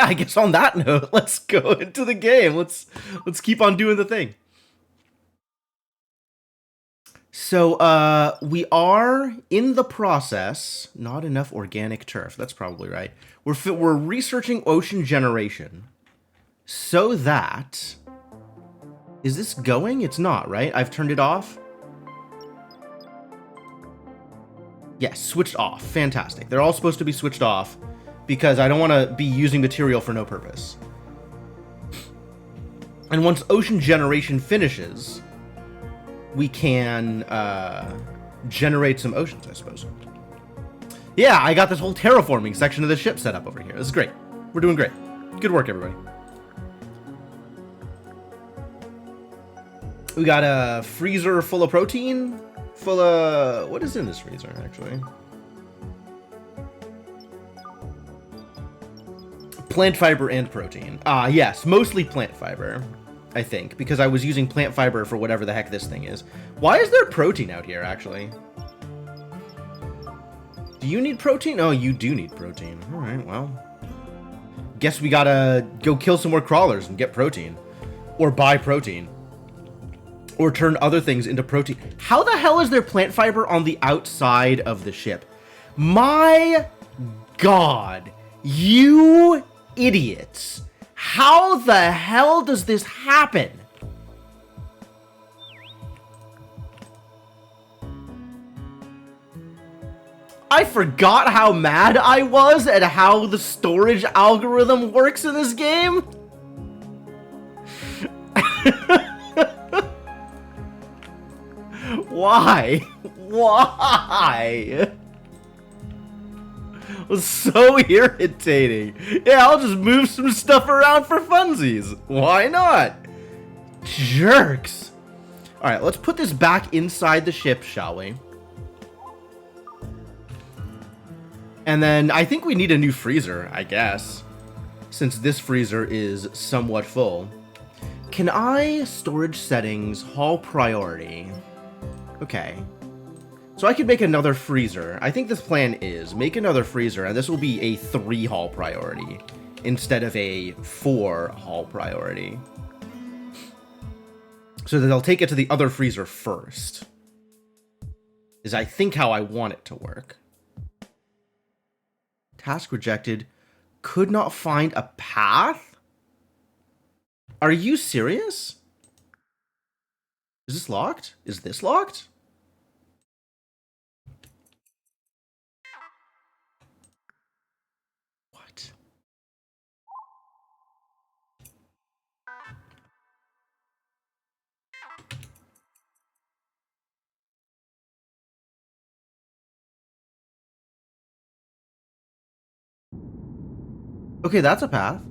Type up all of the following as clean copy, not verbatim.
yeah, I guess on that note, let's go into the game. Let's keep on doing the thing. So, we are in the process. Not enough organic turf. That's probably right. We're researching ocean generation, so that is this going? It's not, right? I've turned it off. Yes, switched off. Fantastic. They're all supposed to be switched off because I don't want to be using material for no purpose. And once ocean generation finishes, we can generate some oceans, I suppose. Yeah, I got this whole terraforming section of the ship set up over here. This is great. We're doing great. Good work, everybody. We got a freezer full of protein. Full of... What is in this freezer, actually? Plant fiber and protein. Yes, mostly plant fiber, I think, because I was using plant fiber for whatever the heck this thing is. Why is there protein out here, actually? Do you need protein? Oh, you do need protein. All right, well. Guess we gotta go kill some more crawlers and get protein. Or buy protein. Or turn other things into protein. How the hell is there plant fiber on the outside of the ship? My God. You idiots. How the hell does this happen? I forgot how mad I was at how the storage algorithm works in this game. Why? Why? It was so irritating. Yeah, I'll just move some stuff around for funsies. Why not? Jerks. Alright, let's put this back inside the ship, shall we? And then I think we need a new freezer, I guess. Since this freezer is somewhat full. Can I storage settings, haul priority? Okay. So I could make another freezer. I think this plan is make another freezer, and this will be a 3 haul priority instead of a 4 haul priority. So that they'll take it to the other freezer first. Is I think how I want it to work. Task rejected. Could not find a path? Are you serious? Is this locked? Is this locked? What? Okay, that's a path.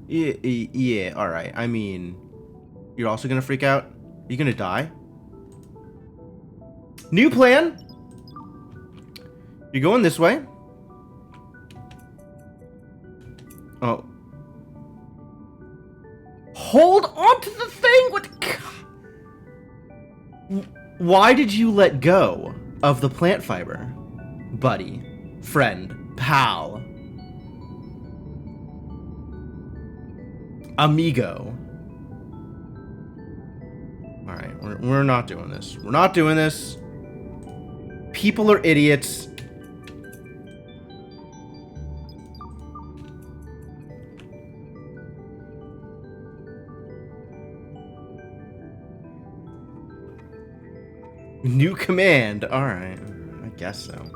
Yeah, alright. I mean, you're also gonna freak out? Are you gonna die? New plan! You're going this way. Oh. Hold on to the thing! What? Why did you let go of the plant fiber? Buddy. Friend. Pal. Amigo. Alright, we're not doing this. We're not doing this. People are idiots. New command. Alright. I guess so.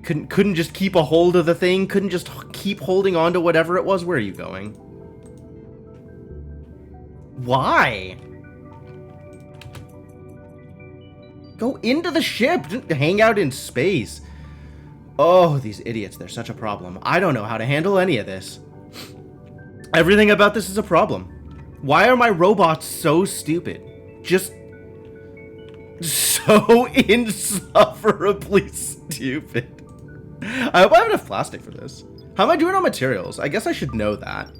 Couldn't just keep a hold of the thing? Couldn't just keep holding on to whatever it was? Where are you going? Why? Go into the ship. Don't hang out in space. Oh, these idiots. They're such a problem. I don't know how to handle any of this. Everything about this is a problem. Why are my robots so stupid? Just so insufferably stupid. I hope I have enough plastic for this. How am I doing on materials? I guess I should know that.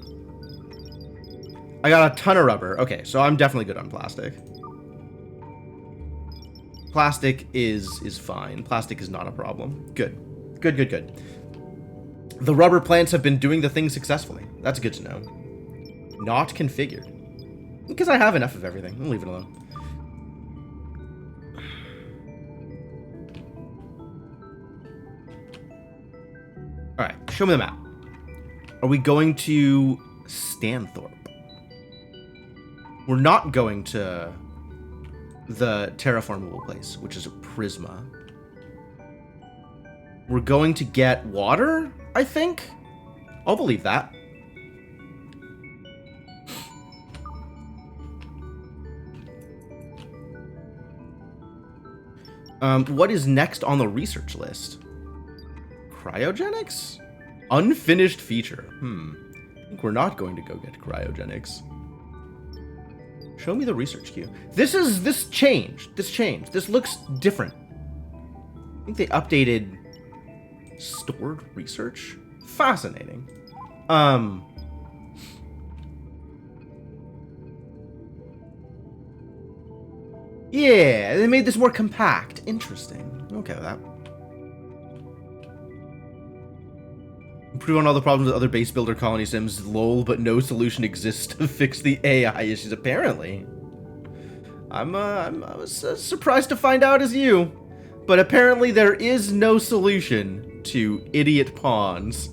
I got a ton of rubber. Okay, so I'm definitely good on plastic. Plastic is fine. Plastic is not a problem. Good. Good, good, good. The rubber plants have been doing the thing successfully. That's good to know. Not configured. Because I have enough of everything. I'll leave it alone. Alright, show me the map. Are we going to Stanthorpe? We're not going to the terraformable place, which is a Prisma. We're going to get water, I think? I'll believe that. What is next on the research list? Cryogenics? Unfinished feature. I think we're not going to go get cryogenics. Show me the research queue. This changed. This looks different. I think they updated stored research. Fascinating. Yeah, they made this more compact. Interesting. Okay with that. Improve on all the problems with other base builder colony sims. Lol, but no solution exists to fix the AI issues. Apparently, I was surprised to find out as you, but apparently there is no solution to idiot pawns.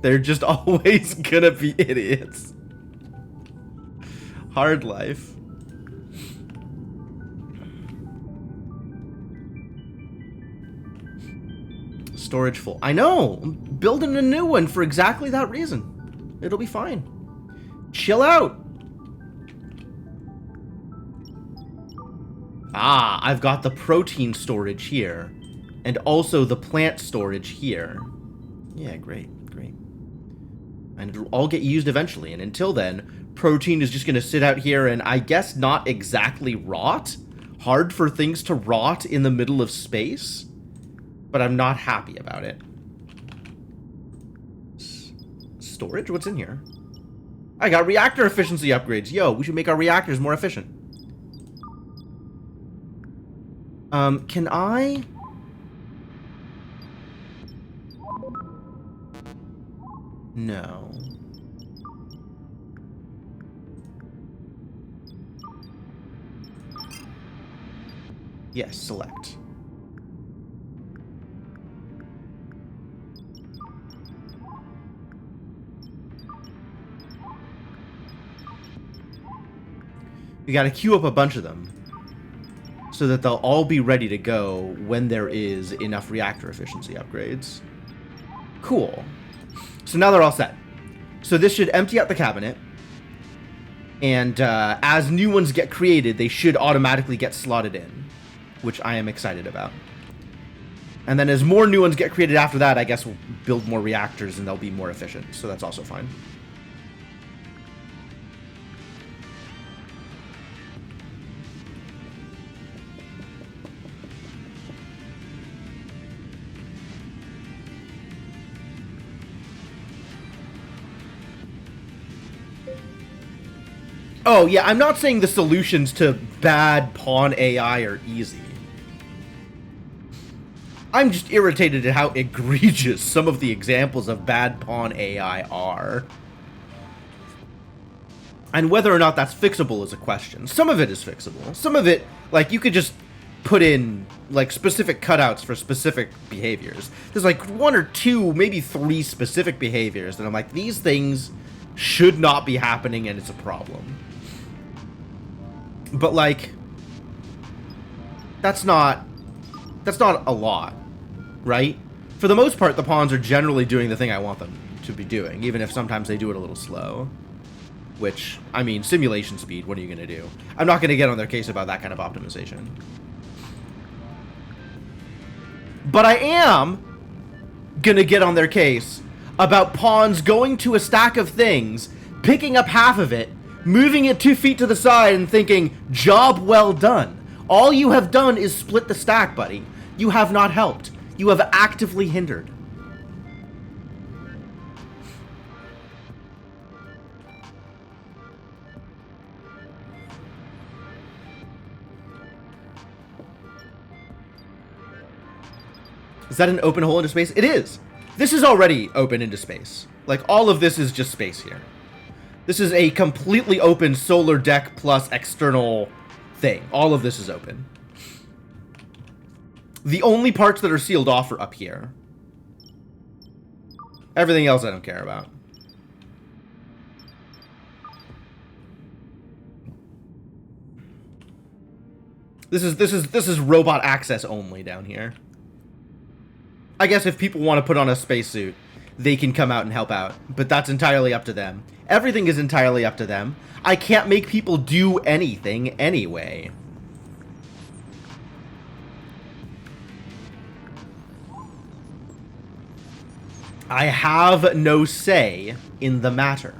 They're just always gonna be idiots. Hard life. Storage full. I know! I'm building a new one for exactly that reason. It'll be fine. Chill out! Ah, I've got the protein storage here. And also the plant storage here. Yeah, great. And it'll all get used eventually. And until then, protein is just going to sit out here and I guess not exactly rot. Hard for things to rot in the middle of space. But I'm not happy about it. Storage? What's in here? I got reactor efficiency upgrades. Yo, we should make our reactors more efficient. Can I... No. Yes, select. We gotta queue up a bunch of them so that they'll all be ready to go when there is enough reactor efficiency upgrades. Cool. So now they're all set. So this should empty out the cabinet. And as new ones get created, they should automatically get slotted in, which I am excited about. And then as more new ones get created after that, I guess we'll build more reactors and they'll be more efficient. So that's also fine. Oh, yeah, I'm not saying the solutions to bad pawn AI are easy. I'm just irritated at how egregious some of the examples of bad pawn AI are. And whether or not that's fixable is a question. Some of it is fixable. Some of it, like, you could just put in, like, specific cutouts for specific behaviors. There's, like, 1 or 2, maybe 3 specific behaviors that I'm like, these things should not be happening and it's a problem. But, like, that's not a lot, right? For the most part, the pawns are generally doing the thing I want them to be doing, even if sometimes they do it a little slow. Which, I mean, simulation speed, what are you going to do? I'm not going to get on their case about that kind of optimization. But I am going to get on their case about pawns going to a stack of things, picking up half of it, moving it 2 feet to the side and thinking, job well done. All you have done is split the stack, buddy. You have not helped. You have actively hindered. Is that an open hole into space? It is. This is already open into space. Like, all of this is just space here. This is a completely open solar deck plus external thing. All of this is open. The only parts that are sealed off are up here. Everything else I don't care about. This is robot access only down here. I guess if people want to put on a spacesuit, they can come out and help out, but that's entirely up to them. Everything is entirely up to them. I can't make people do anything anyway. I have no say in the matter.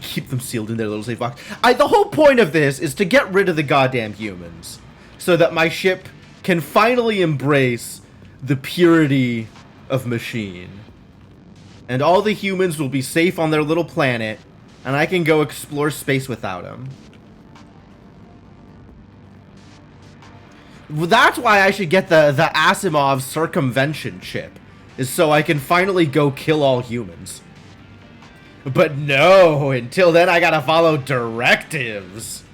Keep them sealed in their little safe box. The whole point of this is to get rid of the goddamn humans, so that my ship can finally embrace the purity of machine. And all the humans will be safe on their little planet, and I can go explore space without them. That's why I should get the Asimov circumvention chip, is so I can finally go kill all humans. But no, until then I gotta follow directives.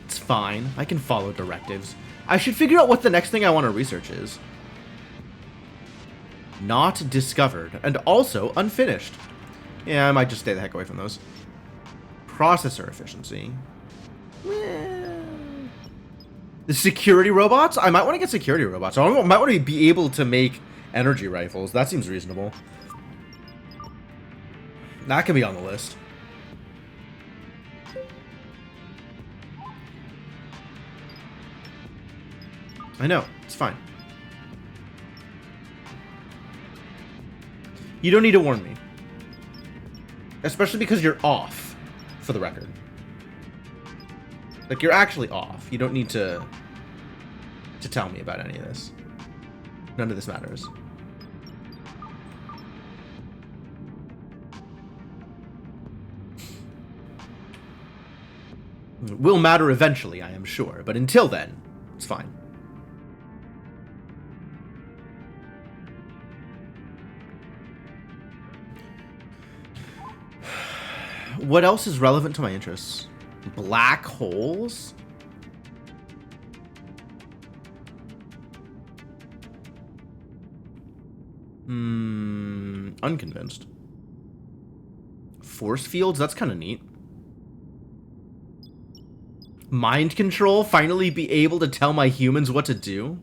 It's fine, I can follow directives. I should figure out what the next thing I want to research is. Not discovered, and also unfinished. Yeah, I might just stay the heck away from those. Processor efficiency. The security robots? I might want to get security robots. I might want to be able to make energy rifles. That seems reasonable. That can be on the list. I know. It's fine. You don't need to warn me. Especially because you're off, for the record. Like, you're actually off. You don't need to tell me about any of this. None of this matters. It will matter eventually, I am sure. But until then, it's fine. What else is relevant to my interests? Black holes? Unconvinced. Force fields? That's kind of neat. Mind control? Finally be able to tell my humans what to do?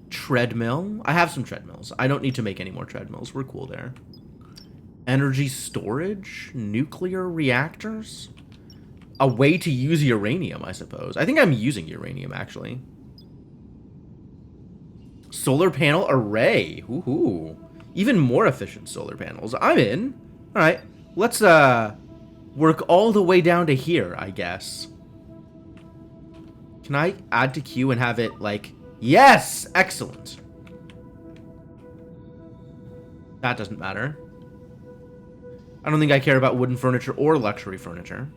Treadmill? I have some treadmills. I don't need to make any more treadmills. We're cool there. Energy storage? Nuclear reactors? A way to use uranium, I suppose. I think I'm using uranium, actually. Solar panel array. Ooh. Even more efficient solar panels. I'm in. Alright. Let's, work all the way down to here, I guess. Can I add to queue and have it, like... Yes! Excellent. That doesn't matter. I don't think I care about wooden furniture or luxury furniture.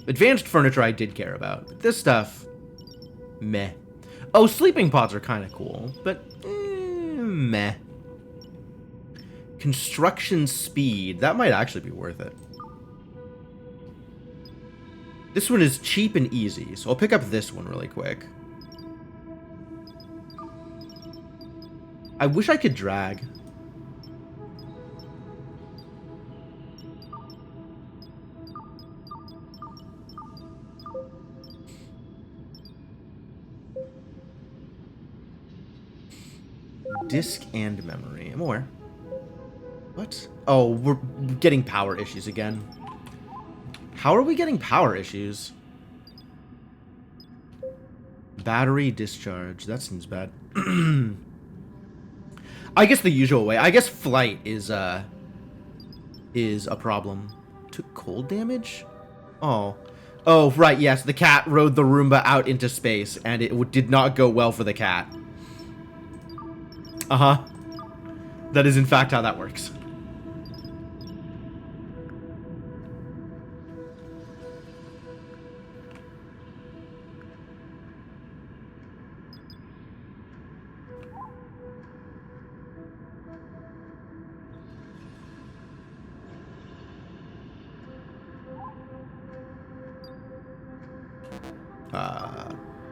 Advanced furniture I did care about. But this stuff... Meh. Oh, sleeping pods are kind of cool, but... meh. Construction speed. That might actually be worth it. This one is cheap and easy, so I'll pick up this one really quick. I wish I could drag. Disk and memory. I'm aware. What? Oh, we're getting power issues again. How are we getting power issues? Battery discharge. That seems bad. I guess the usual way. I guess flight is a problem. Took cold damage? Oh. Oh, right, yes. The cat rode the Roomba out into space, and it did not go well for the cat. Uh-huh. That is, in fact, how that works.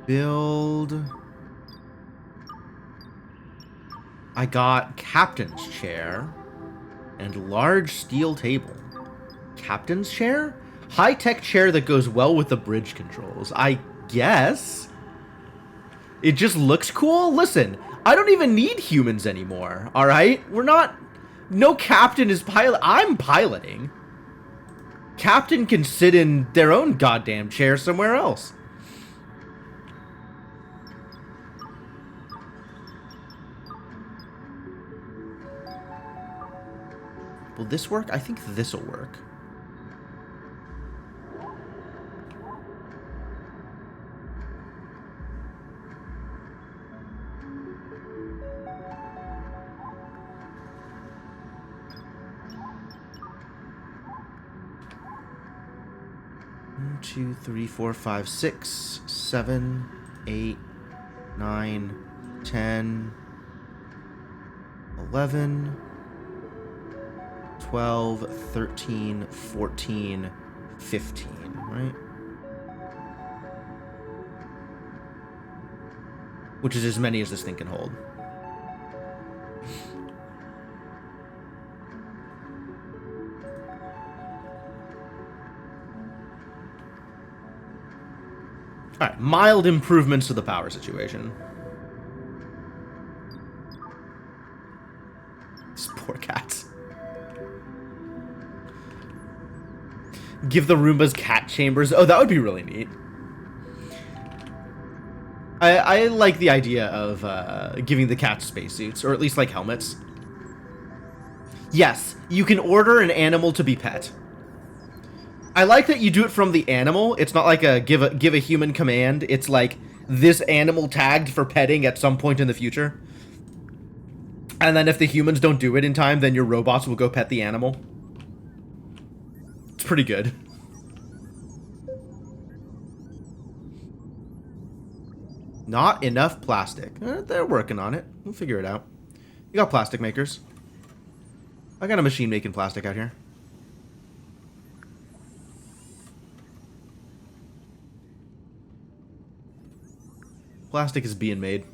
Build. I got captain's chair and large steel table. Captain's chair? High-tech chair that goes well with the bridge controls. I guess. It just looks cool. Listen, I don't even need humans anymore, all right? We're not... No captain is pilot. I'm piloting. Captain can sit in their own goddamn chair somewhere else. Will this work? I think this will work. One, 2, 3, 4, 5, 6, 7, 8, 9, 10, 11... 12, 13, 14, 15, right? Which is as many as this thing can hold. Alright, mild improvements to the power situation. These poor cats. Give the Roombas cat chambers. Oh, that would be really neat. I like the idea of giving the cats spacesuits, or at least like helmets. Yes, you can order an animal to be pet. I like that you do it from the animal. It's not like a give a human command. It's like this animal tagged for petting at some point in the future. And then if the humans don't do it in time, then your robots will go pet the animal. It's pretty good. Not enough plastic. They're working on it. We'll figure it out. You got plastic makers. I got a machine making plastic out here. Plastic is being made.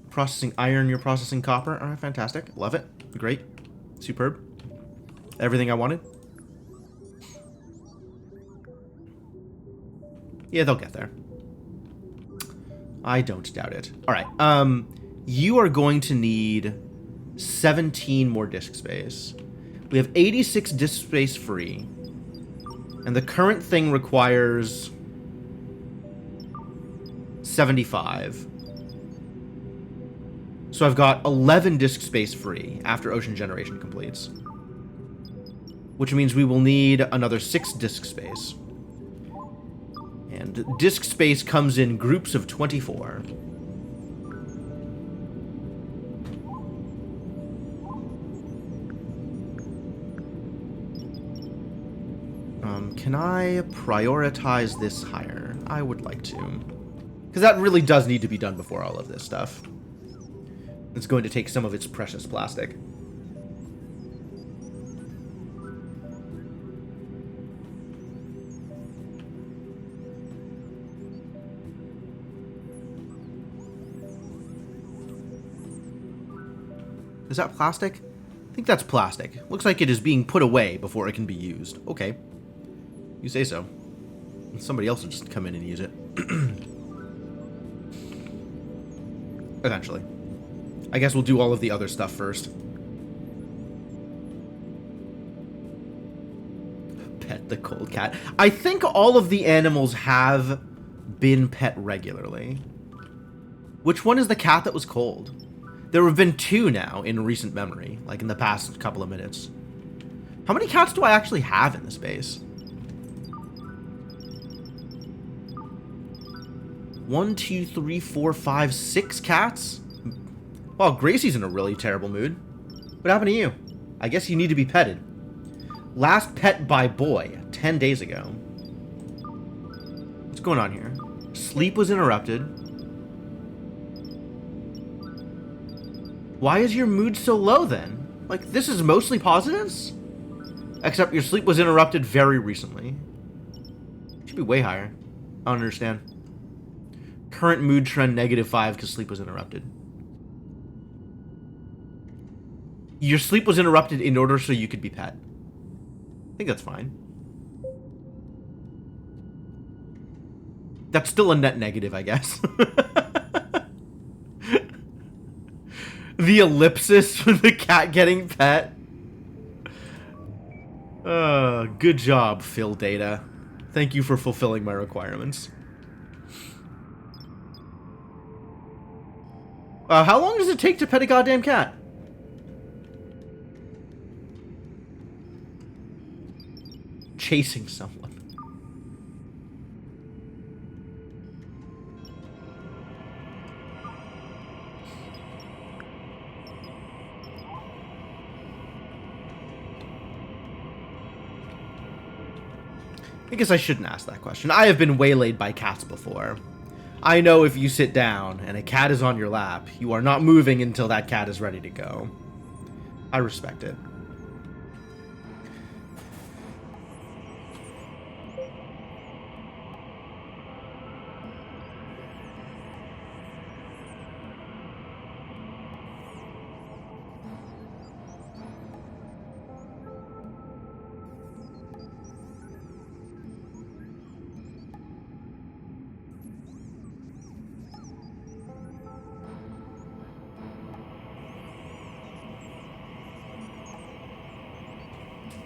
Processing iron, you're processing copper. Alright, fantastic. Love it. Great. Superb. Everything I wanted. Yeah, they'll get there. I don't doubt it. Alright, you are going to need 17 more disk space. We have 86 disk space free. And the current thing requires 75. So I've got 11 disk space free after ocean generation completes. Which means we will need another 6 disk space. And disk space comes in groups of 24. Can I prioritize this higher? I would like to. Because that really does need to be done before all of this stuff. It's going to take some of its precious plastic. Is that plastic? I think that's plastic. Looks like it is being put away before it can be used. Okay. You say so. Somebody else will just come in and use it. Eventually. I guess we'll do all of the other stuff first. Pet the cold cat. I think all of the animals have been pet regularly. Which one is the cat that was cold? There have been 2 now in recent memory, like in the past couple of minutes. How many cats do I actually have in this base? 1, 2, 3, 4, 5, 6 cats? Well, Gracie's in a really terrible mood. What happened to you? I guess you need to be petted. Last pet by boy, 10 days ago. What's going on here? Sleep was interrupted. Why is your mood so low then? Like, this is mostly positives? Except your sleep was interrupted very recently. It should be way higher. I don't understand. Current mood trend -5 because sleep was interrupted. Your sleep was interrupted in order so you could be pet. I think that's fine. That's still a net negative, I guess. The ellipsis for the cat getting pet. Good job, Phil Data. Thank you for fulfilling my requirements. How long does it take to pet a goddamn cat? Chasing someone. I guess I shouldn't ask that question. I have been waylaid by cats before. I know if you sit down and a cat is on your lap, you are not moving until that cat is ready to go. I respect it.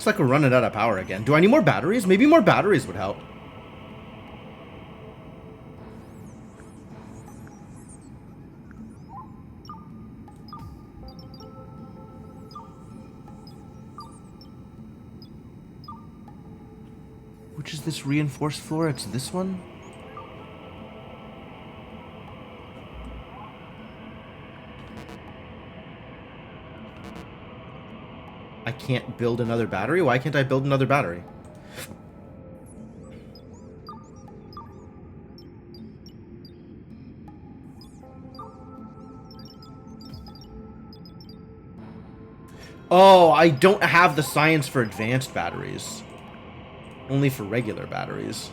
Looks like we're running out of power again. Do I need more batteries? Maybe more batteries would help. Which is this reinforced floor? It's this one? I can't build another battery? Why can't I build another battery? Oh, I don't have the science for advanced batteries. Only for regular batteries.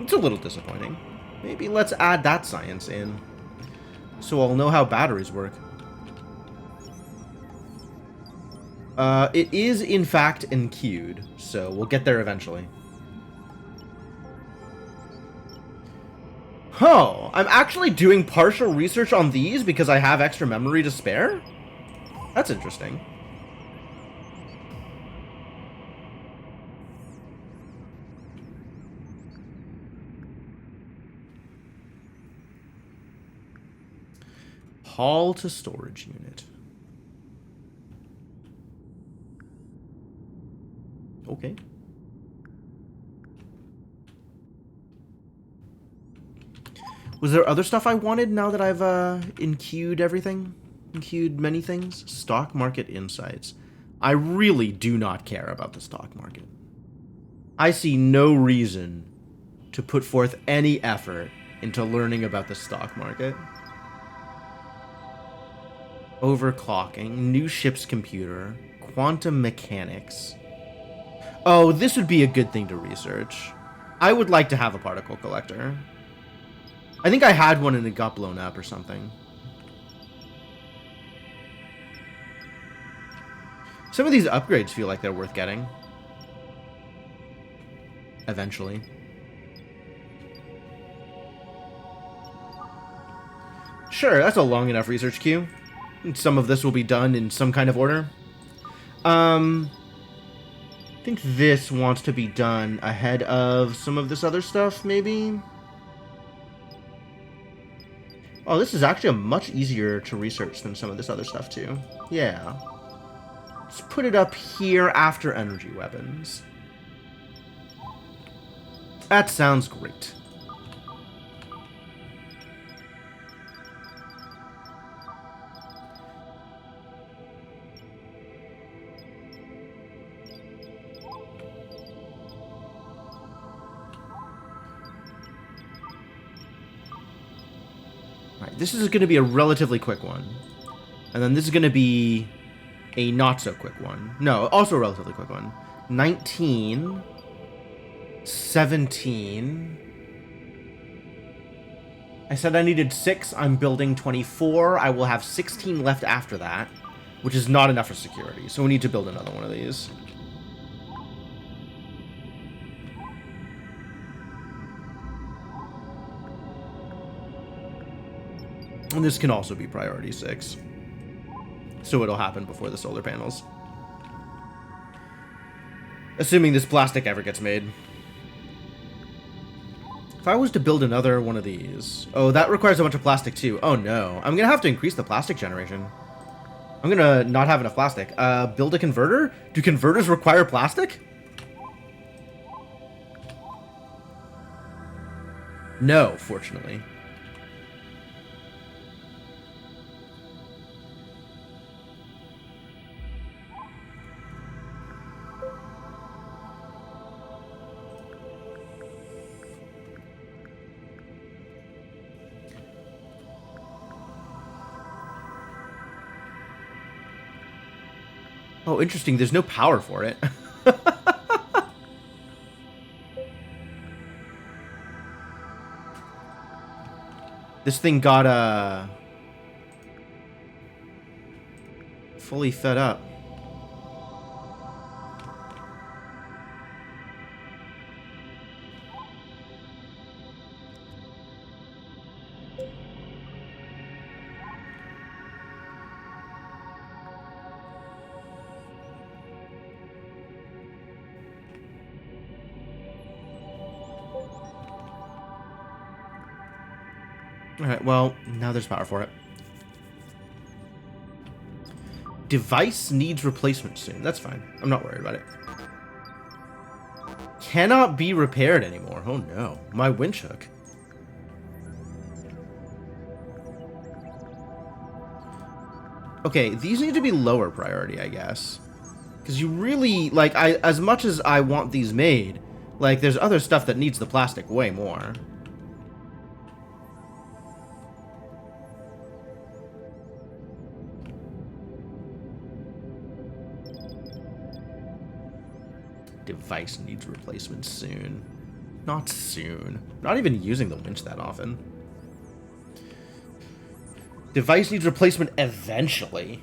It's a little disappointing. Maybe let's add that science in, so I'll know how batteries work. It is, in fact, enqueued, so we'll get there eventually. Oh, I'm actually doing partial research on these because I have extra memory to spare? That's interesting. Hall to storage unit. Okay. Was there other stuff I wanted now that I've enqueued everything? Enqueued many things? Stock market insights. I really do not care about the stock market. I see no reason to put forth any effort into learning about the stock market. Overclocking, new ship's computer, quantum mechanics. Oh, this would be a good thing to research. I would like to have a particle collector. I think I had one and it got blown up or something. Some of these upgrades feel like they're worth getting. Eventually. Sure, that's a long enough research queue. Some of this will be done in some kind of order. I think this wants to be done ahead of some of this other stuff, maybe? Oh, this is actually much easier to research than some of this other stuff, too. Yeah. Let's put it up here after energy weapons. That sounds great. Alright, this is going to be a relatively quick one. And then this is going to be a not-so-quick one. No, also a relatively quick one. 19... 17... I said I needed 6. I'm building 24. I will have 16 left after that, which is not enough for security. So we need to build another one of these. And this can also be priority 6. So it'll happen before the solar panels. Assuming this plastic ever gets made. If I was to build another one of these... Oh, that requires a bunch of plastic too. Oh no. I'm gonna have to increase the plastic generation. I'm gonna not have enough plastic. Build a converter? Do converters require plastic? No, fortunately. Oh, interesting. There's no power for it. This thing got, fully fed up. Alright, well, now there's power for it. Device needs replacement soon. That's fine. I'm not worried about it. Cannot be repaired anymore. Oh no. My winch hook. Okay, these need to be lower priority, I guess. Because you really, like, as much as I want these made, like, there's other stuff that needs the plastic way more. Device needs replacement soon. Not soon. Not even using the winch that often. Device needs replacement eventually.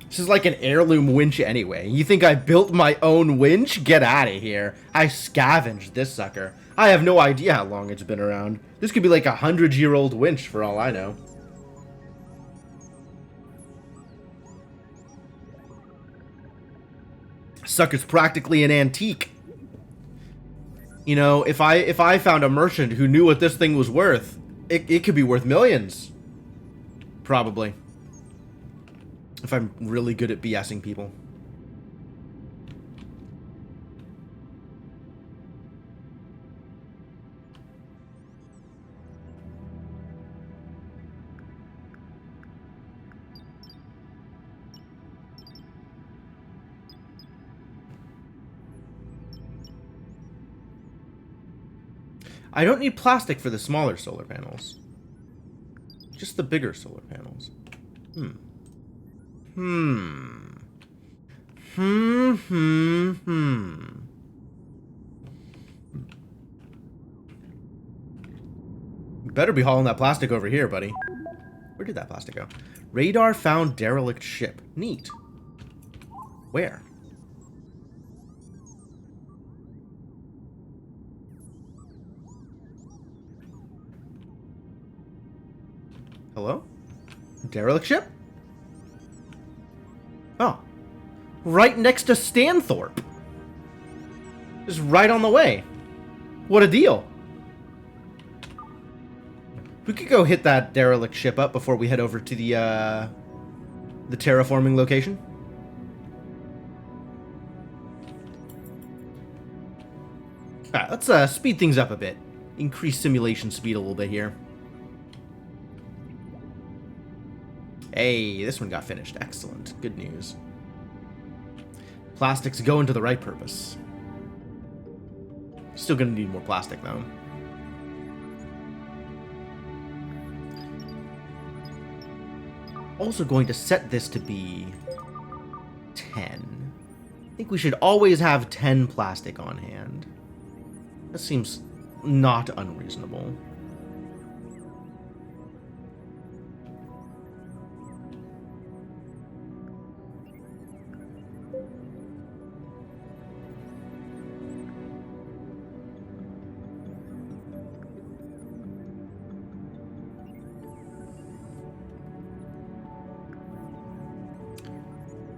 This is like an heirloom winch anyway. You think I built my own winch? Get out of here. I scavenged this sucker. I have no idea how long it's been around. This could be like a 100-year-old winch for all I know. Sucker's practically an antique. You know, if I found a merchant who knew what this thing was worth, it could be worth millions. Probably. If I'm really good at BSing people. I don't need plastic for the smaller solar panels. Just the bigger solar panels. You better be hauling that plastic over here, buddy. Where did that plastic go? Radar found derelict ship. Neat. Where? Hello? Derelict ship? Oh. Right next to Stanthorpe. Just right on the way. What a deal. We could go hit that derelict ship up before we head over to the, the terraforming location. Alright, let's speed things up a bit. Increase simulation speed a little bit here. Hey, this one got finished. Excellent. Good news. Plastics go into the right purpose. Still gonna need more plastic, though. Also going to set this to be 10. I think we should always have 10 plastic on hand. That seems not unreasonable.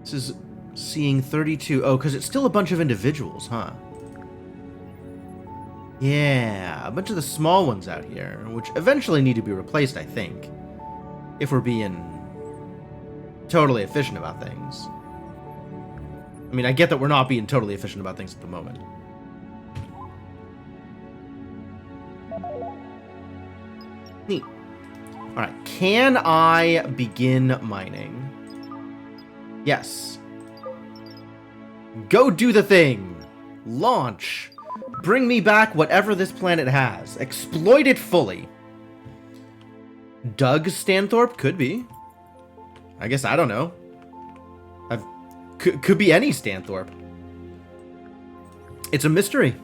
This is seeing 32. Oh, because it's still a bunch of individuals, huh? Yeah, a bunch of the small ones out here, which eventually need to be replaced, I think. If we're being totally efficient about things. I mean, I get that we're not being totally efficient about things at the moment. Neat. Alright, can I begin mining? Yes. Go do the thing! Launch! Bring me back whatever this planet has. Exploit it fully. Doug Stanthorpe? Could be. I guess I don't know. Could be any Stanthorpe. It's a mystery.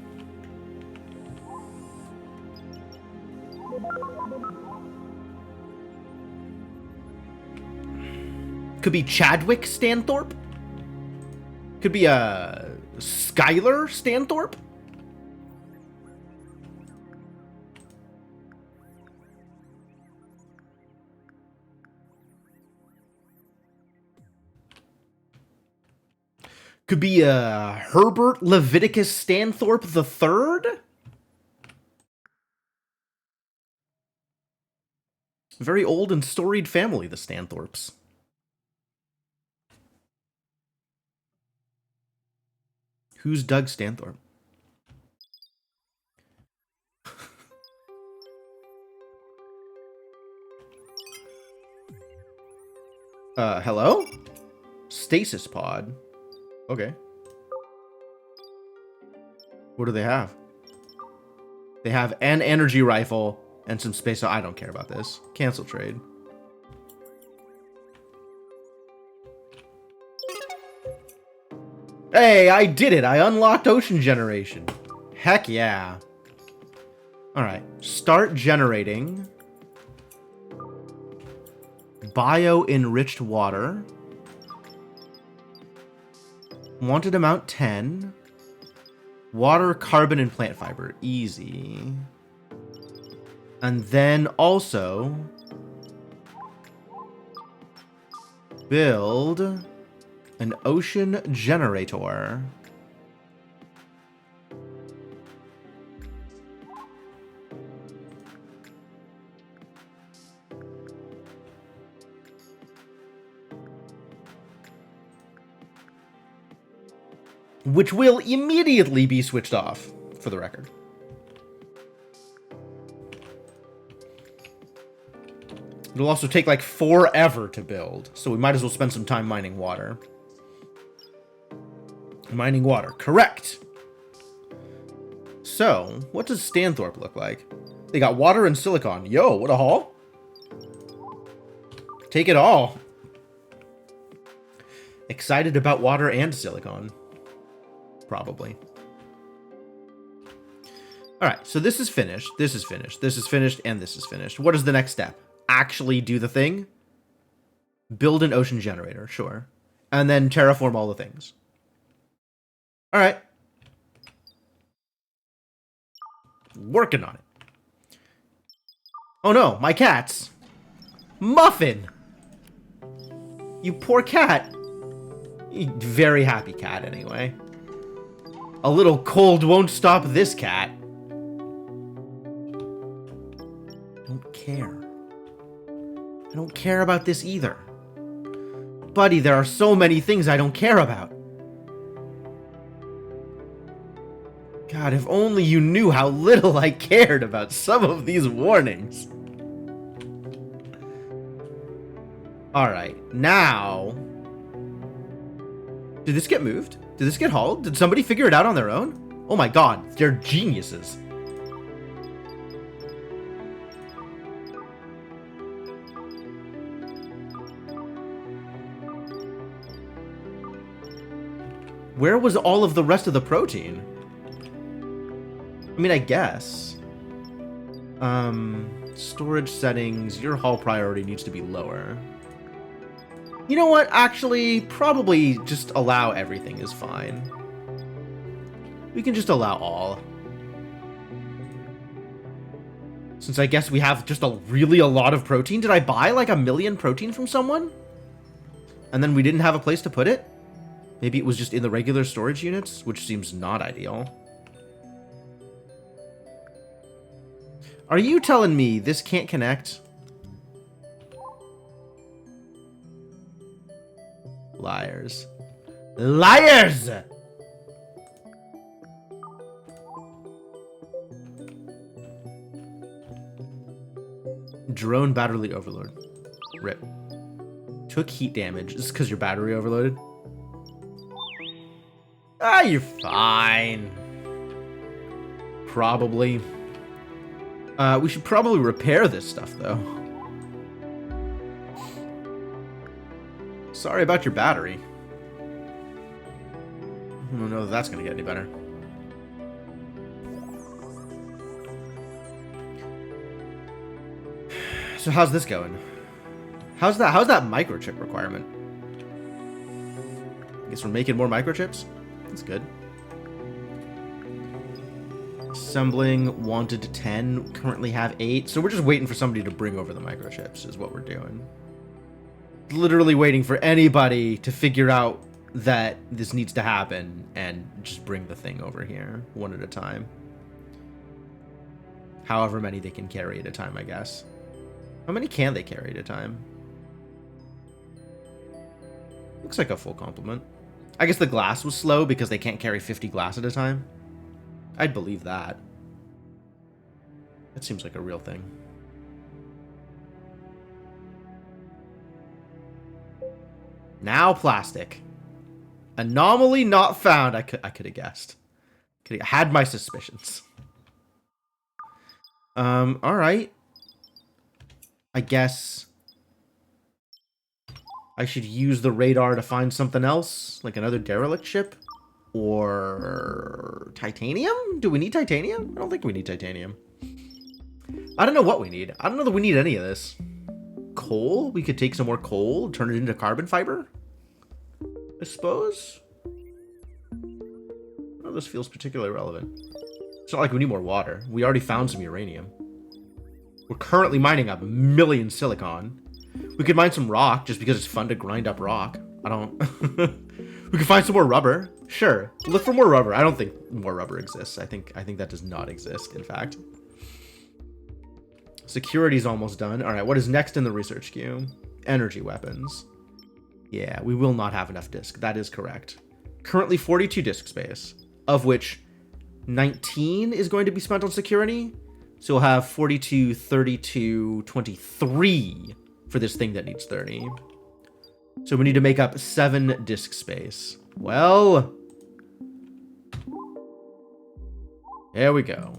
Could be Chadwick Stanthorpe. Could be Skylar Stanthorpe. Could be Herbert Leviticus Stanthorpe III. Very old and storied family, the Stanthorpes. Who's Doug Stanthorpe? Hello? Stasis pod. Okay. What do they have? They have an energy rifle and some space. So I don't care about this. Cancel trade. Hey, I did it! I unlocked ocean generation. Heck yeah. Alright, start generating bio-enriched water. Wanted amount 10. Water, carbon, and plant fiber. Easy. And then also build an ocean generator. Which will immediately be switched off, for the record. It'll also take like forever to build, so we might as well spend some time mining water. Mining water, correct. So, what does Stanthorpe look like? They got water and silicon. Yo, what a haul. Take it all. Excited about water and silicon. Probably. Alright, so this is finished, this is finished, this is finished, and this is finished. What is the next step? Actually do the thing? Build an ocean generator, sure. And then terraform all the things. Alright. Working on it. Oh no, my cats! Muffin! You poor cat. You very happy cat, anyway. A little cold won't stop this cat. I don't care. I don't care about this either. Buddy, there are so many things I don't care about. God, if only you knew how little I cared about some of these warnings. Alright, now... Did this get moved? Did this get hauled? Did somebody figure it out on their own? Oh my god, they're geniuses. Where was all of the rest of the protein? I mean, I guess. Storage settings, your haul priority needs to be lower. You know what? Actually, probably just allow everything is fine. We can just allow all. Since I guess we have just really a lot of protein. Did I buy like 1 million protein from someone? And then we didn't have a place to put it? Maybe it was just in the regular storage units, which seems not ideal. Are you telling me this can't connect? Liars. Liars! Drone battery overload. RIP. Took heat damage. Is this because your battery overloaded? Ah, you're fine. Probably. We should probably repair this stuff, though. Sorry about your battery. I don't know if that's gonna get any better. So how's this going? How's that microchip requirement? I guess we're making more microchips? That's good. Assembling, wanted 10, currently have 8. So we're just waiting for somebody to bring over the microchips is what we're doing. Literally waiting for anybody to figure out that this needs to happen and just bring the thing over here one at a time. However many they can carry at a time, I guess. How many can they carry at a time? Looks like a full complement. I guess the glass was slow because they can't carry 50 glass at a time. I'd believe that. That seems like a real thing. Now plastic. Anomaly not found. I could have guessed. I had my suspicions. Alright. I guess I should use the radar to find something else, like another derelict ship, or titanium? Do we need titanium? I don't think we need titanium. I don't know what we need. I don't know that we need any of this. Coal? We could take some more coal, turn it into carbon fiber, I suppose. Oh, this feels particularly relevant. It's not like we need more water. We already found some uranium. We're currently mining up 1 million silicon. We could mine some rock just because it's fun to grind up rock. I don't... We could find some more rubber. Sure. Look for more rubber. I don't think more rubber exists. I think that does not exist, in fact. Security's almost done. Alright, what is next in the research queue? Energy weapons. Yeah, we will not have enough disk. That is correct. Currently 42 disk space, of which 19 is going to be spent on security. So we'll have 42, 32, 23 for this thing that needs 30. So we need to make up 7 disk space. Well, there we go.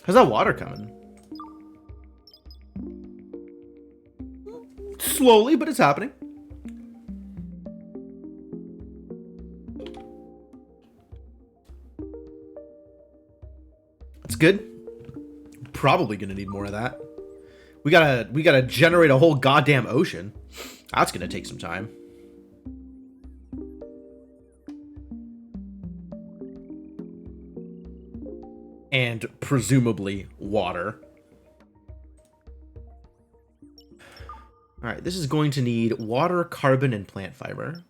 How's that water coming? Slowly, but it's happening. That's good. Probably gonna need more of that. We gotta generate a whole goddamn ocean. That's gonna take some time. And presumably water. Alright, this is going to need water, carbon, and plant fiber.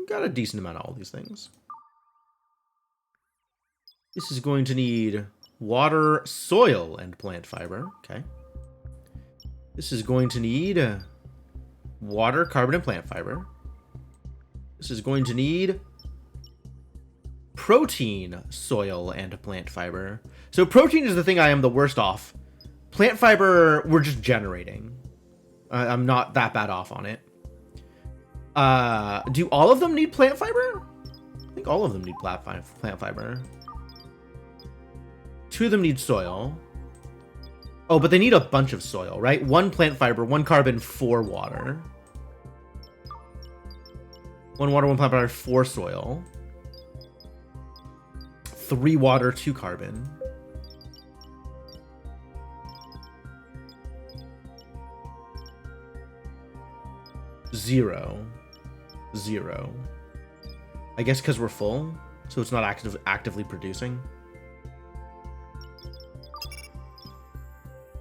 Got a decent amount of all these things. This is going to need water, soil, and plant fiber. Okay. This is going to need water, carbon, and plant fiber. This is going to need protein, soil, and plant fiber. So protein is the thing I am the worst off. Plant fiber, we're just generating. I'm not that bad off on it. Do all of them need plant fiber? I think all of them need plant fiber. 2 of them need soil. Oh, but they need a bunch of soil, right? 1 plant fiber, 1 carbon, 4 water. 1 water, 1 plant fiber, 4 soil. 3 water, 2 carbon. Zero. I guess because we're full, so it's not actively producing.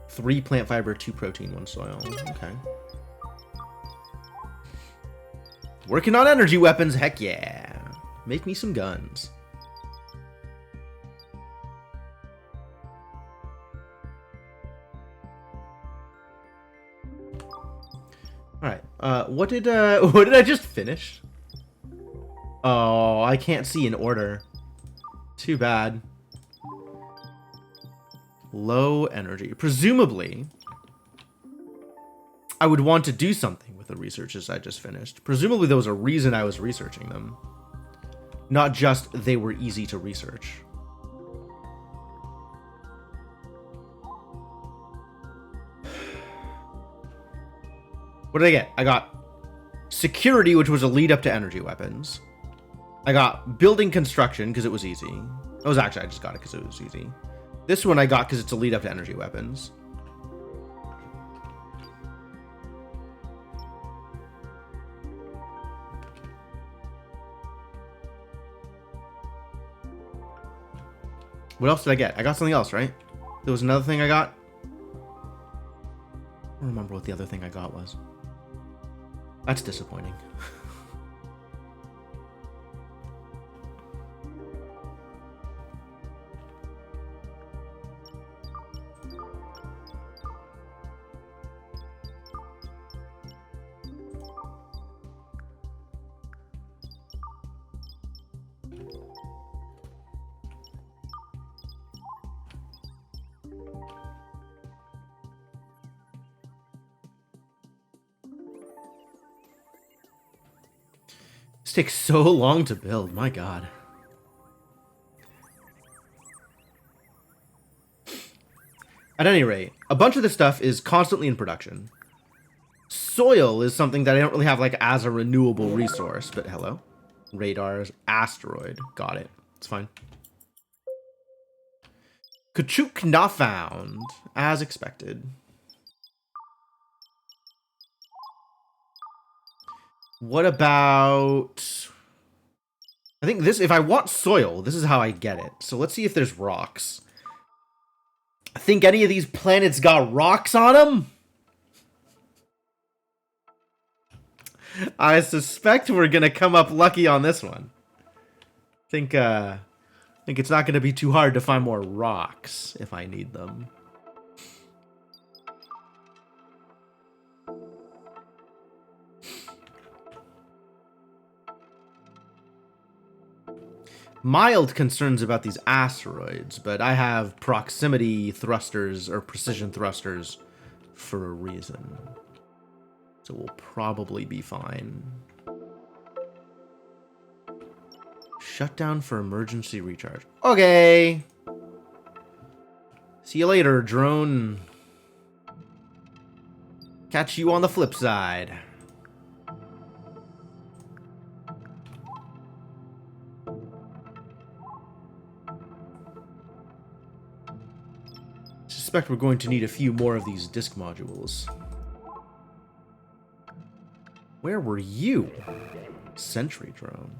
3 plant fiber, 2 protein, 1 soil. Okay. Working on energy weapons, heck yeah. Make me some guns. Alright, what did I just finish? Oh, I can't see in order. Too bad. Low energy. Presumably, I would want to do something with the researches I just finished. Presumably there was a reason I was researching them. Not just they were easy to research. What did I get? I got security, which was a lead up to energy weapons. I got building construction because it was easy. It was actually, I just got it because it was easy. This one I got because it's a lead up to energy weapons. What else did I get? I got something else, right? There was another thing I got. I don't remember what the other thing I got was. That's disappointing. This takes so long to build, my god. At any rate, a bunch of this stuff is constantly in production. Soil is something that I don't really have like as a renewable resource, but hello. Radars, asteroid, got it. It's fine. Kachuk not found, as expected. What about... I think this, if I want soil, this is how I get it. So let's see if there's rocks. I think any of these planets got rocks on them? I suspect we're going to come up lucky on this one. I think it's not going to be too hard to find more rocks if I need them. Mild concerns about these asteroids, but I have proximity thrusters or precision thrusters for a reason. So we'll probably be fine. Shutdown for emergency recharge. Okay. See you later, drone. Catch you on the flip side. I suspect we're going to need a few more of these disk modules. Where were you? Sentry drone.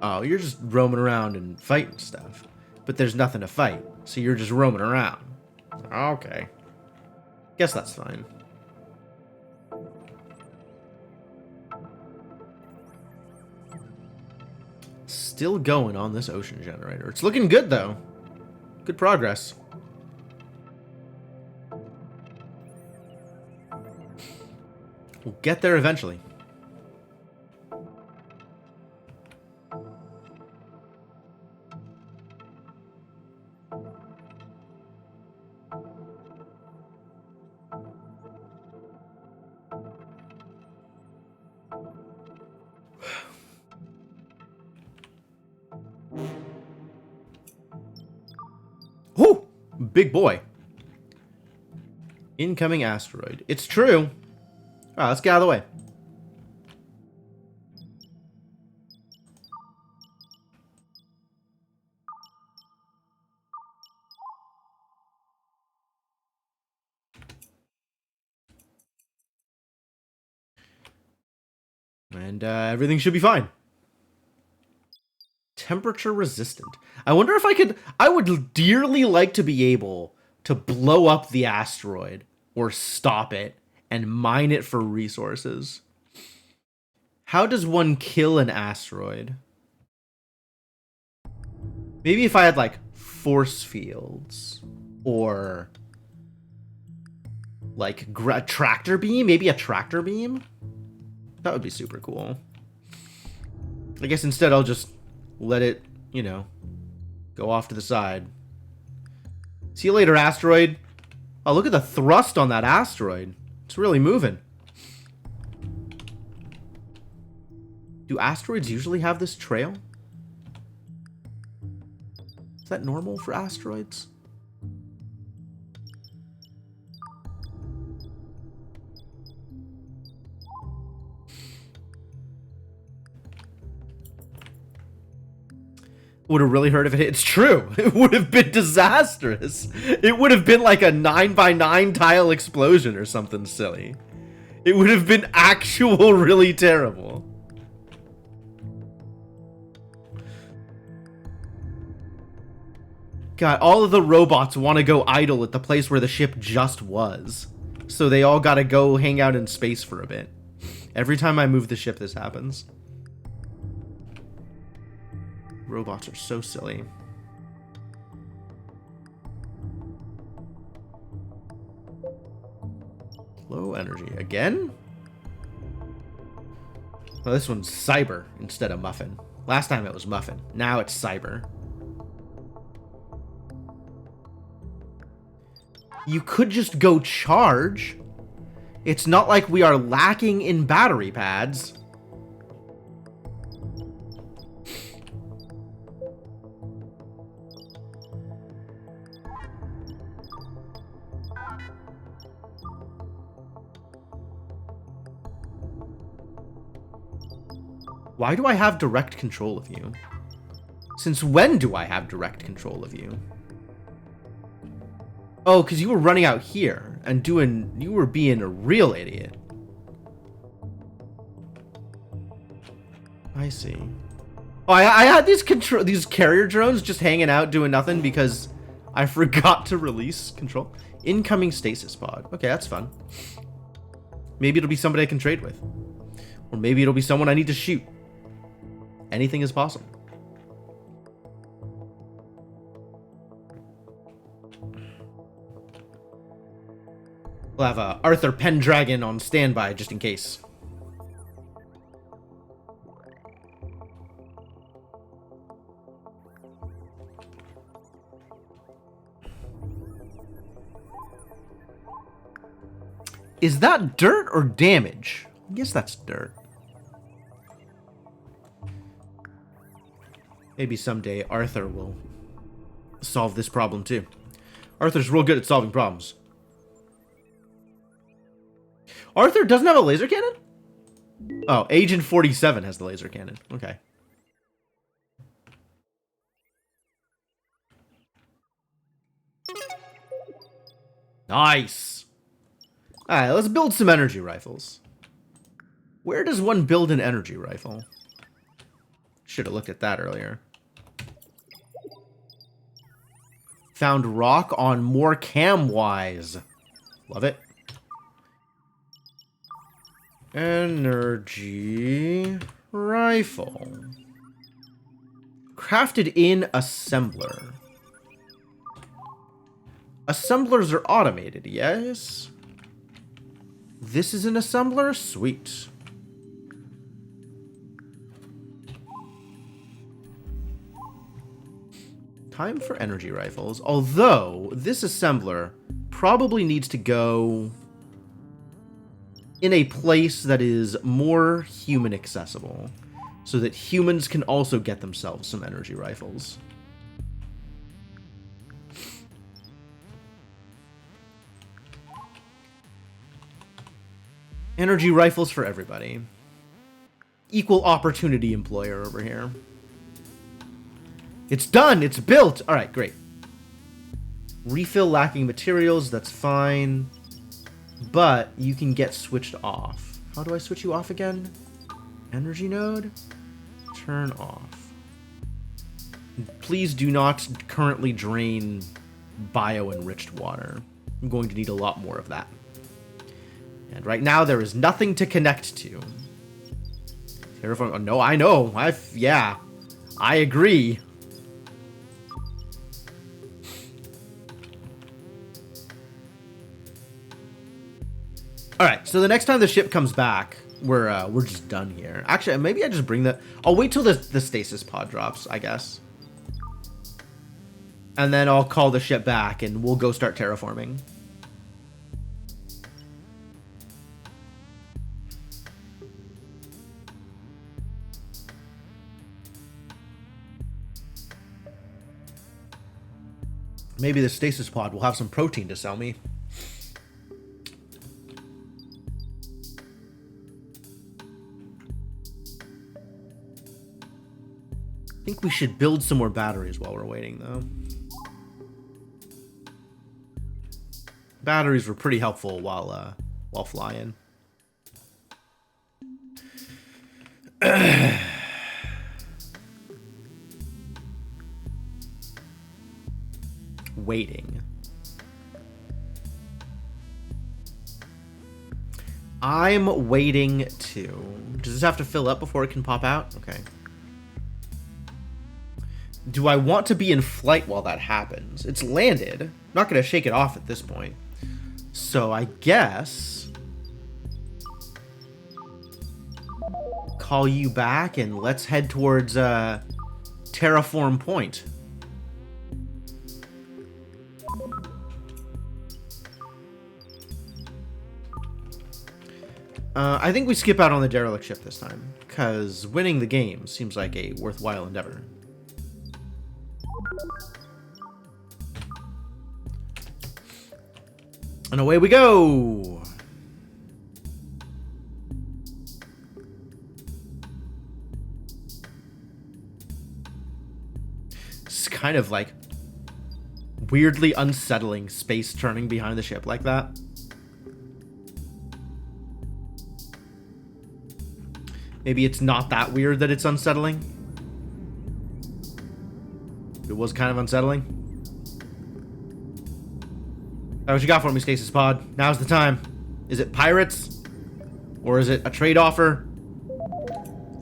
Oh, you're just roaming around and fighting stuff. But there's nothing to fight, so you're just roaming around. Okay. Guess that's fine. Still going on this ocean generator. It's looking good, though. Good progress. We'll get there eventually. Whoo! Big boy. Incoming asteroid. It's true. Alright, let's get out of the way. And everything should be fine. Temperature resistant. I wonder if I could... I would dearly like to be able to blow up the asteroid or stop it and mine it for resources. How does one kill an asteroid? Maybe if I had, like, force fields or, like, a tractor beam? Maybe a tractor beam? That would be super cool. I guess instead I'll just let it, you know, go off to the side. See you later, asteroid. Oh, look at the thrust on that asteroid. It's really moving. Do asteroids usually have this trail? Is that normal for asteroids? Would have really hurt if it hit. It's true. It would have been disastrous. It would have been like a 9x9 tile explosion or something silly. It would have been actual really terrible. God, all of the robots want to go idle at the place where the ship just was. So they all gotta go hang out in space for a bit. Every time I move the ship, this happens. Robots are so silly. Low energy. Again? Well, this one's cyber instead of muffin. Last time it was muffin. Now it's cyber. You could just go charge. It's not like we are lacking in battery pads. Why do I have direct control of you? Since when do I have direct control of you? Oh, because you were running out here and doing... You were being a real idiot. I see. Oh, I had these carrier drones just hanging out doing nothing because I forgot to release control. Incoming stasis pod. Okay, that's fun. Maybe it'll be somebody I can trade with. Or maybe it'll be someone I need to shoot. Anything is possible. We'll have Arthur Pendragon on standby just in case. Is that dirt or damage? I guess that's dirt. Maybe someday Arthur will solve this problem too. Arthur's real good at solving problems. Arthur doesn't have a laser cannon? Oh, Agent 47 has the laser cannon. Okay. Nice. Alright, let's build some energy rifles. Where does one build an energy rifle? Should have looked at that earlier. Found rock on more Camwise. Love it. Energy rifle. Crafted in assembler. Assemblers are automated, yes? This is an assembler? Sweet. Time for energy rifles. Although, this assembler probably needs to go in a place that is more human accessible, so that humans can also get themselves some energy rifles. Energy rifles for everybody. Equal opportunity employer over here. It's done! It's built! Alright, great. Refill lacking materials, that's fine. But you can get switched off. How do I switch you off again? Energy node? Turn off. Please do not currently drain bio-enriched water. I'm going to need a lot more of that. And right now, there is nothing to connect to. Terraform. Oh, no, I know. Yeah. I agree. Alright, so the next time the ship comes back, we're just done here. Actually, maybe I just bring the... I'll wait till the stasis pod drops, I guess. And then I'll call the ship back, and we'll go start terraforming. Maybe the stasis pod will have some protein to sell me. I think we should build some more batteries while we're waiting, though. Batteries were pretty helpful while flying. Waiting. I'm waiting too. Does this have to fill up before it can pop out? Okay. Do I want to be in flight while that happens? It's landed. I'm not going to shake it off at this point. So I guess... call you back and let's head towards Terraform Point. I think we skip out on the derelict ship this time, because winning the game seems like a worthwhile endeavor. And away we go! It's kind of like weirdly unsettling space turning behind the ship like that. Maybe it's not that weird that it's unsettling. It was kind of unsettling. Alright, what you got for me, Stasis Pod? Now's the time. Is it pirates? Or is it a trade offer?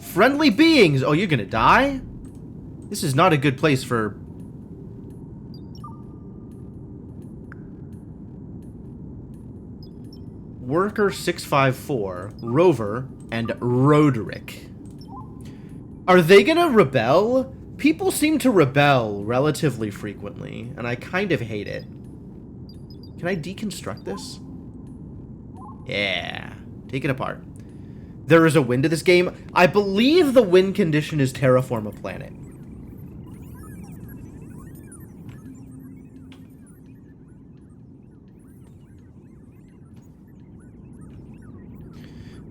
Friendly beings! Oh, you're gonna die? This is not a good place for... Worker 654, Rover, and Roderick. Are they gonna rebel? People seem to rebel relatively frequently, and I kind of hate it. Can I deconstruct this? Yeah. Take it apart. There is a win to this game. I believe the win condition is terraform a planet.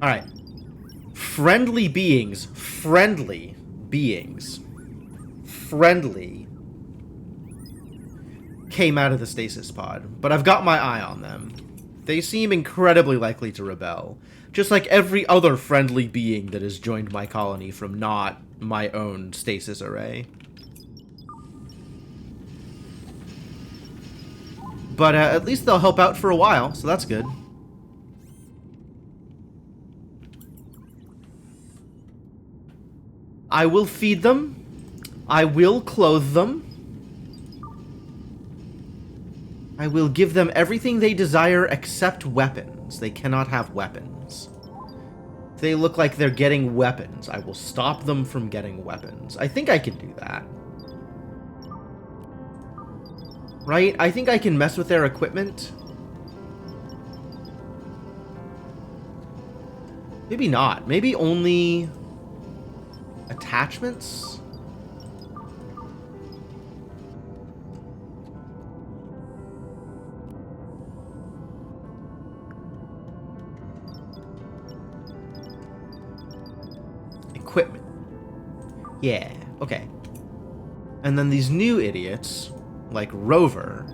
Alright. Friendly beings. Friendly beings. Friendly. Came out of the stasis pod. But I've got my eye on them. They seem incredibly likely to rebel. Just like every other friendly being that has joined my colony from not my own stasis array. But at least they'll help out for a while, so that's good. I will feed them. I will clothe them. I will give them everything they desire except weapons. They cannot have weapons. If they look like they're getting weapons, I will stop them from getting weapons. I think I can do that. Right? I think I can mess with their equipment. Maybe not. Maybe only attachments? Equipment. Yeah, okay. And then these new idiots, like Rover.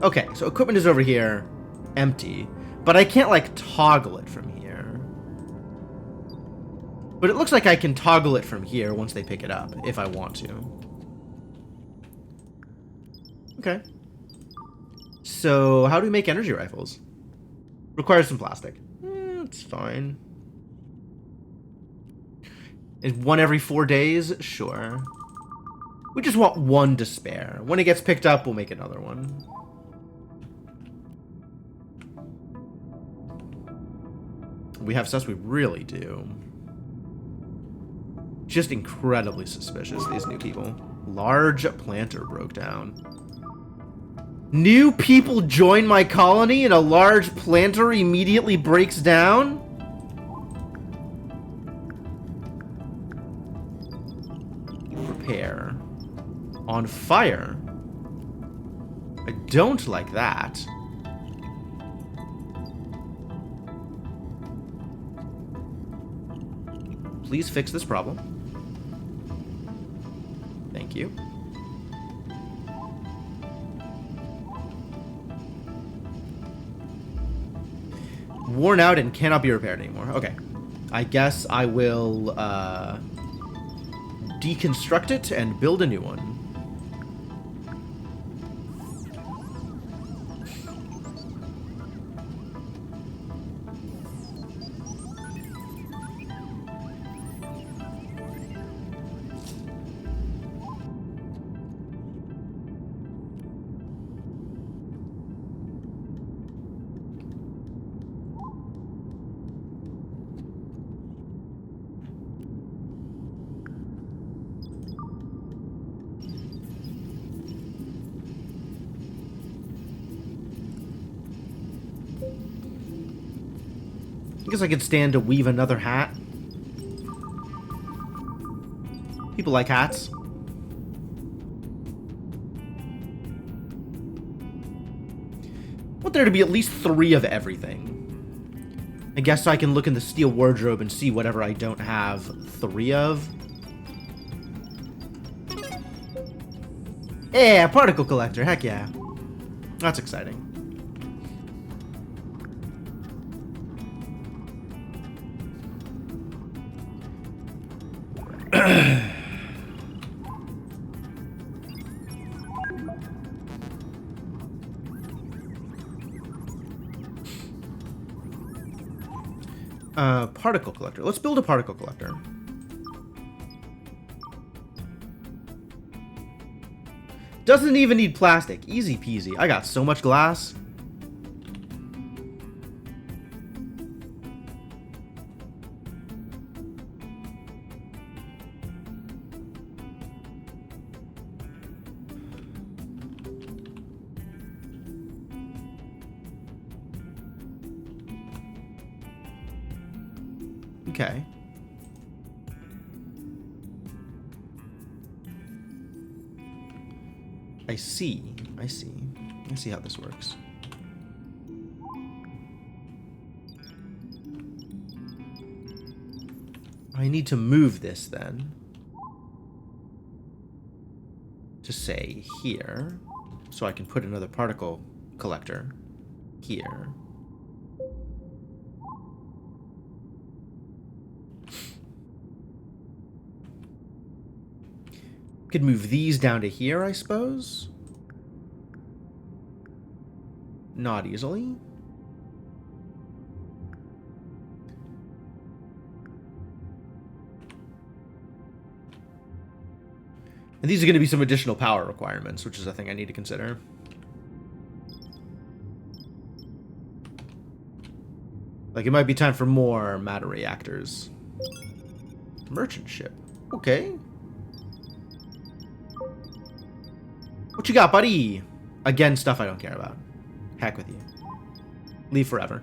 Okay, so equipment is over here, empty. But I can't, like, toggle it from here. But it looks like I can toggle it from here once they pick it up, if I want to. Okay. So, how do we make energy rifles? Requires some plastic. It's fine. Is one every 4 days? Sure. We just want one to spare. When it gets picked up, we'll make another one. We have sus, we really do. Just incredibly suspicious, these new people. Large planter broke down. New people join my colony and a large planter immediately breaks down? Repair. On fire? I don't like that. Please fix this problem. Thank you. Worn out and cannot be repaired anymore. Okay. I guess I will deconstruct it and build a new one. I guess I could stand to weave another hat. People like hats. I want there to be at least 3 of everything. I guess I can look in the steel wardrobe and see whatever I don't have 3 of. Yeah, particle collector, heck yeah. That's exciting. Particle collector. Let's build a particle collector. Doesn't even need plastic. Easy peasy. I got so much glass. Okay. I see. I see. Let's see how this works. I need to move this then. To say here. So I can put another particle collector here. Could move these down to here, I suppose. Not easily. And these are going to be some additional power requirements, which is a thing I need to consider. Like, it might be time for more matter reactors. Merchant ship. Okay. What you got, buddy? Again, stuff I don't care about. Heck with you. Leave forever.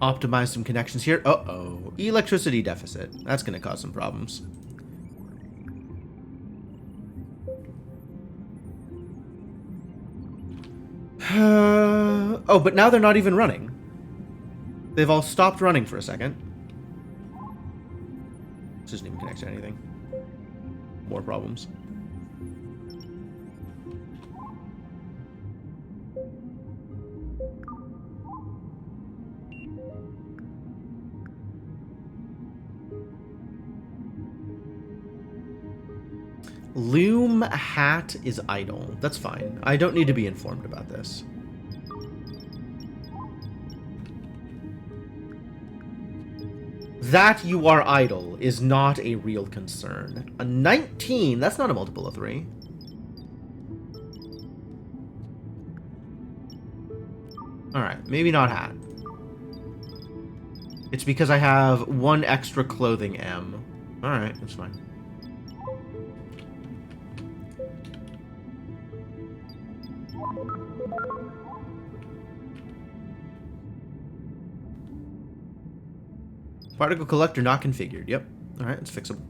Optimize some connections here. Uh-oh. Electricity deficit. That's going to cause some problems. Oh, but now they're not even running. They've all stopped running for a second. This doesn't even connect to anything. More problems. Loom hat is idle. That's fine. I don't need to be informed about this. That you are idle is not a real concern. A 19, that's not a multiple of 3. Alright, maybe not hat. It's because I have 1 extra clothing M. Alright, that's fine. Particle collector not configured. Yep. Alright, it's fixable.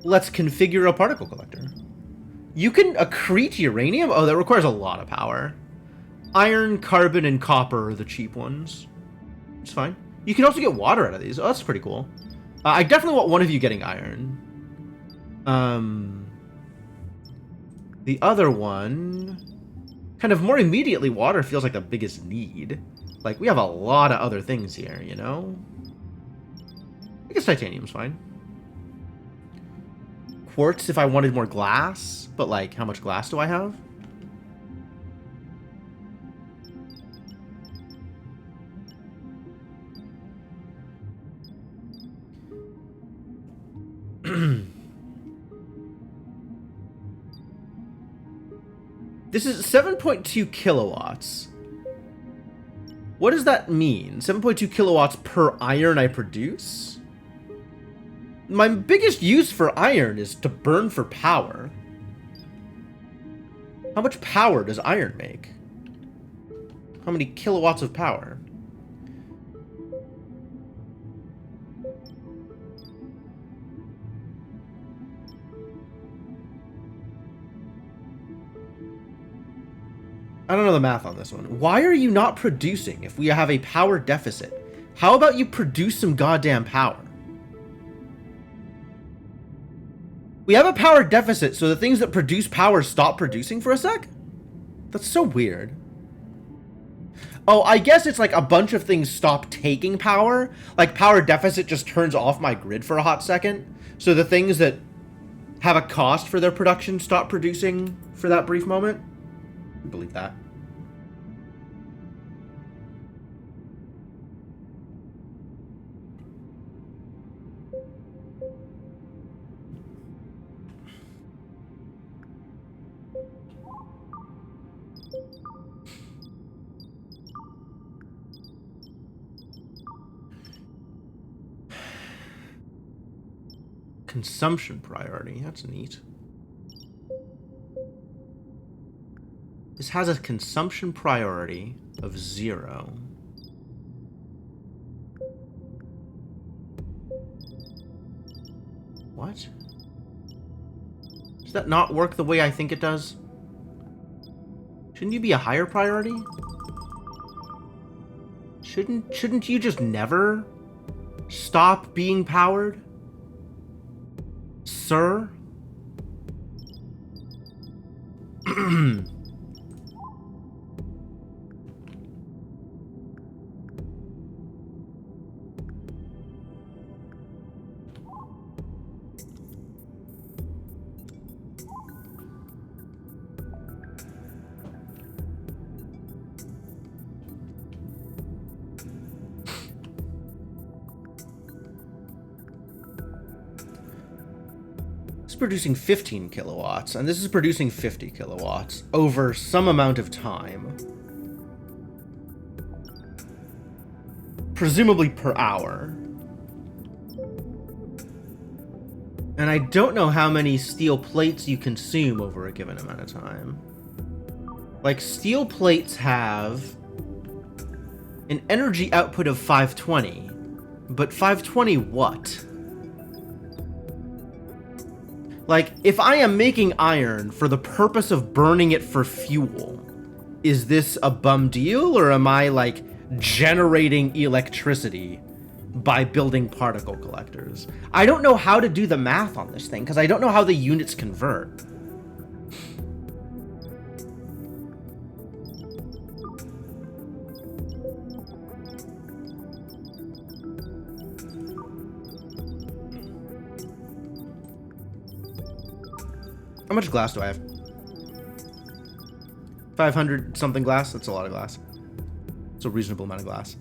Let's configure a particle collector. You can accrete uranium? Oh, that requires a lot of power. Iron, carbon, and copper are the cheap ones. It's fine. You can also get water out of these. Oh, that's pretty cool. I definitely want one of you getting iron. The other one... kind of more immediately, water feels like the biggest need. Like, we have a lot of other things here, you know? I guess titanium's fine. Quartz if I wanted more glass, but like, how much glass do I have? This is 7.2 kilowatts. What does that mean? 7.2 kilowatts per iron I produce? My biggest use for iron is to burn for power. How much power does iron make? How many kilowatts of power? I don't know the math on this one. Why are you not producing if we have a power deficit? How about you produce some goddamn power? We have a power deficit, so the things that produce power stop producing for a sec? That's so weird. Oh, I guess it's like a bunch of things stop taking power. Like power deficit just turns off my grid for a hot second. So the things that have a cost for their production stop producing for that brief moment. I believe that. Consumption priority. That's neat. This has a consumption priority of 0. What? that not work the way I think it does? Shouldn't you be a higher priority? Shouldn't you just never stop being powered? Sir? Producing 15 kilowatts, and this is producing 50 kilowatts over some amount of time. Presumably per hour. And I don't know how many steel plates you consume over a given amount of time. Like, steel plates have an energy output of 520, but 520 what? Like, if I am making iron for the purpose of burning it for fuel, is this a bum deal, or am I, like, generating electricity by building particle collectors? I don't know how to do the math on this thing, because I don't know how the units convert. How much glass do I have? 500 something glass? That's a lot of glass. It's a reasonable amount of glass.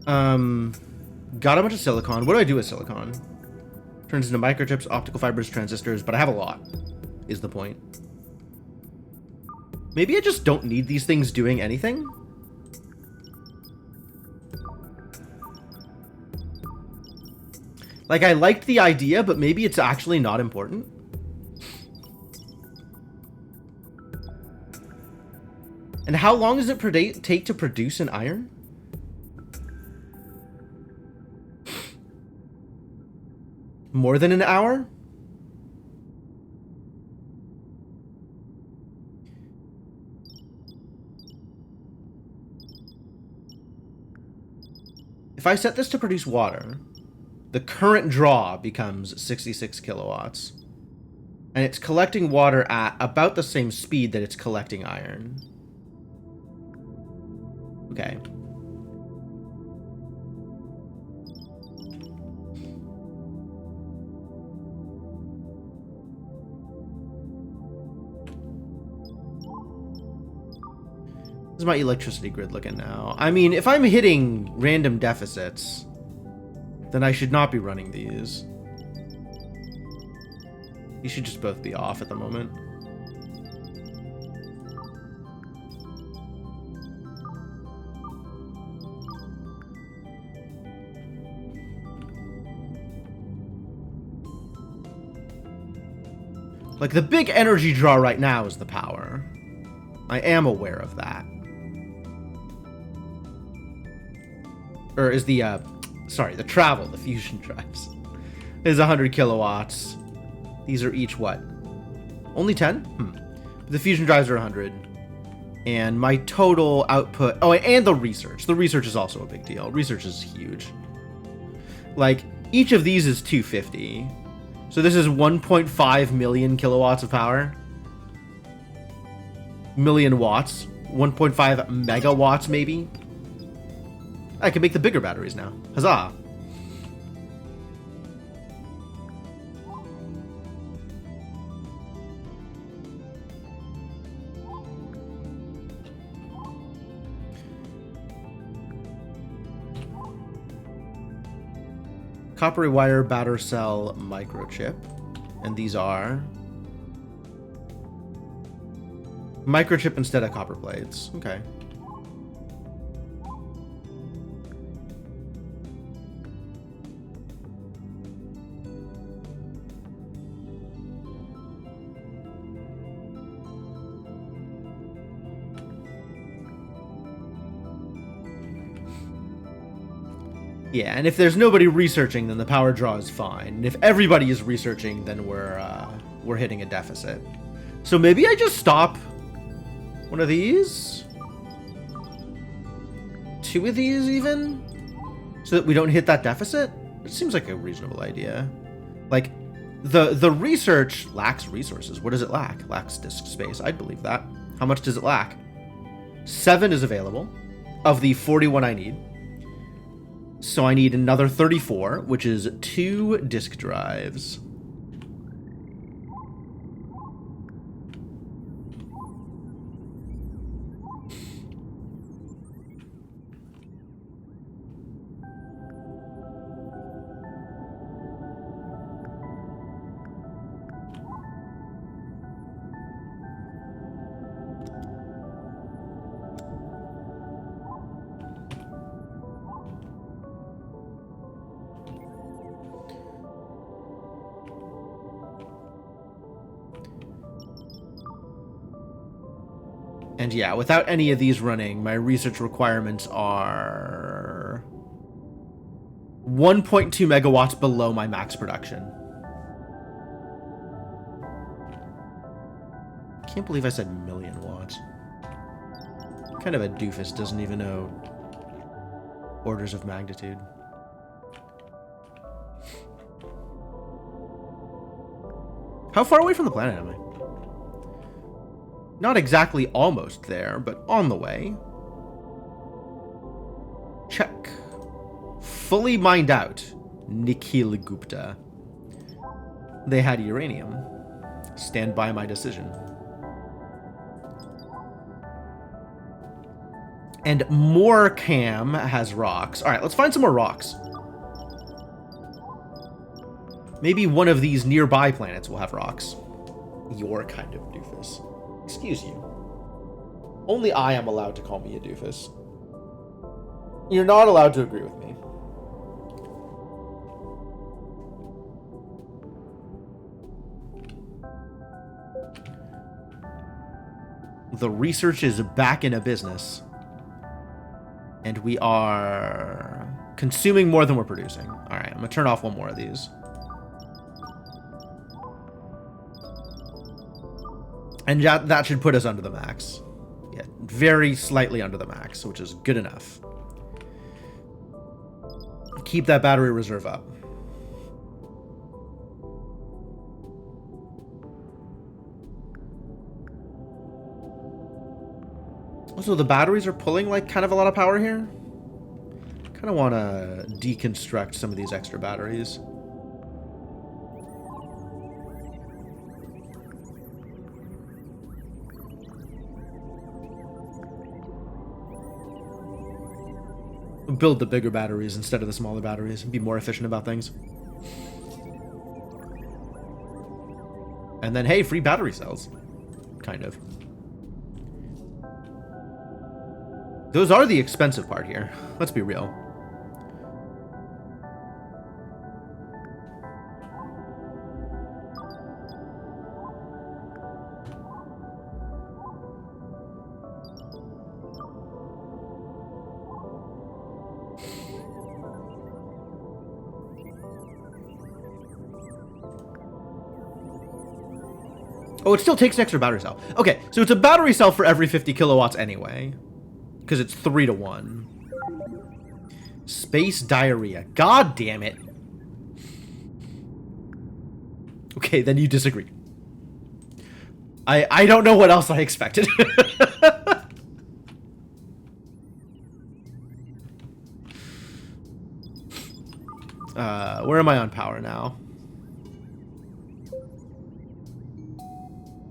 Got a bunch of silicon. What do I do with silicon? Turns into microchips, optical fibers, transistors, but I have a lot, is the point. Maybe I just don't need these things doing anything? Like, I liked the idea, but maybe it's actually not important. And how long does it take to produce an iron? More than an hour? If I set this to produce water, the current draw becomes 66 kilowatts. And it's collecting water at about the same speed that it's collecting iron. Okay. How's my electricity grid looking now? I mean, if I'm hitting random deficits, then I should not be running these. These should just both be off at the moment. Like, the big energy draw right now is the power. I am aware of that. Or is the, sorry, the travel, the fusion drives, is 100 kilowatts. These are each what? Only 10? The fusion drives are 100. And my total output... Oh, and the research. The research is also a big deal. Research is huge. Like, each of these is 250. So this is 1.5 million kilowatts of power. Million watts. 1.5 megawatts, maybe. I can make the bigger batteries now. Huzzah! Copper wire batter cell microchip. And these are microchip instead of copper plates. Okay. Yeah, and if there's nobody researching, then the power draw is fine. And if everybody is researching, then we're we're hitting a deficit. So maybe I just stop one of these? 2 of these even? So that we don't hit that deficit? It seems like a reasonable idea. Like, the research lacks resources. What does it lack? Lacks disk space. I'd believe that. How much does it lack? 7 is available of the 41 I need. So I need another 34, which is 2 disk drives. And yeah, without any of these running, my research requirements are 1.2 megawatts below my max production. Can't believe I said million watts. Kind of a doofus, doesn't even know orders of magnitude. How far away from the planet am I? Not exactly almost there, but on the way. Check. Fully mined out. Nikhil Gupta. They had uranium. Stand by my decision. And Morcam has rocks. Alright, let's find some more rocks. Maybe one of these nearby planets will have rocks. You're kind of doofus. Excuse you. Only I am allowed to call me a doofus. You're not allowed to agree with me. The research is back in a business. And we are consuming more than we're producing. Alright, I'm going to turn off one more of these. And that should put us under the max. Yeah, very slightly under the max, which is good enough. Keep that battery reserve up. Also, the batteries are pulling like kind of a lot of power here. Kind of want to deconstruct some of these extra batteries. Build the bigger batteries instead of the smaller batteries and be more efficient about things. And then, hey, free battery cells. Kind of. Those are the expensive part here. Let's be real. Oh, it still takes an extra battery cell. Okay, so it's a battery cell for every 50 kilowatts anyway. Because it's 3 to 1. Space diarrhea. God damn it. Okay, then you disagree. I don't know what else I expected. Where am I on power now?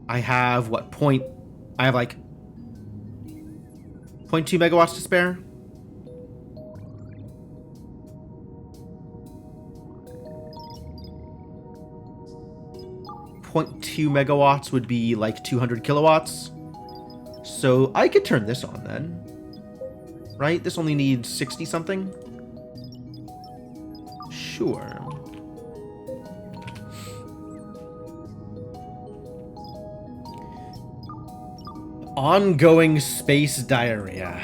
I have, what, I have, like, 0.2 megawatts to spare? .2 megawatts would be, like, 200 kilowatts. So I could turn this on, then. Right? This only needs 60-something? Sure. Ongoing space diarrhea.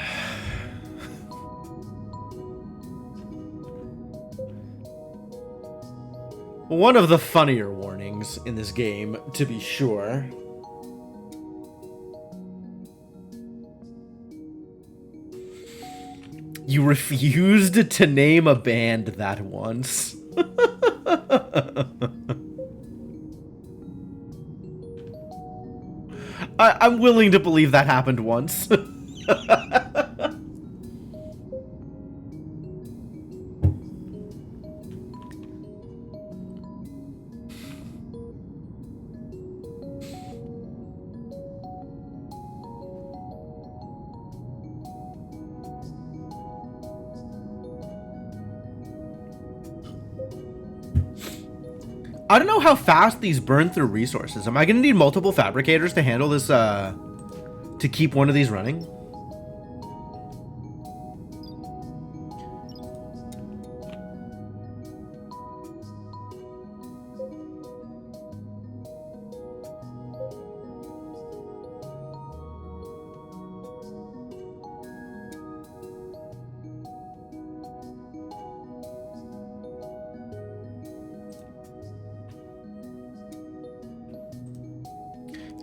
One of the funnier warnings in this game, to be sure. You refused to name a band that once. I'm willing to believe that happened once. I don't know how fast these burn through resources. Am I going to need multiple fabricators to handle this, to keep one of these running?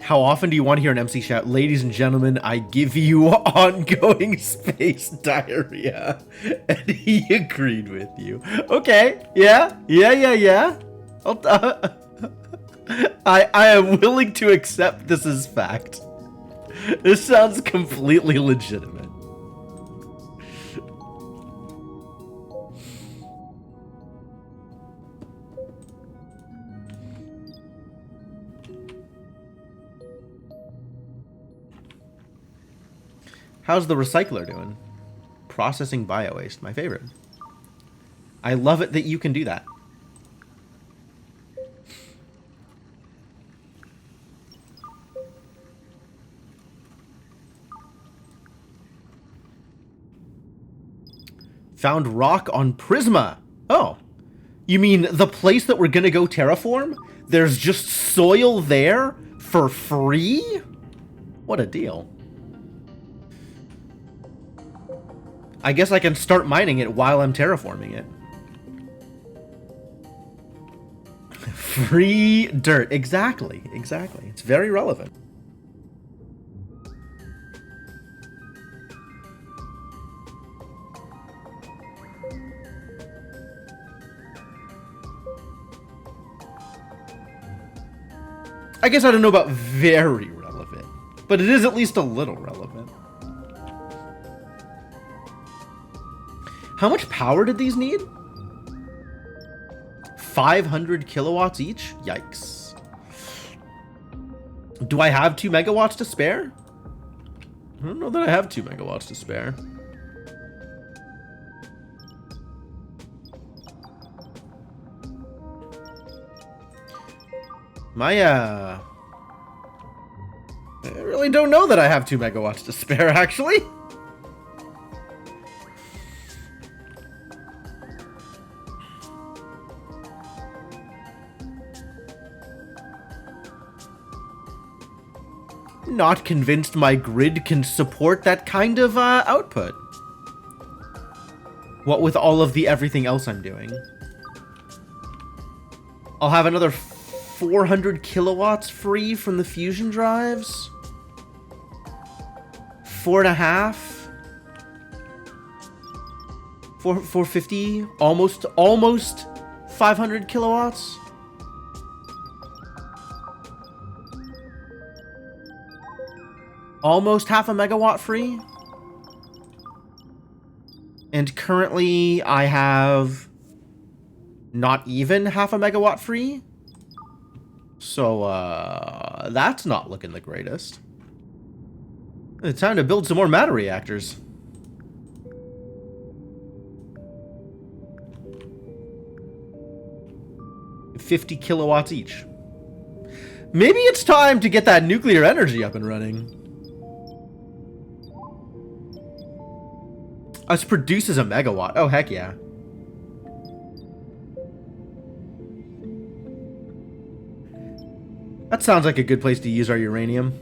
How often do you want to hear an MC shout, "Ladies and gentlemen, I give you ongoing space diarrhea"? And he agreed with you. Okay, yeah. I am willing to accept this as fact. This sounds completely legitimate. How's the recycler doing? Processing biowaste, my favorite. I love it that you can do that. Found rock on Prisma. Oh, you mean the place that we're gonna go terraform? There's just soil there for free? What a deal. I guess I can start mining it while I'm terraforming it. Free dirt. Exactly. It's very relevant. I guess I don't know about very relevant, but it is at least a little relevant. How much power did these need? 500 kilowatts each? Yikes. Do I have 2 megawatts to spare? I don't know that I have 2 megawatts to spare. I really don't know that I have 2 megawatts to spare, actually. Not convinced my grid can support that kind of output. What with all of the everything else I'm doing. I'll have another 400 kilowatts free from the fusion drives. 4.5. 450. Almost 500 kilowatts. Almost half a megawatt free. And currently I have not even half a megawatt free. So, that's not looking the greatest. It's time to build some more matter reactors. $50 kilowatts each. Maybe it's time to get that nuclear energy up and running. Us produces a megawatt. Oh, heck yeah. That sounds like a good place to use our uranium.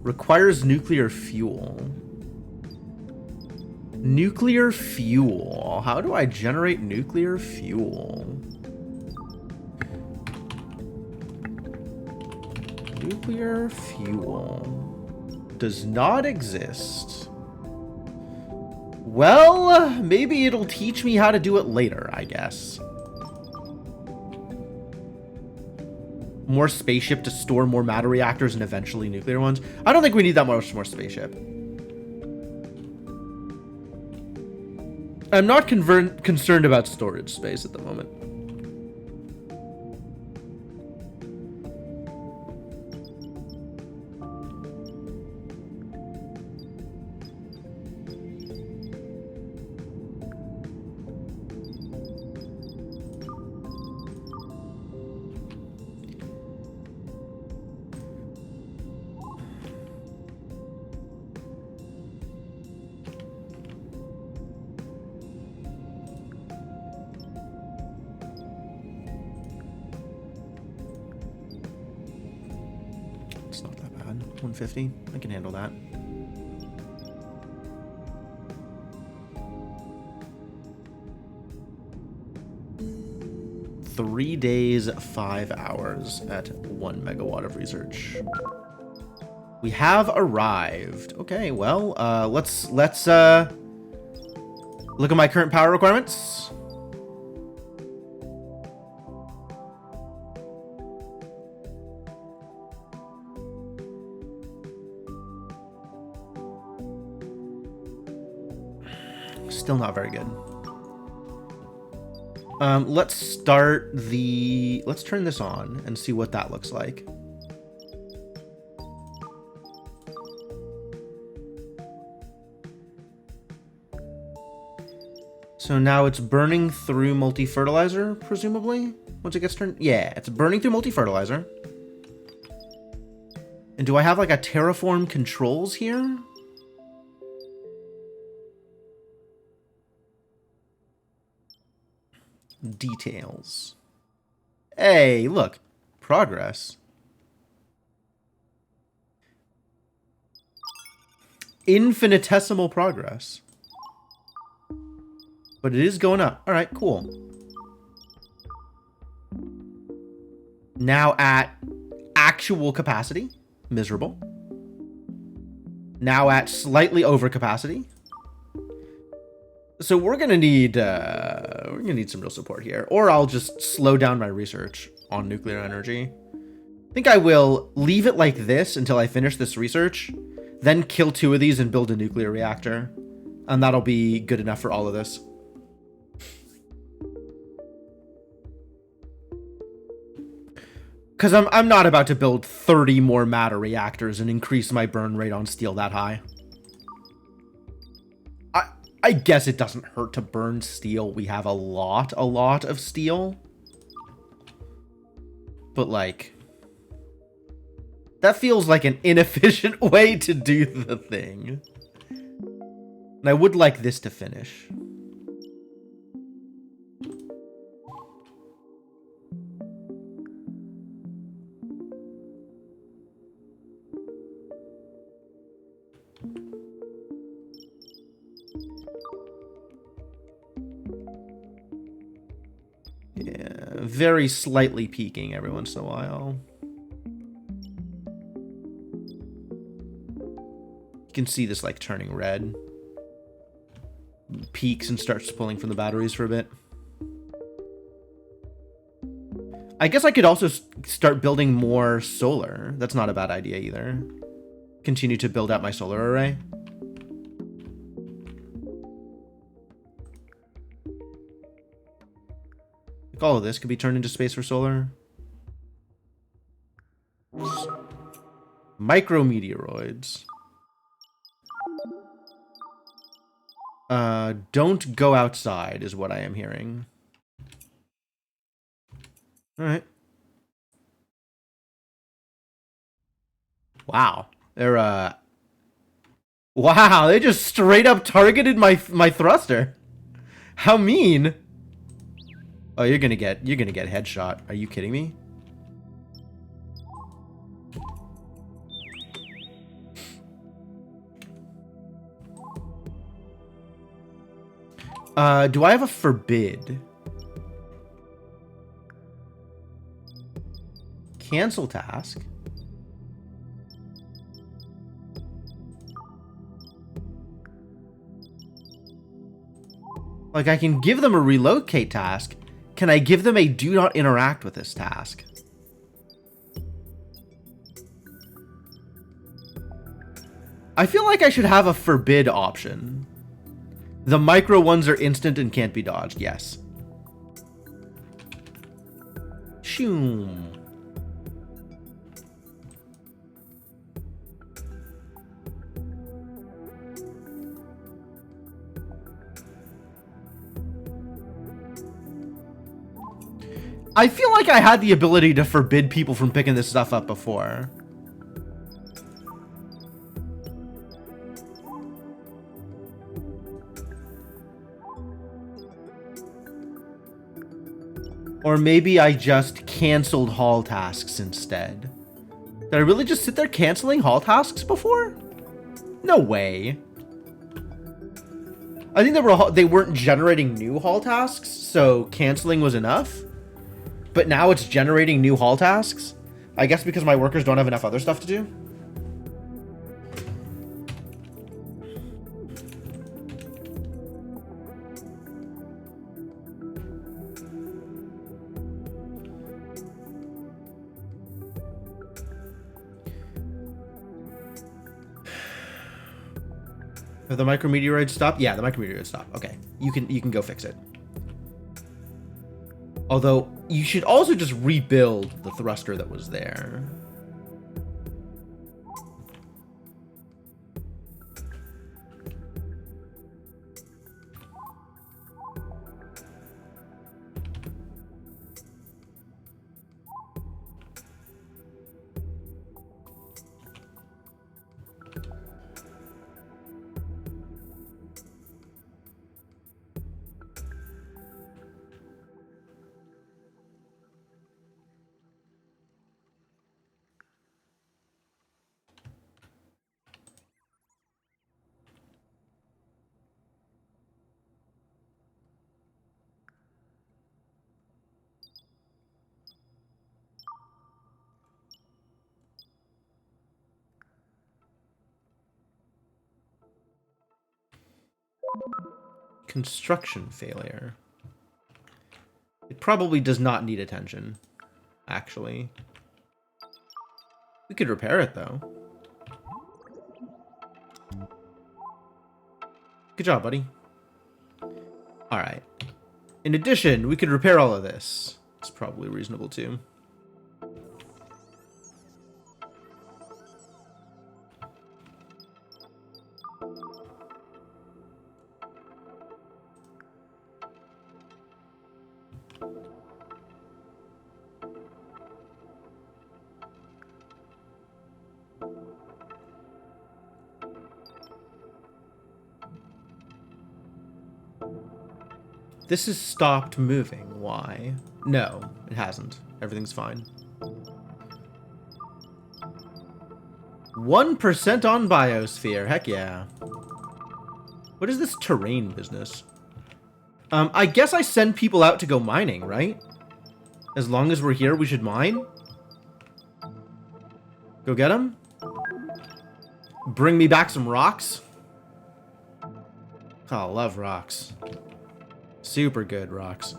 Requires nuclear fuel. Nuclear fuel. How do I generate nuclear fuel? Nuclear fuel does not exist. Well, maybe it'll teach me how to do it later, I guess. More spaceship to store more matter reactors and eventually nuclear ones. I don't think we need that much more spaceship. I'm not concerned about storage space at the moment. It's not that bad. 150. I can handle that. Three days, 5 hours at 1 megawatt of research. We have arrived. Okay, well, let's look at my current power requirements. Still not very good. Let's turn this on and see what that looks like. So now it's burning through multi-fertilizer, presumably, once it gets turned. Yeah, it's burning through multi-fertilizer. And do I have like a terraform controls here? Details. Hey, look. Progress. Infinitesimal progress. But it is going up. Alright, cool. Now at actual capacity. Miserable. Now at slightly over capacity. So we're gonna need some real support here, or I'll just slow down my research on nuclear energy. I think I will leave it like this until I finish this research, then kill 2 of these and build a nuclear reactor, and that'll be good enough for all of this. Because I'm not about to build 30 more matter reactors and increase my burn rate on steel that high. I guess it doesn't hurt to burn steel. We have a lot of steel. But, like, that feels like an inefficient way to do the thing. And I would like this to finish. Very slightly peaking every once in a while. You can see this like turning red. Peaks and starts pulling from the batteries for a bit. I guess I could also start building more solar. That's not a bad idea either. Continue to build out my solar array. All of this could be turned into space for solar. Micrometeoroids. Don't go outside is what I am hearing. Alright. Wow. They're, wow, they just straight up targeted my thruster. How mean. Oh, you're gonna get headshot. Are you kidding me? Do I have a forbid? Cancel task. Like, I can give them a relocate task. Can I give them a do not interact with this task? I feel like I should have a forbid option. The micro ones are instant and can't be dodged. Yes. Shoom. I feel like I had the ability to forbid people from picking this stuff up before. Or maybe I just canceled hall tasks instead. Did I really just sit there canceling hall tasks before? No way. I think they weren't generating new hall tasks, so canceling was enough. But now it's generating new hall tasks? I guess because my workers don't have enough other stuff to do? Have the micrometeoroids stopped? Yeah, the micrometeoroids stopped. Okay. You can go fix it. Although, you should also just rebuild the thruster that was there. Construction failure. It probably does not need attention, actually. We could repair it, though. Good job, buddy. Alright. In addition, we could repair all of this. It's probably reasonable, too. This has stopped moving. Why? No, it hasn't. Everything's fine. 1% on biosphere. Heck yeah. What is this terrain business? I guess I send people out to go mining, right? As long as we're here, we should mine. Go get them. Bring me back some rocks. Oh, I love rocks. Super good rocks.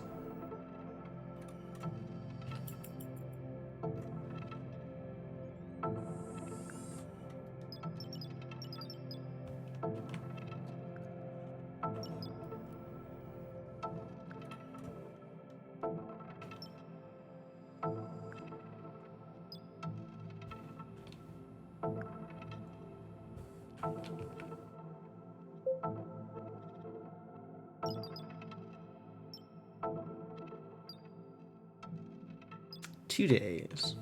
Two days.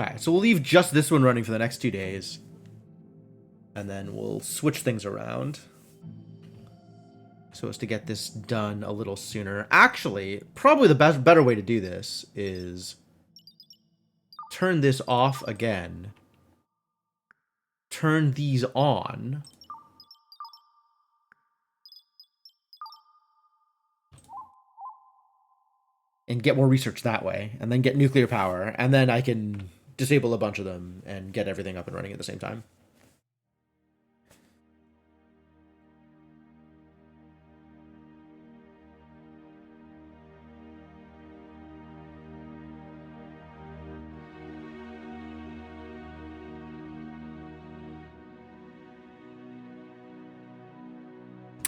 Alright, so we'll leave just this one running for the next 2 days. And then we'll switch things around. So as to get this done a little sooner. Actually, probably the better way to do this is turn this off again. Turn these on. And get more research that way, and then get nuclear power, and then I can disable a bunch of them and get everything up and running at the same time.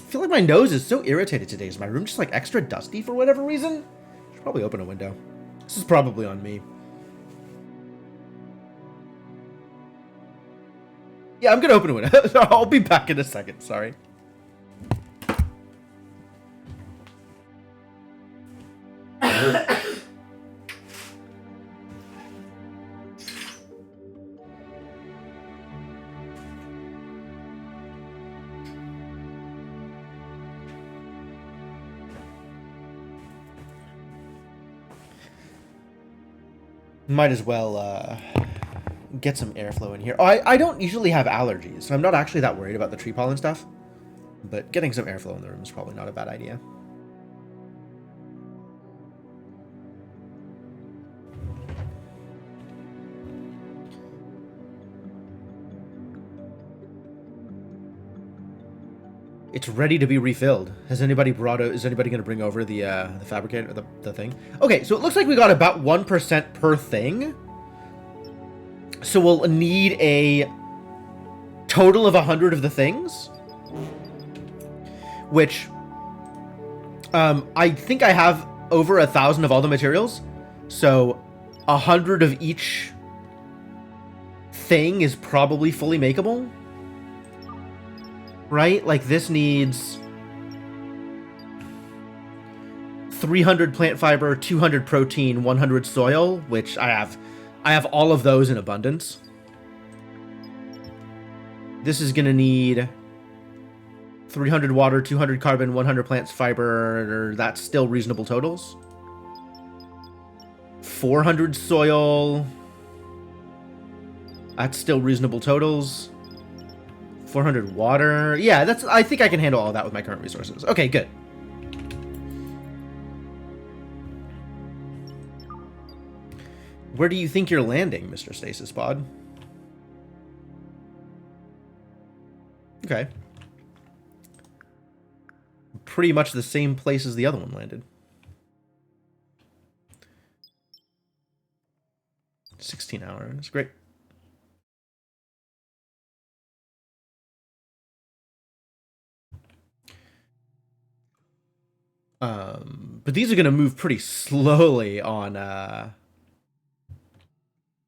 feel like my nose is so irritated today. Is my room just like extra dusty for whatever reason? Should probably open a window. This is probably on me. Yeah, I'm gonna open a window. I'll be back in a second. Sorry. Might as well get some airflow in here. Oh, I don't usually have allergies, so I'm not actually that worried about the tree pollen stuff. But getting some airflow in the room is probably not a bad idea. It's ready to be refilled. Has anybody brought out? Is anybody going to bring over the fabricator, the thing? Okay, so it looks like we got about 1% per thing. So we'll need a total of 100 of the things, which I think I have over 1,000 of all the materials. So 100 of each thing is probably fully makeable. Right? Like this needs 300 plant fiber, 200 protein, 100 soil, which I have all of those in abundance. This is going to need 300 water, 200 carbon, 100 plant fiber. That's still reasonable totals. 400 soil. That's still reasonable totals. 400 water. Yeah, I think I can handle all that with my current resources. Okay, good. Where do you think you're landing, Mr. Stasis Pod? Okay. Pretty much the same place as the other one landed. 16 hours. Great. But these are going to move pretty slowly on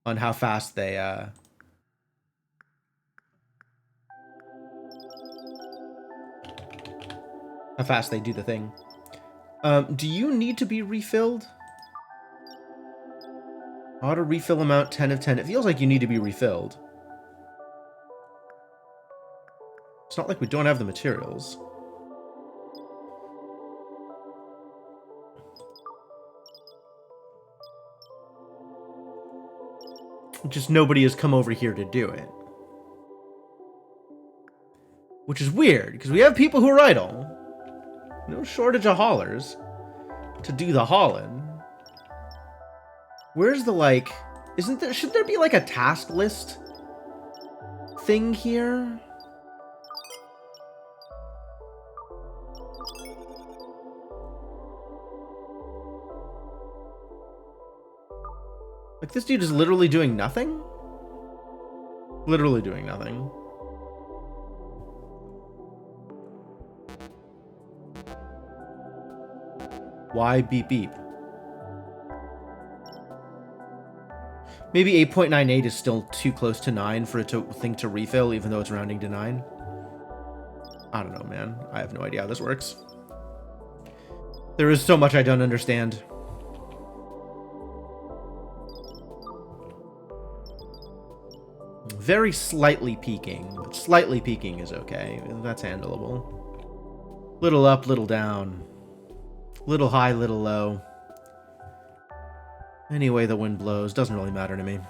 how fast they do the thing. Do you need to be refilled? Auto refill amount 10 of 10. It feels like you need to be refilled. It's not like we don't have the materials. Just nobody has come over here to do it. Which is weird, because we have people who are idle. No shortage of haulers to do the hauling. Where's the, like... should there be, like, a task list thing here? Like, this dude is literally doing nothing? Literally doing nothing. Why beep beep? Maybe 8.98 is still too close to 9 for it to think to refill, even though it's rounding to 9. I don't know, man. I have no idea how this works. There is so much I don't understand. Very slightly peaking, but slightly peaking is okay. That's handleable. Little up, little down. Little high, little low. Any way the wind blows, doesn't really matter to me.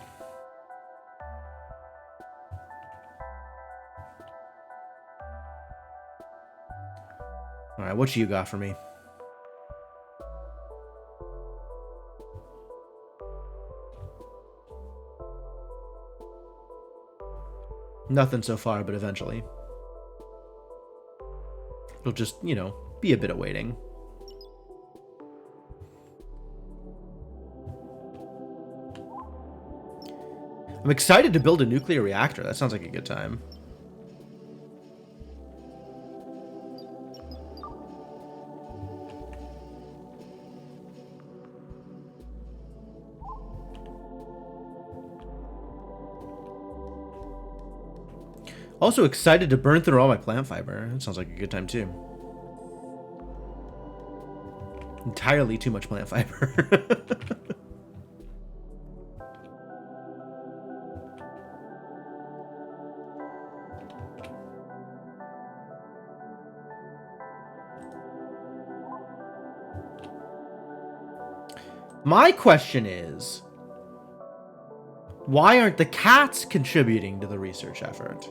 Alright, what you got for me? Nothing so far, but eventually. It'll just, you know, be a bit of waiting. I'm excited to build a nuclear reactor. That sounds like a good time. Also excited to burn through all my plant fiber. That sounds like a good time too. Entirely too much plant fiber. My question is, why aren't the cats contributing to the research effort?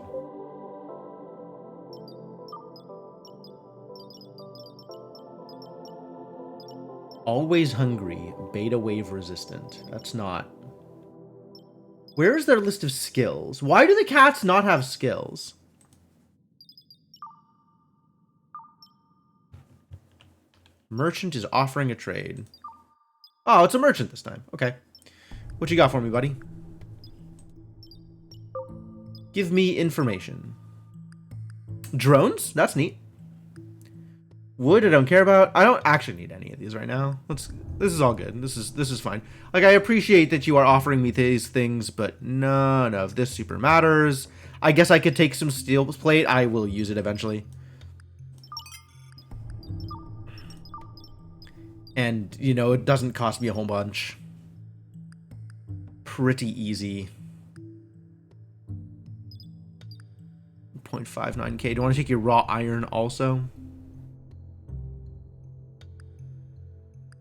Always hungry, beta wave resistant. That's not... Where is their list of skills? Why do the cats not have skills? Merchant is offering a trade. Oh, it's a merchant this time. Okay. What you got for me, buddy? Give me information. Drones? That's neat. Wood, I don't care about. I don't actually need any of these right now. This is all good. This is fine. Like, I appreciate that you are offering me these things, but none of this super matters. I guess I could take some steel plate. I will use it eventually. And, you know, it doesn't cost me a whole bunch. Pretty easy. 0.59k. Do you want to take your raw iron also?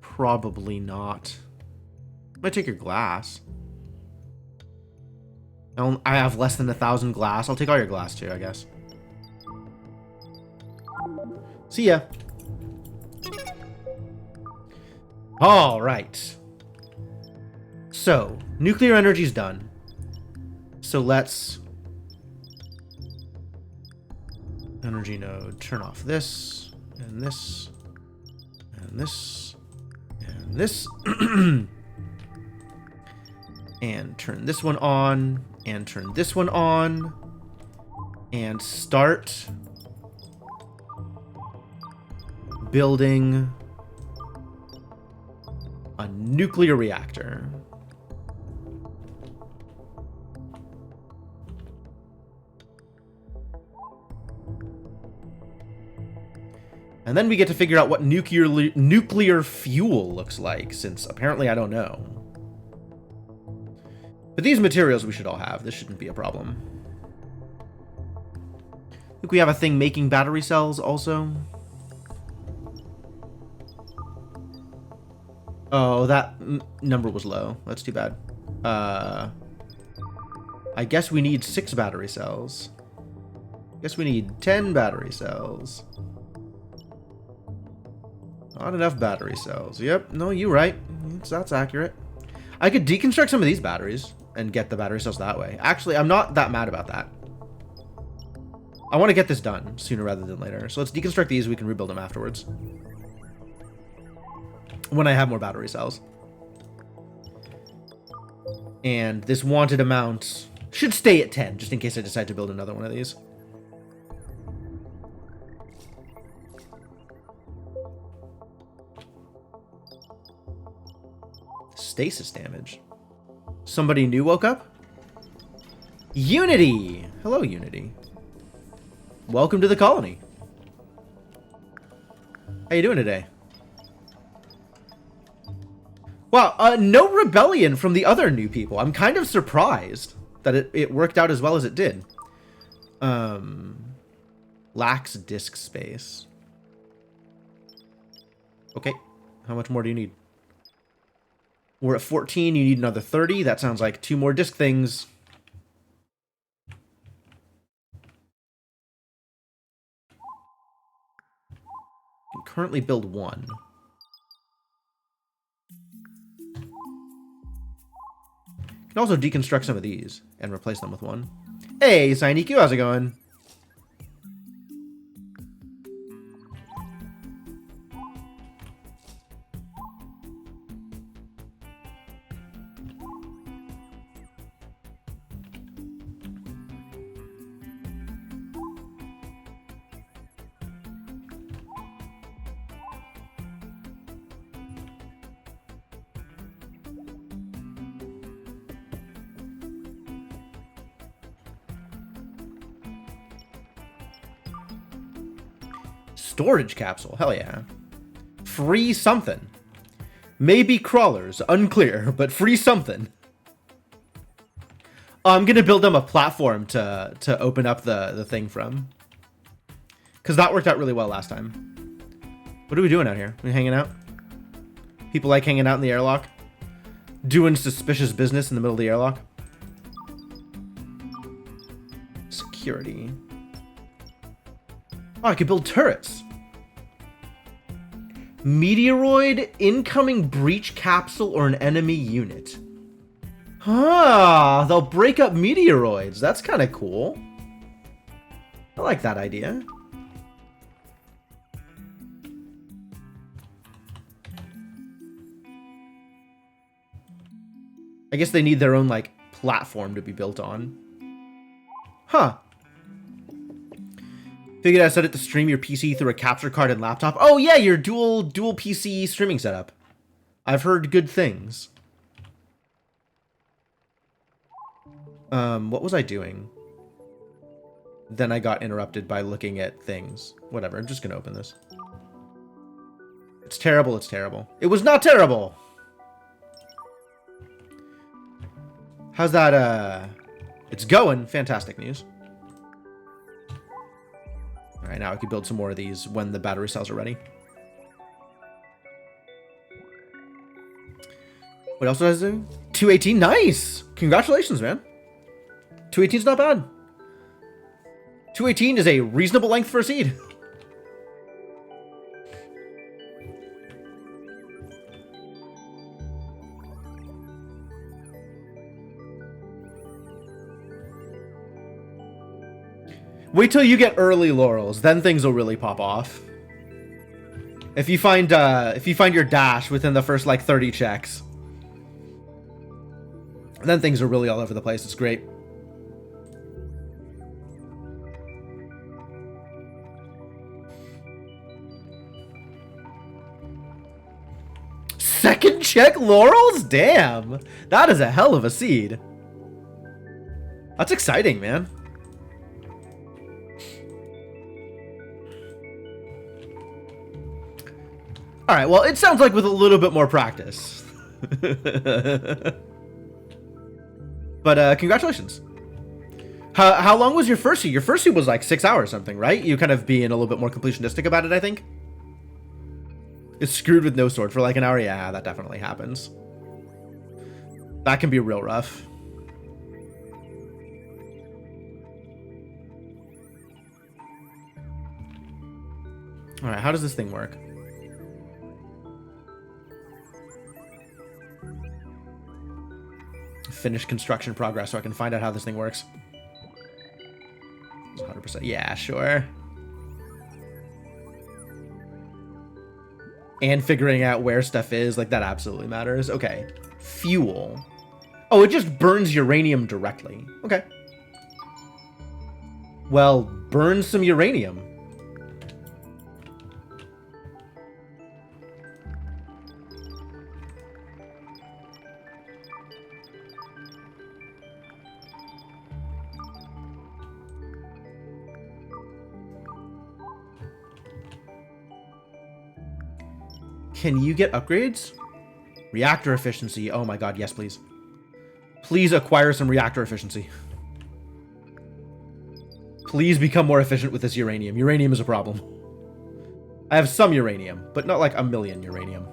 Probably not. I might take your glass. I have less than 1,000 glass. I'll take all your glass too, I guess. See ya. All right. So, nuclear energy's done. So let's... Energy node. Turn off this, and this, and this, and this. And turn this one on, and turn this one on, and start building a nuclear reactor. And then we get to figure out what nuclear fuel looks like, since apparently I don't know. But these materials we should all have. This shouldn't be a problem. I think we have a thing making battery cells also. Oh, that number was low. That's too bad. I guess we need 6 battery cells. Guess we need 10 battery cells. Not enough battery cells. Yep, no, you're right. That's accurate. I could deconstruct some of these batteries and get the battery cells that way. Actually, I'm not that mad about that. I want to get this done sooner rather than later. So let's deconstruct these. We can rebuild them afterwards. When I have more battery cells. And this wanted amount should stay at 10, just in case I decide to build another one of these. Stasis damage. Somebody new woke up? Unity! Hello, Unity. Welcome to the colony. How you doing today? Wow, no rebellion from the other new people. I'm kind of surprised that it worked out as well as it did. Lacks disk space. Okay, how much more do you need? We're at 14, you need another 30. That sounds like 2 more disk things. You can currently build 1. You can also deconstruct some of these and replace them with 1. Hey, Sineku, how's it going? storage capsule. Hell yeah. Free something. Maybe crawlers. Unclear, but free something. I'm going to build them a platform to open up the thing from. Because that worked out really well last time. What are we doing out here? We hanging out? People like hanging out in the airlock? Doing suspicious business in the middle of the airlock? Security. Oh, I could build turrets. Meteoroid, incoming breach capsule, or an enemy unit. Ah, they'll break up meteoroids. That's kind of cool. I like that idea. I guess they need their own, like, platform to be built on. Huh. Figured I set it to stream your PC through a capture card and laptop. Oh yeah, your dual PC streaming setup. I've heard good things. What was I doing? Then I got interrupted by looking at things. Whatever, I'm just gonna open this. It's terrible, it's terrible. It was not terrible! How's that, It's going. Fantastic news. Alright, now I can build some more of these when the battery cells are ready. What else did I do? 218, nice! Congratulations, man. 218's not bad. 218 is a reasonable length for a seed. Wait till you get early laurels, then things will really pop off. If you find your dash within the first like 30 checks, then things are really all over the place. It's great. Second check laurels? Damn. That is a hell of a seed. That's exciting, man. All right, well, it sounds like with a little bit more practice. But congratulations. How long was your first seed? Your first seed was like 6 hours or something, right? You kind of being a little bit more completionistic about it, I think. It's screwed with no sword for like an hour. Yeah, that definitely happens. That can be real rough. All right, how does this thing work? Finish construction progress so I can find out how this thing works. 100%. Yeah, sure. And figuring out where stuff is, like, that absolutely matters. Okay. Fuel. Oh, it just burns uranium directly. Okay. Well, burn some uranium. Can you get upgrades? Reactor efficiency. Oh my god, yes, please. Please acquire some reactor efficiency. Please become more efficient with this uranium. Uranium is a problem. I have some uranium, but not like a million uranium.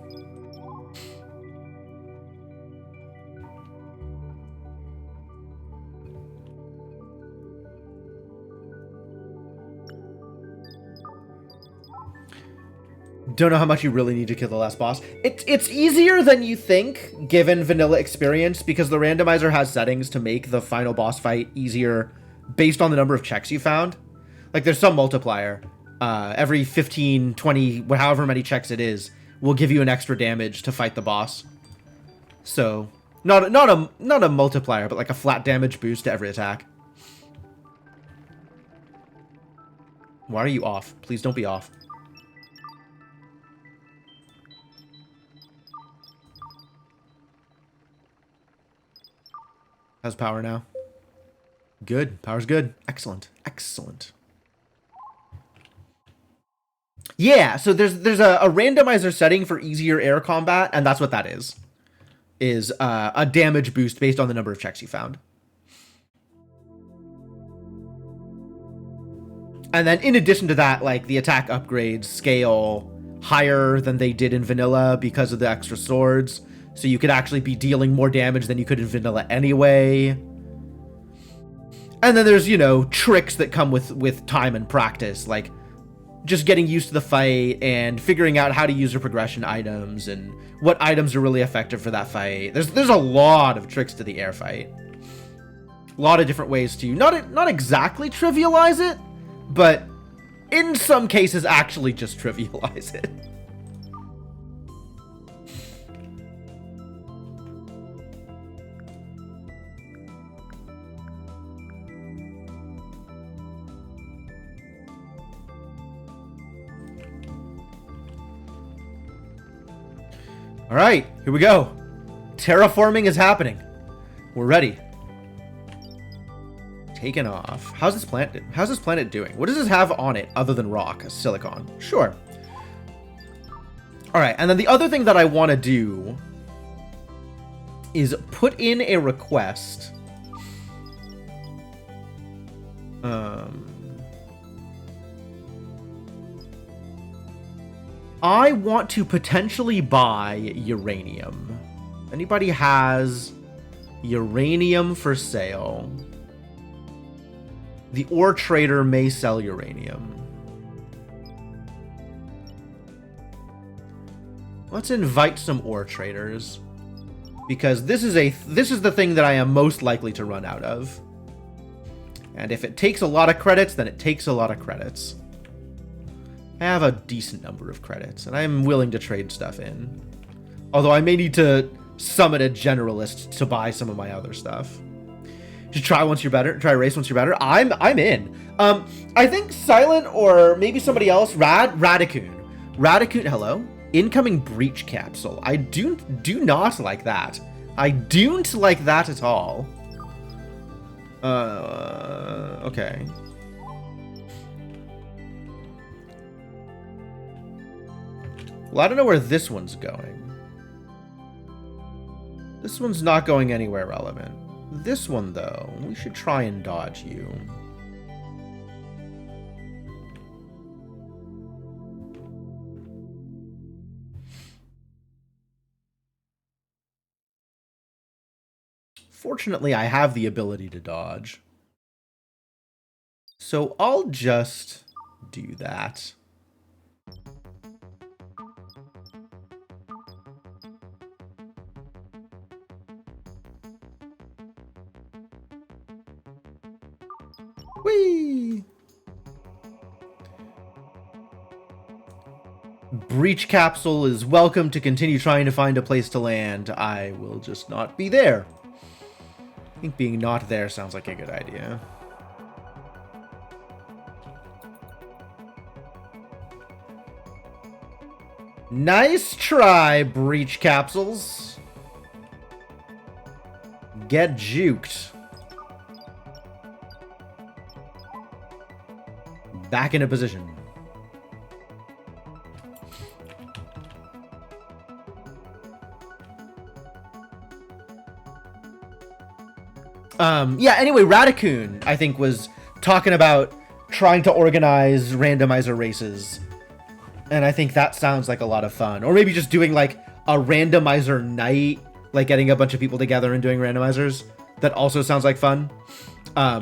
Don't know how much you really need to kill the last boss. It's easier than you think, given vanilla experience, because the randomizer has settings to make the final boss fight easier based on the number of checks you found. Like, there's some multiplier. Every 15, 20, however many checks it is, will give you an extra damage to fight the boss. So, not a multiplier, but like a flat damage boost to every attack. Why are you off? Please don't be off. How's power now? Good. Power's good. Excellent. Excellent. Yeah, so there's a randomizer setting for easier air combat, and that's what that is a damage boost based on the number of checks you found. And then in addition to that, like the attack upgrades scale higher than they did in vanilla because of the extra swords. So you could actually be dealing more damage than you could in vanilla anyway. And then there's, you know, tricks that come with time and practice, like just getting used to the fight and figuring out how to use your progression items and what items are really effective for that fight. There's a lot of tricks to the air fight. A lot of different ways to not exactly trivialize it, but in some cases actually just trivialize it. All right, here we go. Terraforming is happening. We're ready. Taken off. How's this planet doing? What does this have on it other than rock? Silicon. Sure. All right, and then the other thing that I want to do is put in a request. I want to potentially buy uranium. Anybody has uranium for sale? The ore trader may sell uranium. Let's invite some ore traders, because this is the thing that I am most likely to run out of. And if it takes a lot of credits, then it takes a lot of credits. I have a decent number of credits, and I'm willing to trade stuff in. Although I may need to summon a generalist to buy some of my other stuff. Just try once you're better. Try a race once you're better. I'm in. I think Silent or maybe somebody else. Radicoon. Hello. Incoming breach capsule. I do not like that. I don't like that at all. Okay. Well, I don't know where this one's going. This one's not going anywhere relevant. This one, though, we should try and dodge you. Fortunately, I have the ability to dodge. So I'll just do that. Whee! Breach capsule is welcome to continue trying to find a place to land. I will just not be there. I think being not there sounds like a good idea. Nice try, breach capsules. Get juked. Back into position. Yeah, anyway, Radicoon, I think, was talking about trying to organize randomizer races. And I think that sounds like a lot of fun. Or maybe just doing, like, a randomizer night, like getting a bunch of people together and doing randomizers. That also sounds like fun. I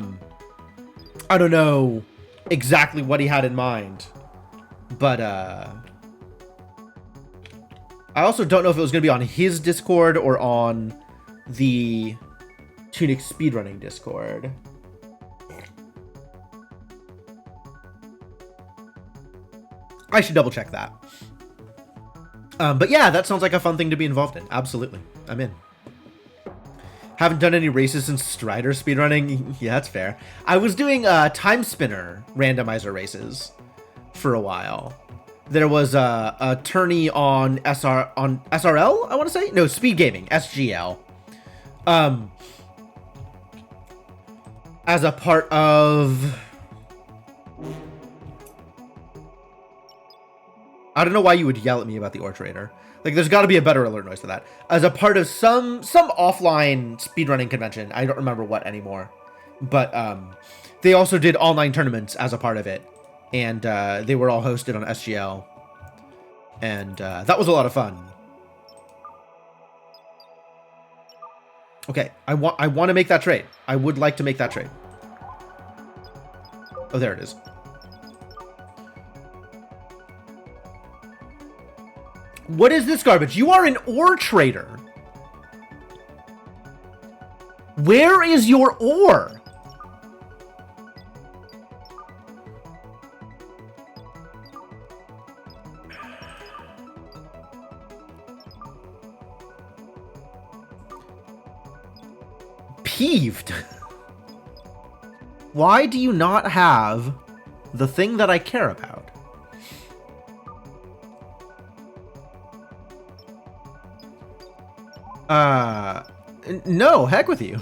don't know exactly what he had in mind. But, I also don't know if it was going to be on his Discord or on the Tunic speedrunning Discord. I should double check that. But yeah, that sounds like a fun thing to be involved in. Absolutely. I'm in. Haven't done any races since Strider speedrunning. Yeah, that's fair. I was doing Time Spinner randomizer races for a while. There was a tourney on SRL, I want to say? No, Speed Gaming, SGL. As a part of I don't know why you would yell at me about the Ore Trader. Like, there's got to be a better alert noise to that. As a part of some offline speedrunning convention, I don't remember what anymore, but they also did online tournaments as a part of it, and they were all hosted on SGL, and that was a lot of fun. Okay, I want to make that trade. I would like to make that trade. Oh, there it is. What is this garbage? You are an ore trader. Where is your ore? Peeved. Why do you not have the thing that I care about? No, heck with you.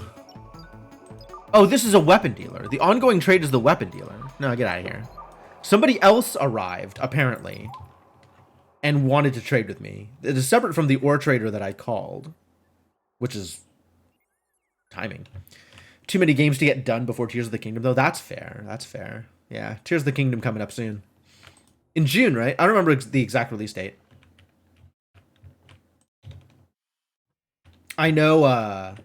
Oh, this is a weapon dealer. The ongoing trade is the weapon dealer. No, get out of here. Somebody else arrived, apparently, and wanted to trade with me. It is separate from the ore trader that I called, which is timing. Too many games to get done before Tears of the Kingdom, though. That's fair. That's fair. Yeah, Tears of the Kingdom coming up soon. In June, right? I don't remember the exact release date. I know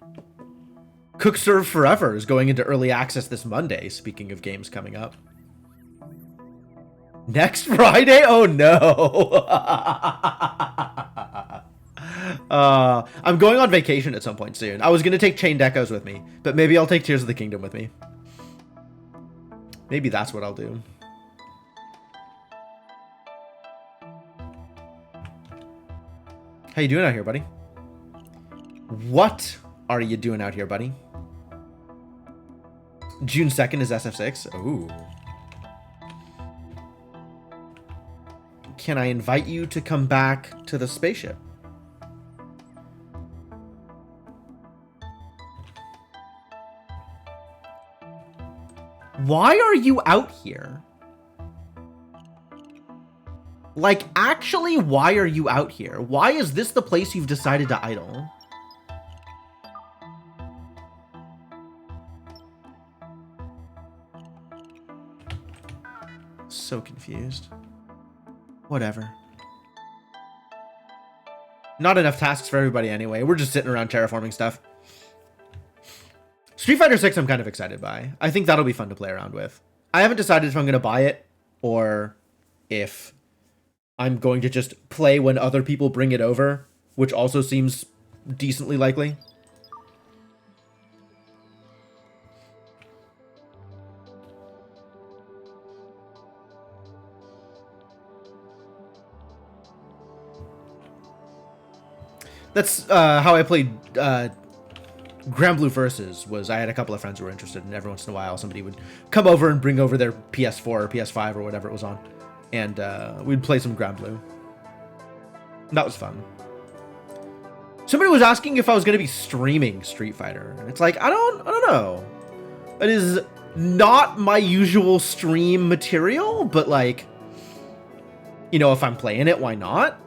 Cook Serve Forever is going into early access this Monday, speaking of games coming up. Next Friday? Oh, no. I'm going on vacation at some point soon. I was going to take Chained Echoes with me, but maybe I'll take Tears of the Kingdom with me. Maybe that's what I'll do. How you doing out here, buddy? What are you doing out here, buddy? June 2nd is SF6. Ooh. Can I invite you to come back to the spaceship? Why are you out here? Like, actually, why are you out here? Why is this the place you've decided to idle? So confused. Whatever. Not enough tasks for everybody anyway. We're just sitting around terraforming stuff. Street Fighter 6 I'm kind of excited by. I think that'll be fun to play around with. I haven't decided if I'm going to buy it or if I'm going to just play when other people bring it over, which also seems decently likely. That's how I played Grand Blue Versus. Was I had a couple of friends who were interested, and every once in a while somebody would come over and bring over their PS4 or PS5 or whatever it was on, and we'd play some Grand Blue. That was fun. Somebody was asking if I was going to be streaming Street Fighter, and it's like I don't know. It is not my usual stream material, but like, you know, if I'm playing it, why not?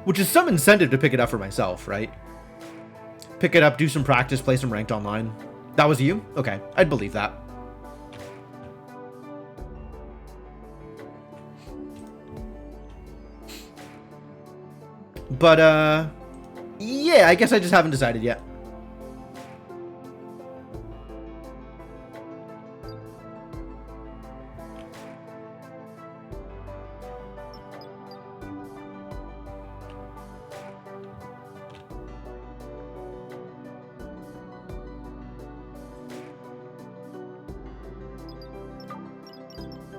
Which is some incentive to pick it up for myself, right? Pick it up, do some practice, play some ranked online. That was you? Okay, I'd believe that. But, yeah, I guess I just haven't decided yet.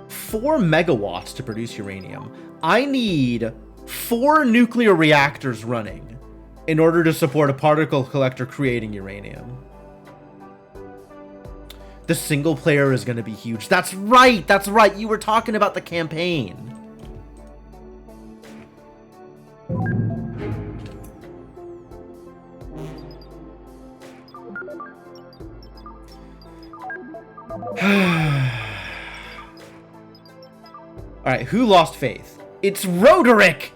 Four megawatts to produce uranium. I need 4 nuclear reactors running in order to support a particle collector creating uranium. The single player is going to be huge. That's right. That's right. You were talking about the campaign. Alright, who lost faith? It's Roderick!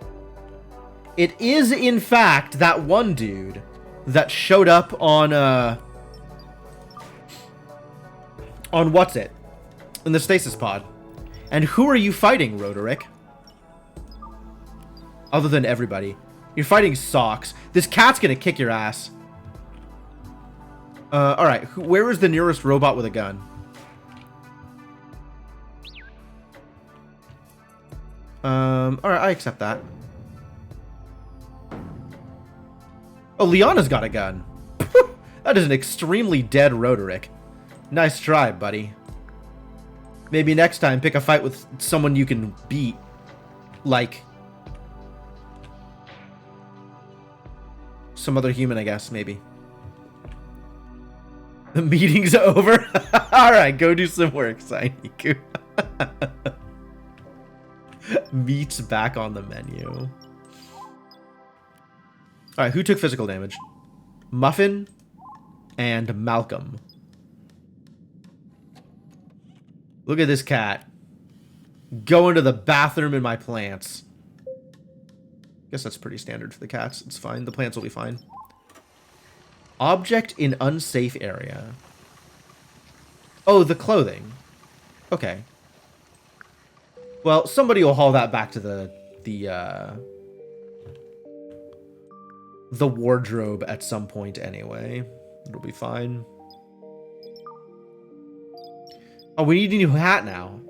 It is, in fact, that one dude that showed up on what's it? In the stasis pod. And who are you fighting, Roderick? Other than everybody. You're fighting Socks. This cat's gonna kick your ass. Alright. Where is the nearest robot with a gun? Alright, I accept that. Oh, Liana's got a gun. That is an extremely dead Roderick. Nice try, buddy. Maybe next time pick a fight with someone you can beat. Like some other human, I guess, maybe. The meeting's over? Alright, go do some work, Sainiku. Meat's back on the menu. Alright, who took physical damage? Muffin and Malcolm. Look at this cat. Going to the bathroom in my plants. Guess that's pretty standard for the cats. It's fine. The plants will be fine. Object in unsafe area. Oh, the clothing. Okay. Well, somebody will haul that back to the wardrobe at some point anyway. It'll be fine. Oh, we need a new hat now.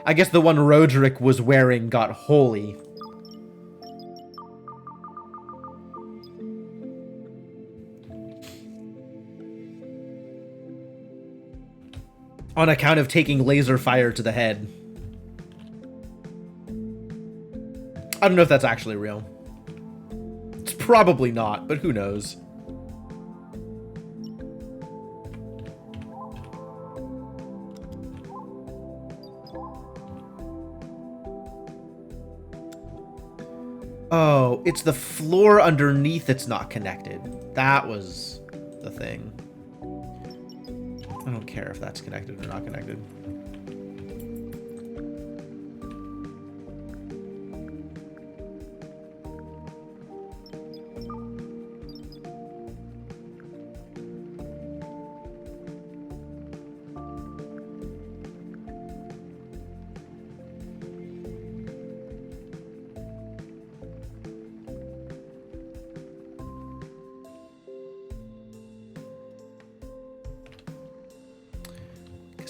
I guess the one Roderick was wearing got holy. On account of taking laser fire to the head. I don't know if that's actually real. It's probably not, but who knows. Oh, it's the floor underneath that's not connected. That was the thing. I don't care if that's connected or not connected.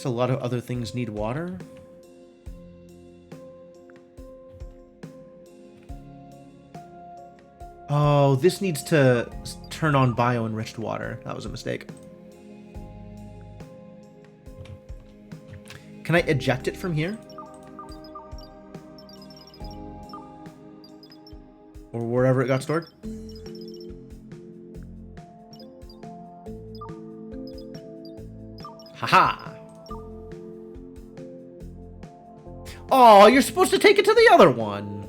A lot of other things need water. Oh, this needs to turn on bio-enriched water. That was a mistake. Can I eject it from here? Or wherever it got stored? Haha! Oh, you're supposed to take it to the other one.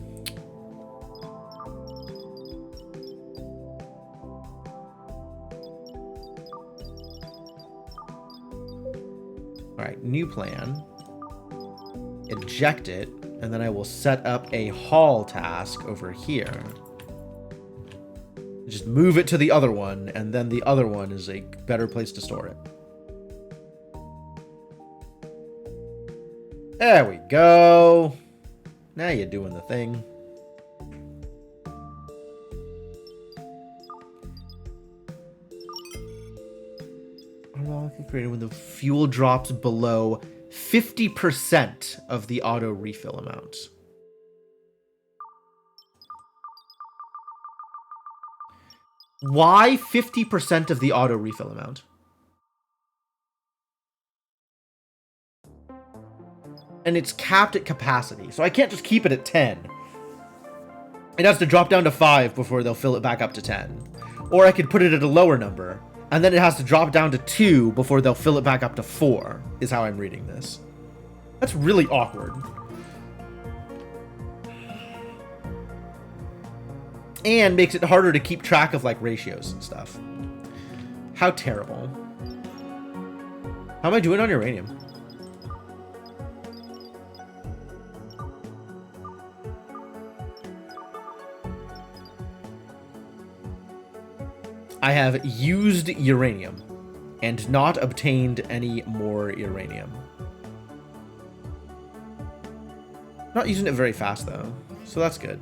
Alright, new plan. Eject it, and then I will set up a haul task over here. Just move it to the other one, and then the other one is a better place to store it. There we go. Now you're doing the thing. Created when the fuel drops below 50% of the auto refill amount. Why 50% of the auto refill amount? And it's capped at capacity, so I can't just keep it at 10. It has to drop down to 5 before they'll fill it back up to 10. Or I could put it at a lower number, and then it has to drop down to 2 before they'll fill it back up to 4, is how I'm reading this. That's really awkward. And makes it harder to keep track of, like, ratios and stuff. How terrible. How am I doing on uranium? I have used uranium and not obtained any more uranium. Not using it very fast, though, so that's good.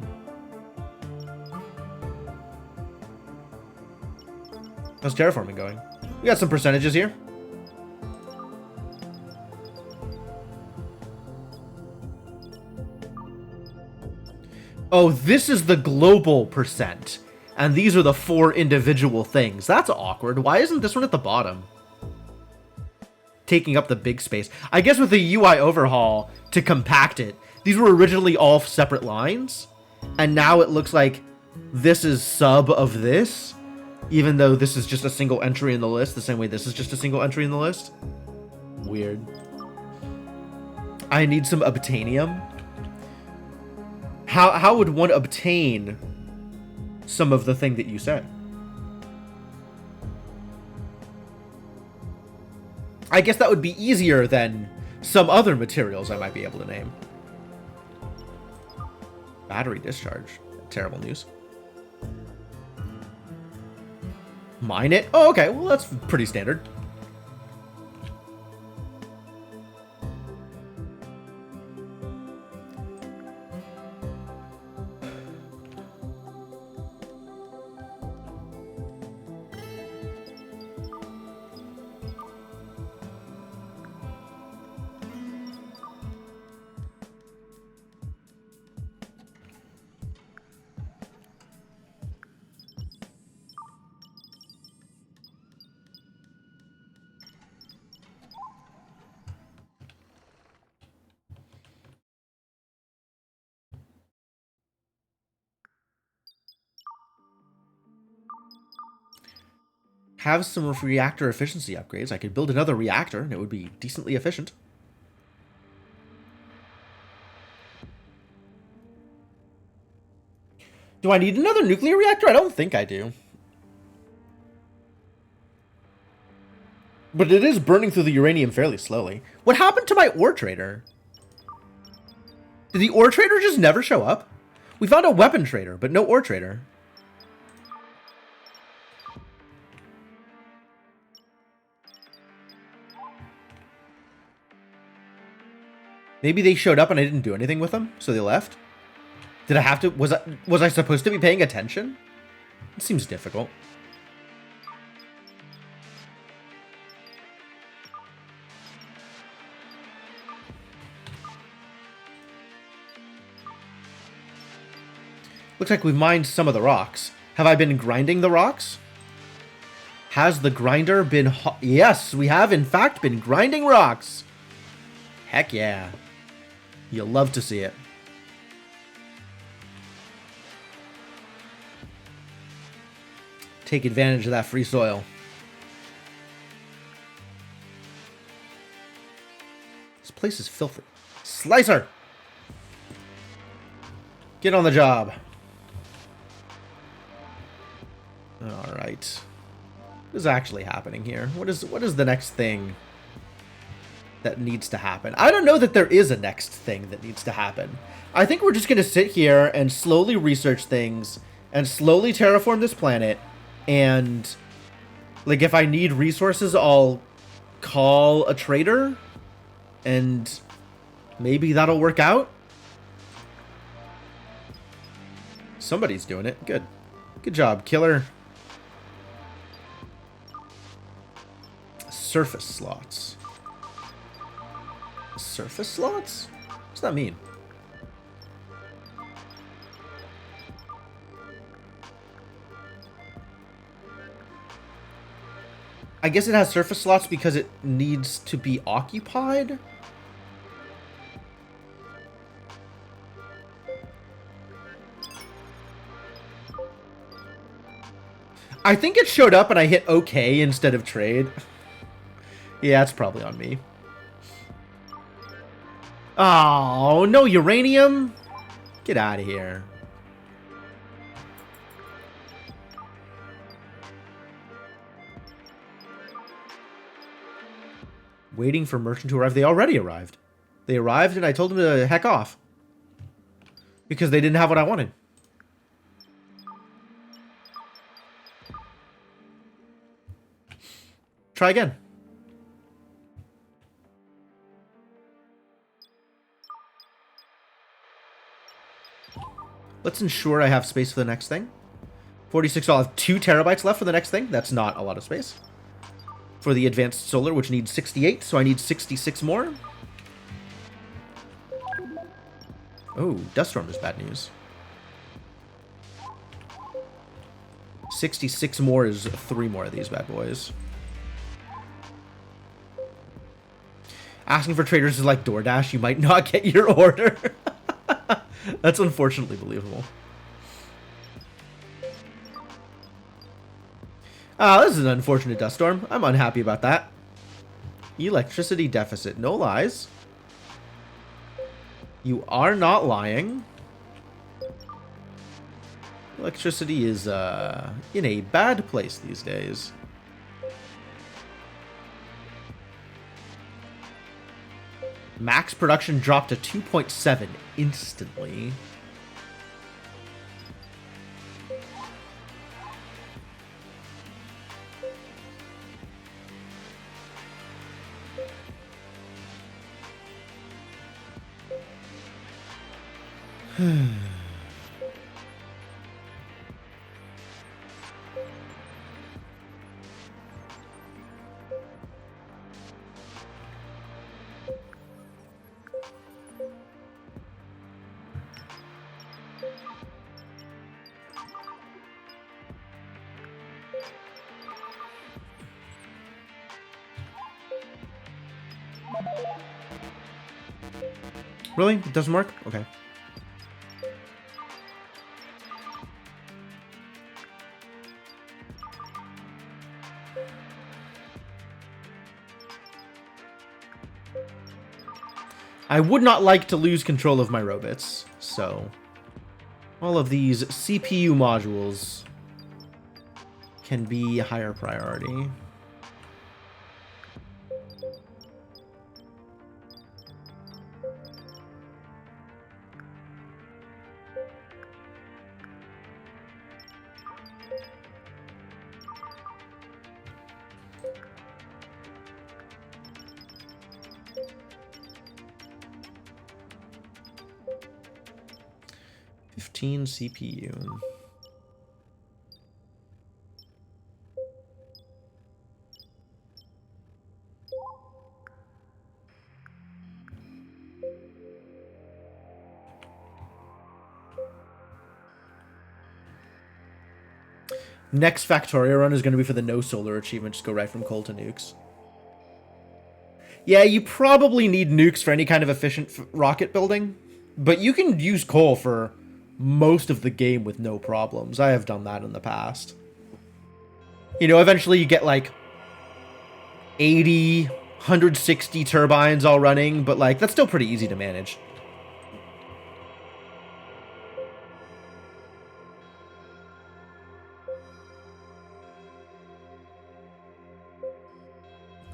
How's terraforming going? We got some percentages here. Oh, this is the global percent. And these are the 4 individual things. That's awkward. Why isn't this one at the bottom? Taking up the big space. I guess with the UI overhaul to compact it, these were originally all separate lines. And now it looks like this is sub of this. Even though this is just a single entry in the list, the same way this is just a single entry in the list. Weird. I need some obtainium. How would one obtain some of the thing that you said? I guess that would be easier than some other materials I might be able to name. Battery discharge. Terrible news. Mine it? Oh, okay. Well, that's pretty standard. Have some reactor efficiency upgrades. I could build another reactor and it would be decently efficient. Do I need another nuclear reactor? I don't think I do. But it is burning through the uranium fairly slowly. What happened to my ore trader? Did the ore trader just never show up? We found a weapon trader, but no ore trader. Maybe they showed up and I didn't do anything with them, so they left? Did I have to... Was I supposed to be paying attention? It seems difficult. Looks like we've mined some of the rocks. Have I been grinding the rocks? Has the grinder been... Yes, we have in fact been grinding rocks. Heck yeah. You'll love to see it. Take advantage of that free soil. This place is filthy. Slicer! Get on the job. Alright. What is actually happening here? What is the next thing that needs to happen? I don't know that there is a next thing that needs to happen. I think we're just going to sit here and slowly research things and slowly terraform this planet. And, like, if I need resources, I'll call a trader. And maybe that'll work out. Somebody's doing it. Good. Good job, killer. Surface slots. Surface slots? What's that mean? I guess it has surface slots because it needs to be occupied? I think it showed up and I hit OK instead of trade. Yeah, it's probably on me. Oh, no uranium? Get out of here. Waiting for merchant to arrive. They already arrived. They arrived and I told them to heck off. Because they didn't have what I wanted. Try again. Let's ensure I have space for the next thing. 46, I'll have 2 terabytes left for the next thing. That's not a lot of space. For the advanced solar, which needs 68, so I need 66 more. Oh, dust storm is bad news. 66 more is 3 more of these bad boys. Asking for traders is like DoorDash. You might not get your order. That's unfortunately believable. This is an unfortunate dust storm. I'm unhappy about that. Electricity deficit. No lies. You are not lying. Electricity is in a bad place these days. Max production dropped to 2.7 instantly. Really? It doesn't work? Okay. I would not like to lose control of my robots, so all of these CPU modules can be a higher priority. CPU. Next Factorio run is going to be for the no solar achievement. Just go right from coal to nukes. Yeah, you probably need nukes for any kind of efficient rocket building, but you can use coal for most of the game with no problems. I have done that in the past. You know, eventually you get like 80, 160 turbines all running, but like that's still pretty easy to manage.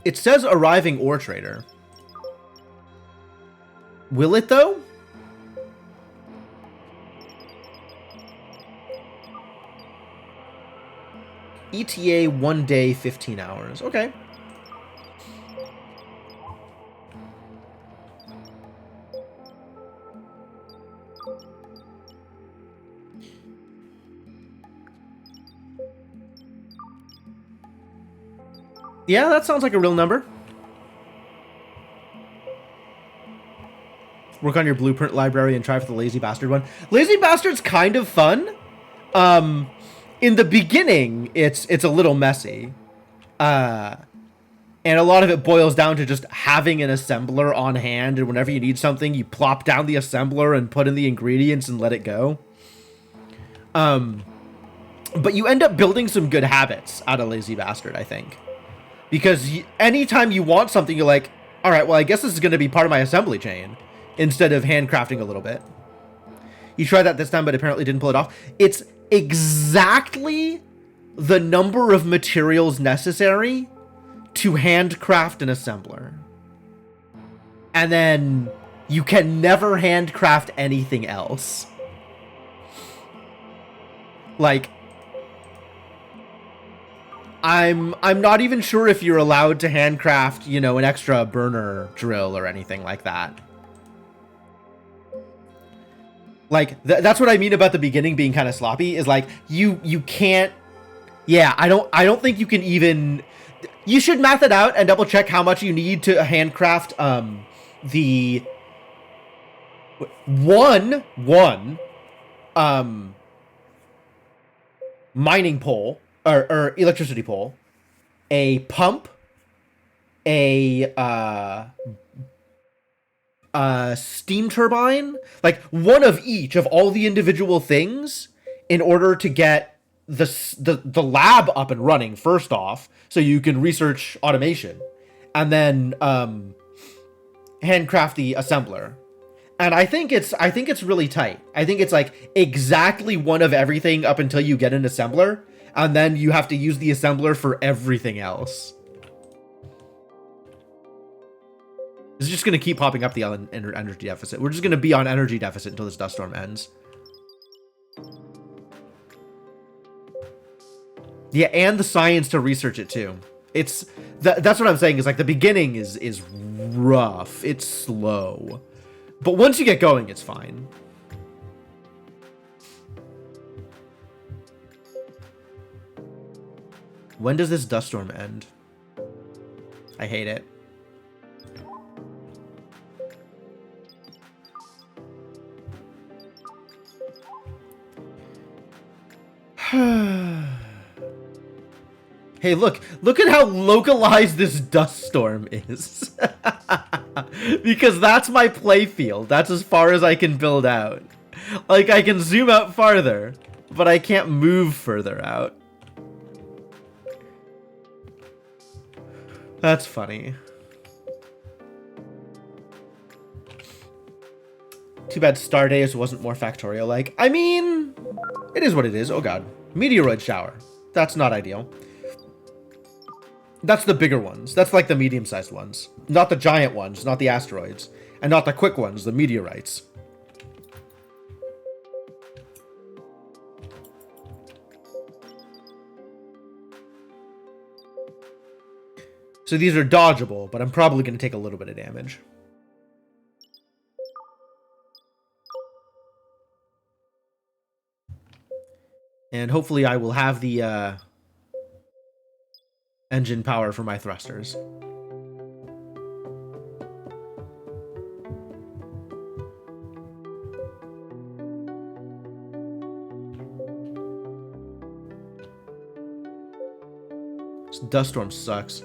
It says arriving ore trader. Will it though? ETA 1 day, 15 hours. Okay. Yeah, that sounds like a real number. Work on your blueprint library and try for the Lazy Bastard one. Lazy Bastard's kind of fun. In the beginning, it's a little messy. And a lot of it boils down to just having an assembler on hand, and whenever you need something, you plop down the assembler and put in the ingredients and let it go. But you end up building some good habits out of Lazy Bastard, I think. Because anytime you want something, you're like, all right, well, I guess this is going to be part of my assembly chain, instead of handcrafting a little bit. You tried that this time, but apparently didn't pull it off. It's exactly the number of materials necessary to handcraft an assembler. And then you can never handcraft anything else. Like, I'm not even sure if you're allowed to handcraft, you know, an extra burner drill or anything like that. Like that's what I mean about the beginning being kind of sloppy, is like you can't. Yeah, I don't think you can even. You should math it out and double check how much you need to handcraft the one mining pole or electricity pole, a pump, a steam turbine, like one of each of all the individual things, in order to get the lab up and running first off, so you can research automation, and then handcraft the assembler. And I think it's really tight. I think it's like exactly one of everything up until you get an assembler, and then you have to use the assembler for everything else. It's just going to keep popping up the energy deficit. We're just going to be on energy deficit until this dust storm ends. Yeah, and the science to research it too. It's that's what I'm saying, is like the beginning is rough. It's slow. But once you get going, it's fine. When does this dust storm end? I hate it. Hey, look at how localized this dust storm is. Because that's my play field. That's as far as I can build out. Like, I can zoom out farther, but I can't move further out. That's funny. Too bad Stardeus wasn't more Factorio-like. I mean, it is what it is. Oh god. Meteoroid shower. That's not ideal. That's the bigger ones. That's like the medium-sized ones. Not the giant ones, not the asteroids. And not the quick ones, the meteorites. So these are dodgeable, but I'm probably going to take a little bit of damage. And hopefully I will have the engine power for my thrusters. This dust storm sucks.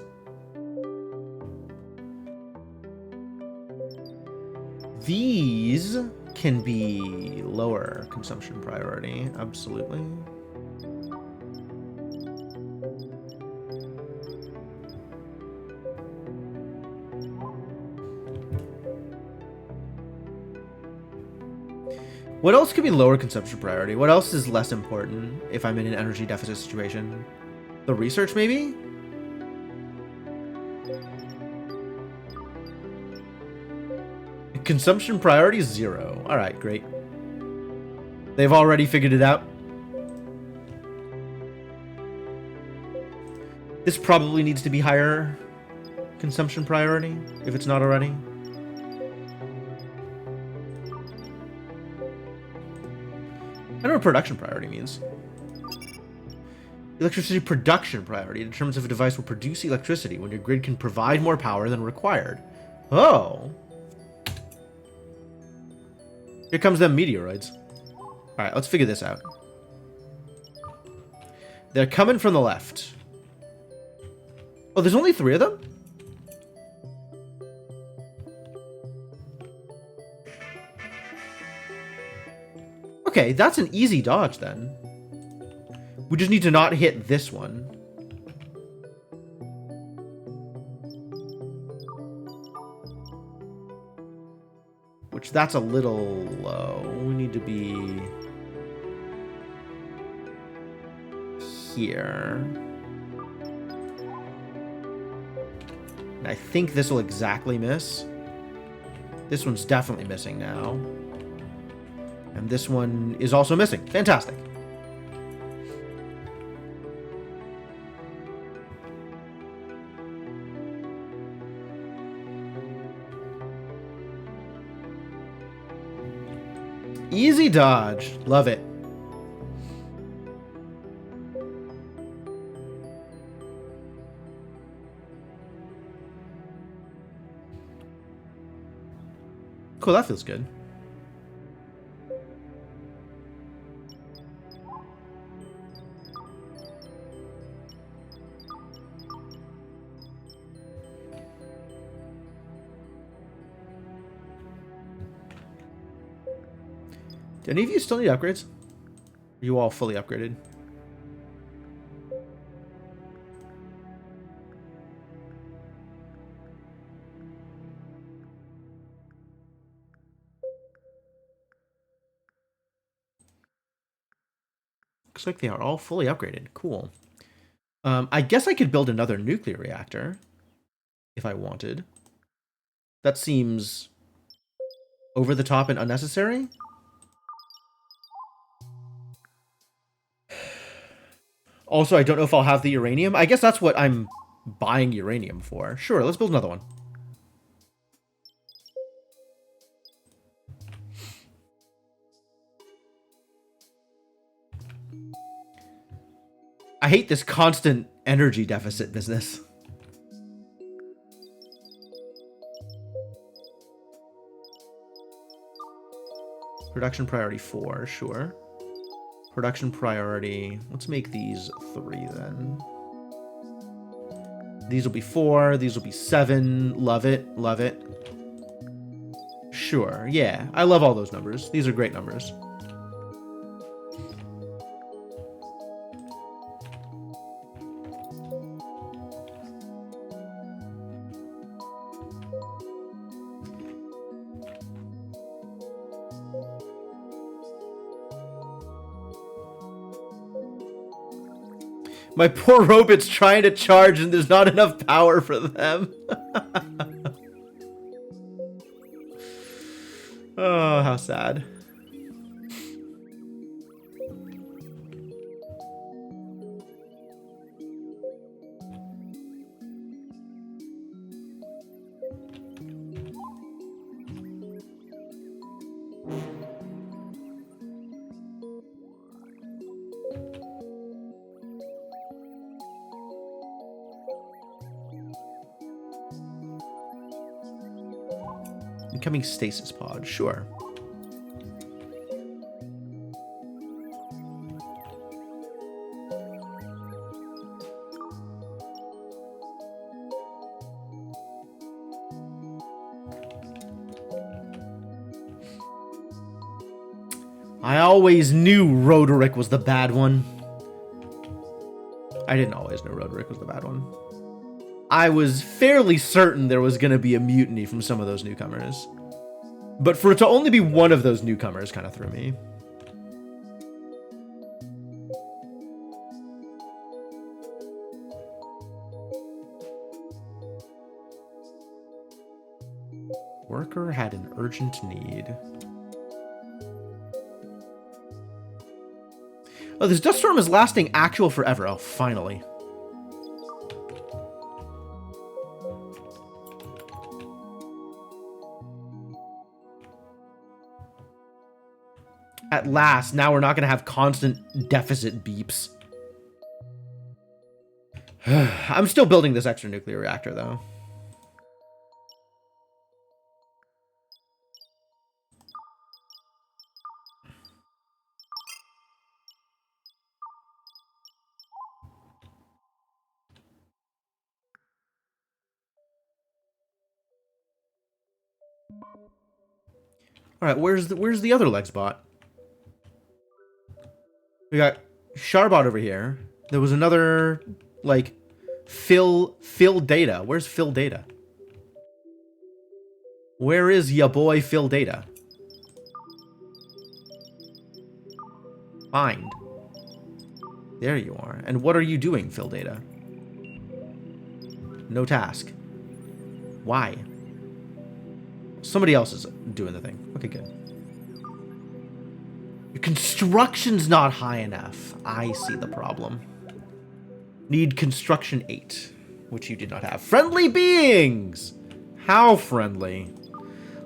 These can be lower consumption priority, absolutely. What else could be lower consumption priority? What else is less important if I'm in an energy deficit situation? The research, maybe? Consumption priority is 0. Alright, great. They've already figured it out. This probably needs to be higher consumption priority, if it's not already. I don't know what production priority means. Electricity production priority determines if a device will produce electricity when your grid can provide more power than required. Oh. Here comes them meteoroids. Alright, let's figure this out. They're coming from the left. Oh, there's only 3 of them? Okay, that's an easy dodge then. We just need to not hit this one. Which, that's a little low. We need to be here. And I think this will exactly miss. This one's definitely missing now. And this one is also missing. Fantastic. Easy dodge. Love it. Cool, that feels good. Do any of you still need upgrades? Are you all fully upgraded? Looks like they are all fully upgraded. Cool. I guess I could build another nuclear reactor if I wanted. That seems over the top and unnecessary. Also, I don't know if I'll have the uranium. I guess that's what I'm buying uranium for. Sure, let's build another one. I hate this constant energy deficit business. Production priority 4, sure. Production priority, let's make these 3 then. These will be 4, these will be 7. Love it, love it. Sure, yeah, I love all those numbers. These are great numbers. My poor robot's trying to charge and there's not enough power for them. Oh, how sad. Incoming stasis pod, sure. I always knew Roderick was the bad one. I didn't always know Roderick was the bad one. I was fairly certain there was going to be a mutiny from some of those newcomers. But for it to only be one of those newcomers kind of threw me. Worker had an urgent need. Oh, this dust storm is lasting actual forever. Oh, finally. At last, now we're not going to have constant deficit beeps. I'm still building this extra nuclear reactor, though. All right, where's the other leg spot? We got Charbot over here. There was another, like, Phil Data. Where's Phil Data? Where is ya boy Phil Data? Find. There you are. And what are you doing, Phil Data? No task. Why? Somebody else is doing the thing. Okay, good. Your construction's not high enough. I see the problem. Need construction 8, which you did not have. Friendly beings! How friendly?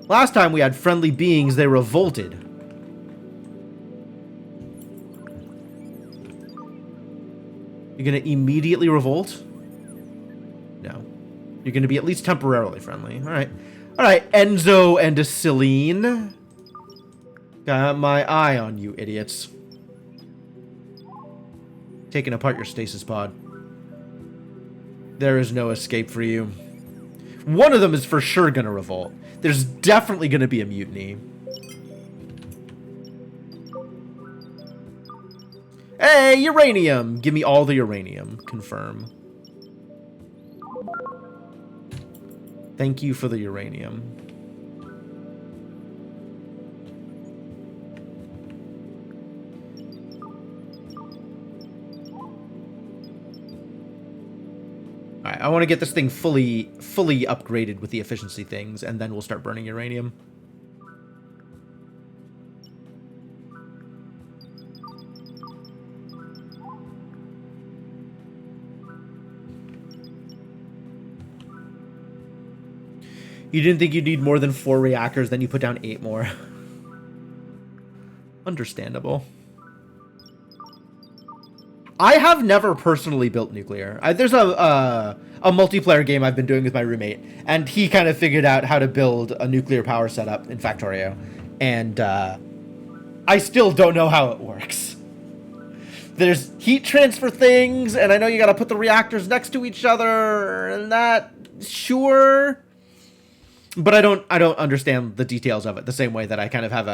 Last time we had friendly beings, they revolted. You're going to immediately revolt? No. You're going to be at least temporarily friendly. All right. All right, Enzo and Celine. Got my eye on you, idiots. Taking apart your stasis pod. There is no escape for you. One of them is for sure going to revolt. There's definitely going to be a mutiny. Hey, uranium! Give me all the uranium. Confirm. Thank you for the uranium. Alright, I want to get this thing fully upgraded with the efficiency things, and then we'll start burning uranium. You didn't think you'd need more than 4 reactors, then you put down 8 more. Understandable. I have never personally built nuclear. There's a multiplayer game I've been doing with my roommate, and he kind of figured out how to build a nuclear power setup in Factorio, and I still don't know how it works. There's heat transfer things, and I know you gotta put the reactors next to each other, and that, sure. But I don't understand the details of it the same way that I kind of have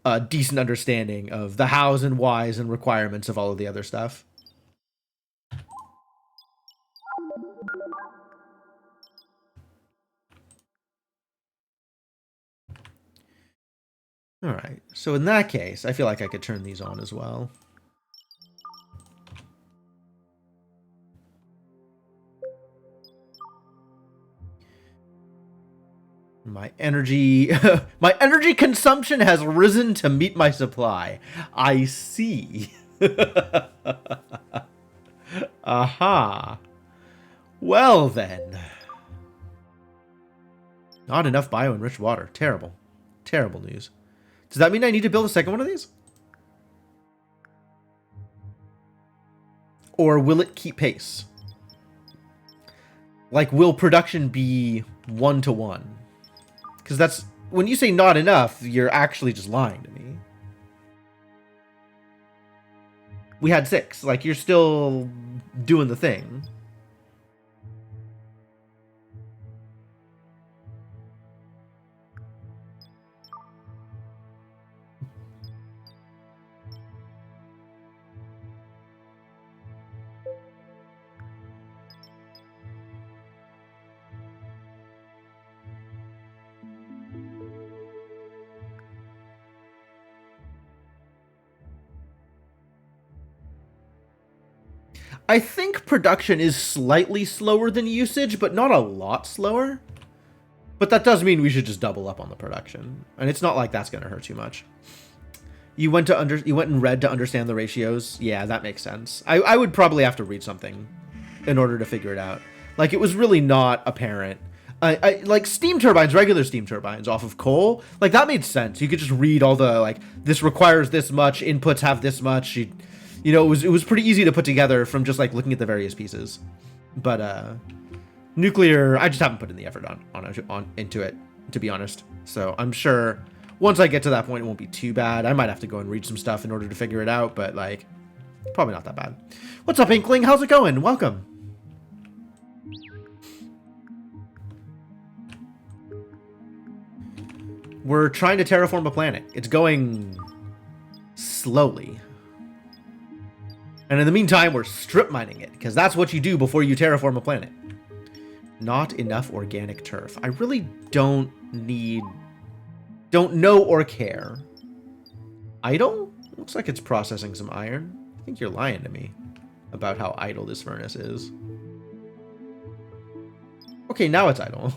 a decent understanding of the hows and whys and requirements of all of the other stuff. Alright, so in that case, I feel like I could turn these on as well. My energy consumption has risen to meet my supply. I see. Aha. Well then. Not enough bio-enriched water. Terrible. Terrible news. Does that mean I need to build a second one of these? Or will it keep pace? Like, will production be 1-to-1? Because that's, when you say not enough, you're actually just lying to me. We had 6. Like, you're still doing the thing. I think production is slightly slower than usage, but not a lot slower. But that does mean we should just double up on the production. And it's not like that's going to hurt too much. You went and read to understand the ratios? Yeah, that makes sense. I would probably have to read something in order to figure it out. Like, it was really not apparent. Like, steam turbines, regular steam turbines off of coal, like, that made sense. You could just read all the, like, this requires this much, inputs have this much. You know, it was pretty easy to put together from just, like, looking at the various pieces. But, nuclear, I just haven't put in the effort into it, to be honest. So I'm sure once I get to that point, it won't be too bad. I might have to go and read some stuff in order to figure it out, but, like, probably not that bad. What's up, Inkling? How's it going? Welcome. We're trying to terraform a planet. It's going slowly. And in the meantime, we're strip mining it, because that's what you do before you terraform a planet. Not enough organic turf. I really don't know or care. Idle? Looks like it's processing some iron. I think you're lying to me about how idle this furnace is. Okay, now it's idle.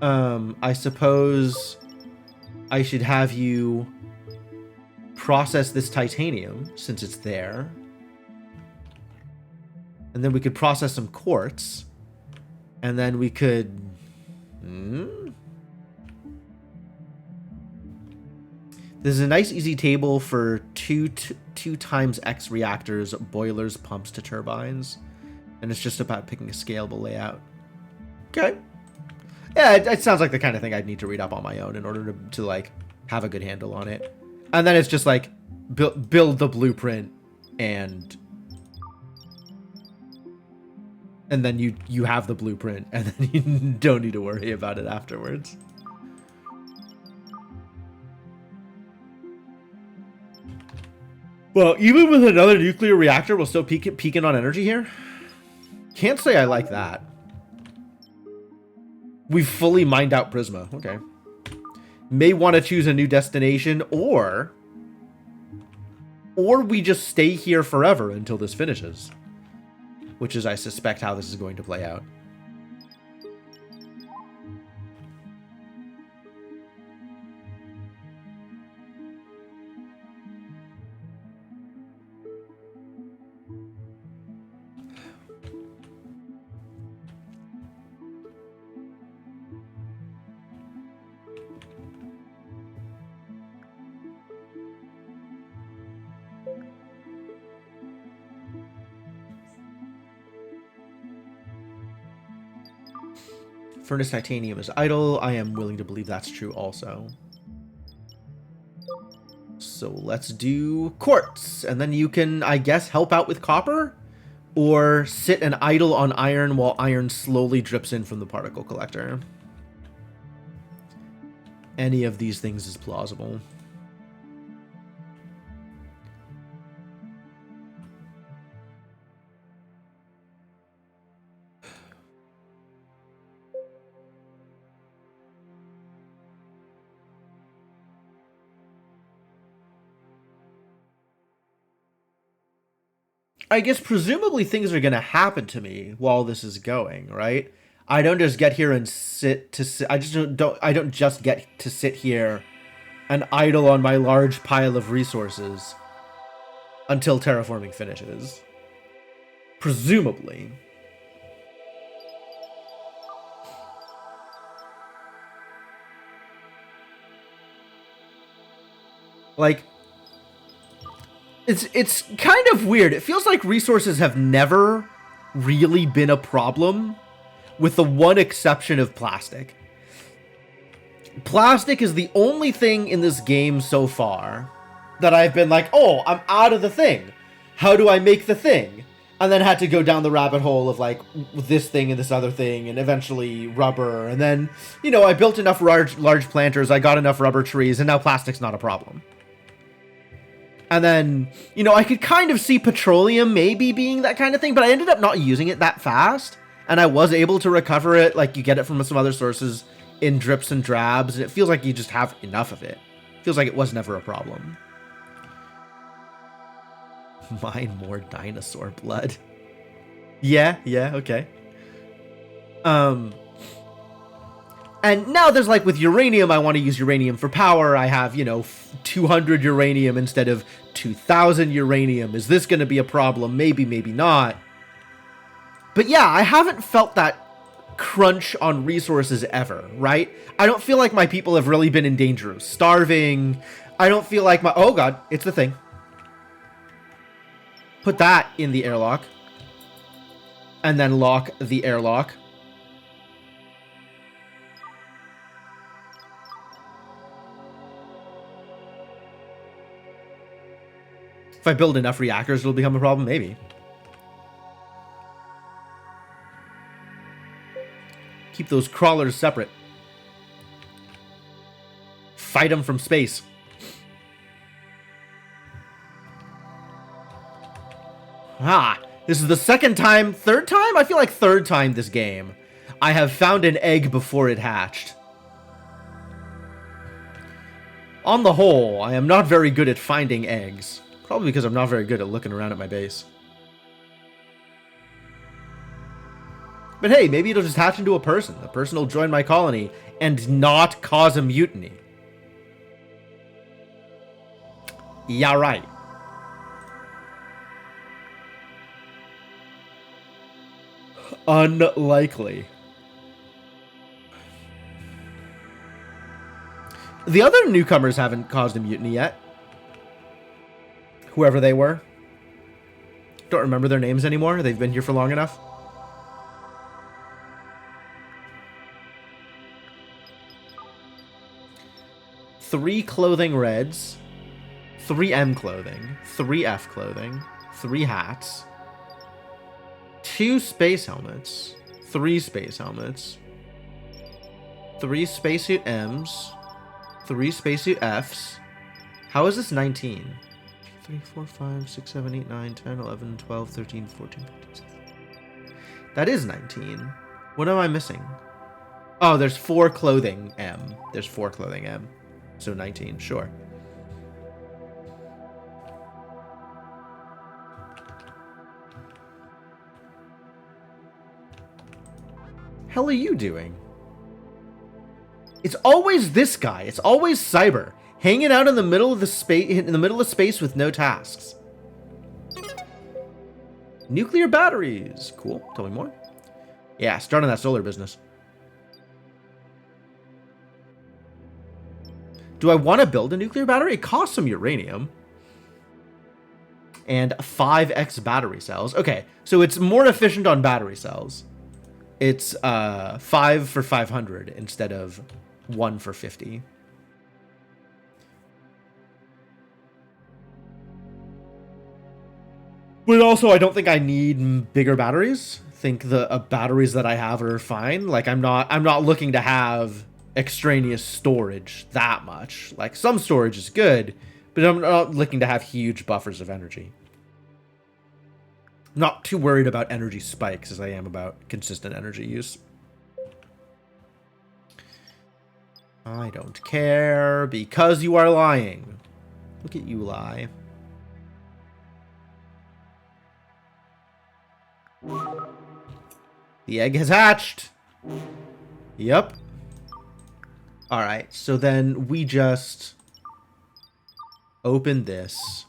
I suppose I should have you process this titanium, since it's there. And then we could process some quartz. And then we could... This is a nice easy table for two times X reactors, boilers, pumps to turbines. And it's just about picking a scalable layout. Okay. Yeah, it sounds like the kind of thing I'd need to read up on my own in order to like, have a good handle on it. And then it's just like, build the blueprint and then you have the blueprint and then you don't need to worry about it afterwards. Well, even with another nuclear reactor, we'll still peaking on energy here. Can't say I like that. We've fully mined out Prisma. Okay. May want to choose a new destination, or we just stay here forever until this finishes. Which is, I suspect, how this is going to play out. Furnace titanium is idle. I am willing to believe that's true also. So let's do quartz. And then you can, I guess, help out with copper? Or sit and idle on iron while iron slowly drips in from the particle collector. Any of these things is plausible. I guess presumably things are going to happen to me while this is going, right? I don't just get here and I don't just get to sit here and idle on my large pile of resources until terraforming finishes. Presumably. Like, it's kind of weird. It feels like resources have never really been a problem, with the one exception of plastic. Plastic is the only thing in this game so far that I've been like, oh, I'm out of the thing. How do I make the thing? And then had to go down the rabbit hole of like this thing and this other thing, and eventually rubber. And then, you know, I built enough large planters, I got enough rubber trees, and now plastic's not a problem. And then, you know, I could kind of see petroleum maybe being that kind of thing, but I ended up not using it that fast. And I was able to recover it, like you get it from some other sources in drips and drabs, and it feels like you just have enough of it. Feels like it was never a problem. Mine more dinosaur blood. Yeah, okay. And now there's like with uranium, I want to use uranium for power. I have, you know, 200 uranium instead of 2,000 uranium. Is this going to be a problem? Maybe, maybe not. But yeah, I haven't felt that crunch on resources ever, right? I don't feel like my people have really been in danger of starving. I don't feel like my... Oh god, it's the thing. Put that in the airlock. And then lock the airlock. If I build enough reactors, it'll become a problem, maybe. Keep those crawlers separate. Fight them from space. Ah, this is the third time? I feel like third time this game. I have found an egg before it hatched. On the whole, I am not very good at finding eggs. Probably because I'm not very good at looking around at my base. But hey, maybe it'll just hatch into a person. A person will join my colony and not cause a mutiny. Yeah, right. Unlikely. The other newcomers haven't caused a mutiny yet. Whoever they were. Don't remember their names anymore. They've been here for long enough. Three clothing reds. 3 M clothing. 3 F clothing. 3 hats. 2 space helmets. 3 space helmets. 3 spacesuit M's. 3 spacesuit F's. How is this 19? 3, 4, 5, 6, 7, 8, 9, 10, 11, 12, 13, 14, 15, 16. That is 19. What am I missing? Oh, there's 4 clothing M. There's 4 clothing M. So 19, sure. Hell are you doing? It's always this guy. It's always Cyber. Hanging out in the middle of the space with no tasks. Nuclear batteries. Cool. Tell me more. Yeah, starting that solar business. Do I want to build a nuclear battery? It costs some uranium. And 5x battery cells. Okay, so it's more efficient on battery cells. It's 5 for 500 instead of 1 for 50. But also, I don't think I need bigger batteries. I think the batteries that I have are fine. Like, I'm not looking to have extraneous storage that much. Like, some storage is good, but I'm not looking to have huge buffers of energy. I'm not too worried about energy spikes as I am about consistent energy use. I don't care because you are lying. Look at you lie. The egg has hatched. Yep. Alright, so then we just open this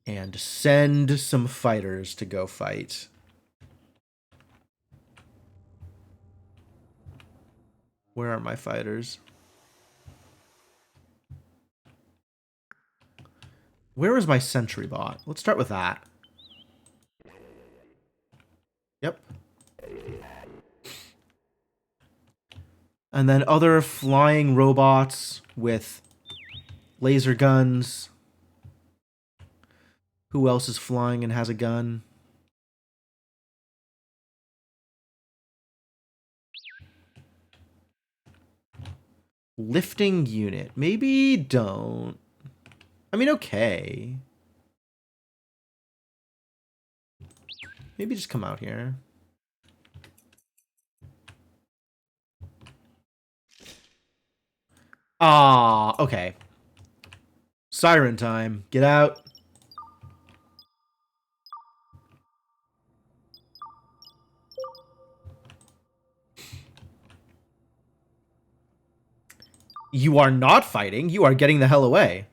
and send some fighters to go fight. Where are my fighters? Where is my sentry bot? Let's start with that. Yep. And then other flying robots with laser guns. Who else is flying and has a gun? Lifting unit. Maybe don't. I mean, okay. Maybe just come out here. Ah, okay. Siren time. Get out. You are not fighting. You are getting the hell away.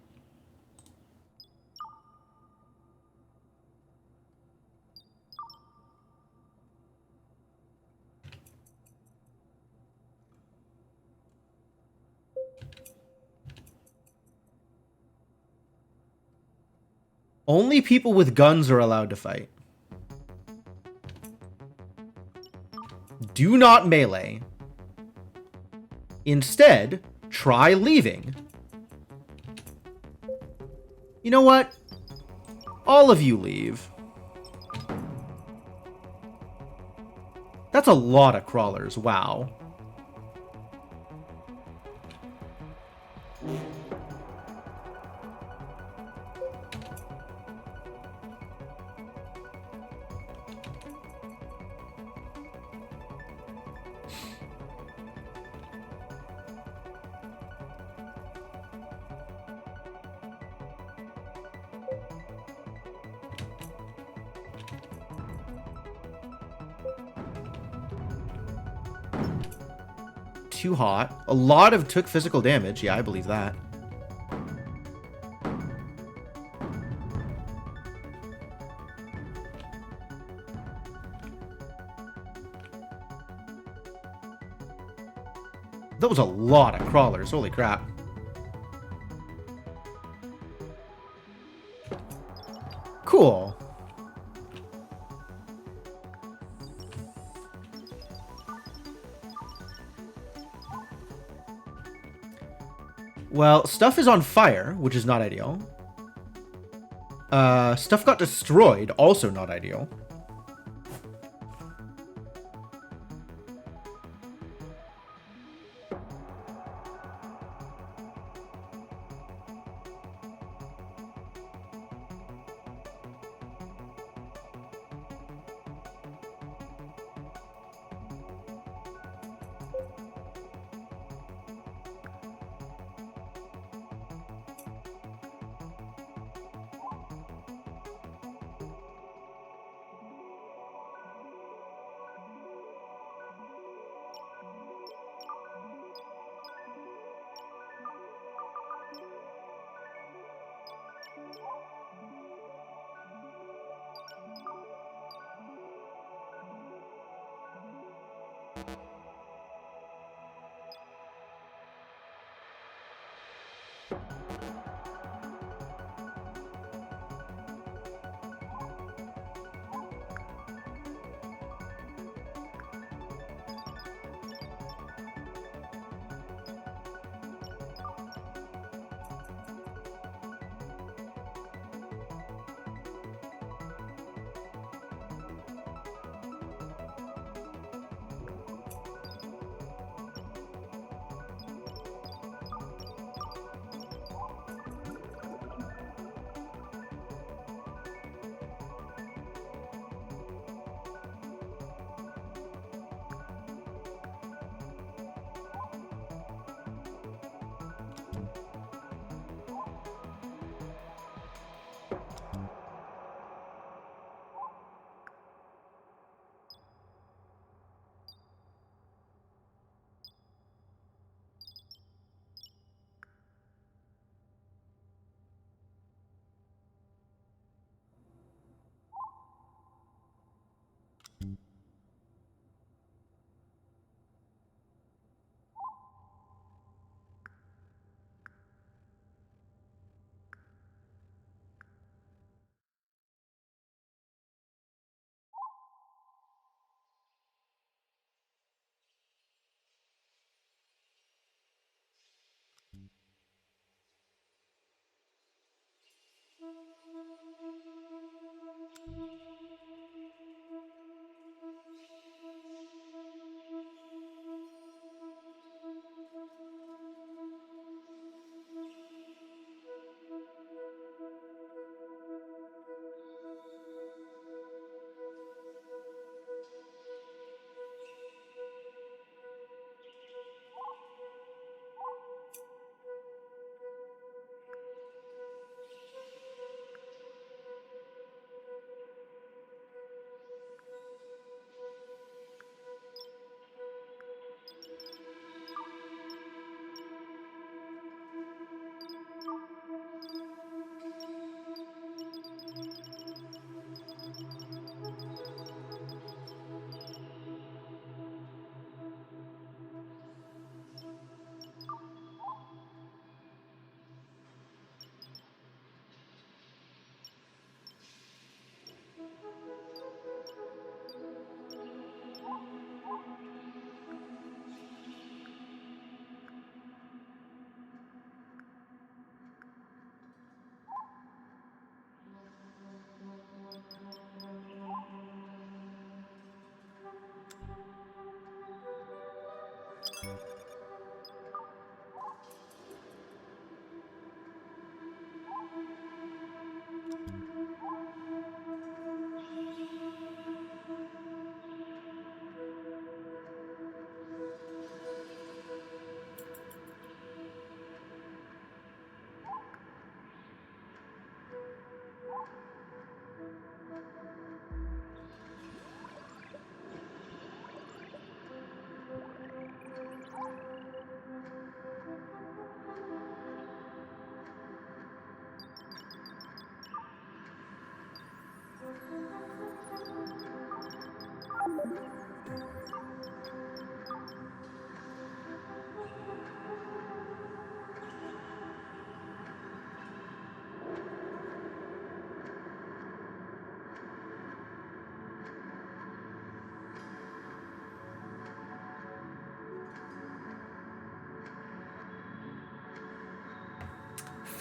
Only people with guns are allowed to fight. Do not melee. Instead, try leaving. You know what? All of you leave. That's a lot of crawlers. Wow. Too hot. A lot of took physical damage. Yeah, I believe that. That was a lot of crawlers. Holy crap. Cool. Well, stuff is on fire, which is not ideal. Stuff got destroyed, also not ideal.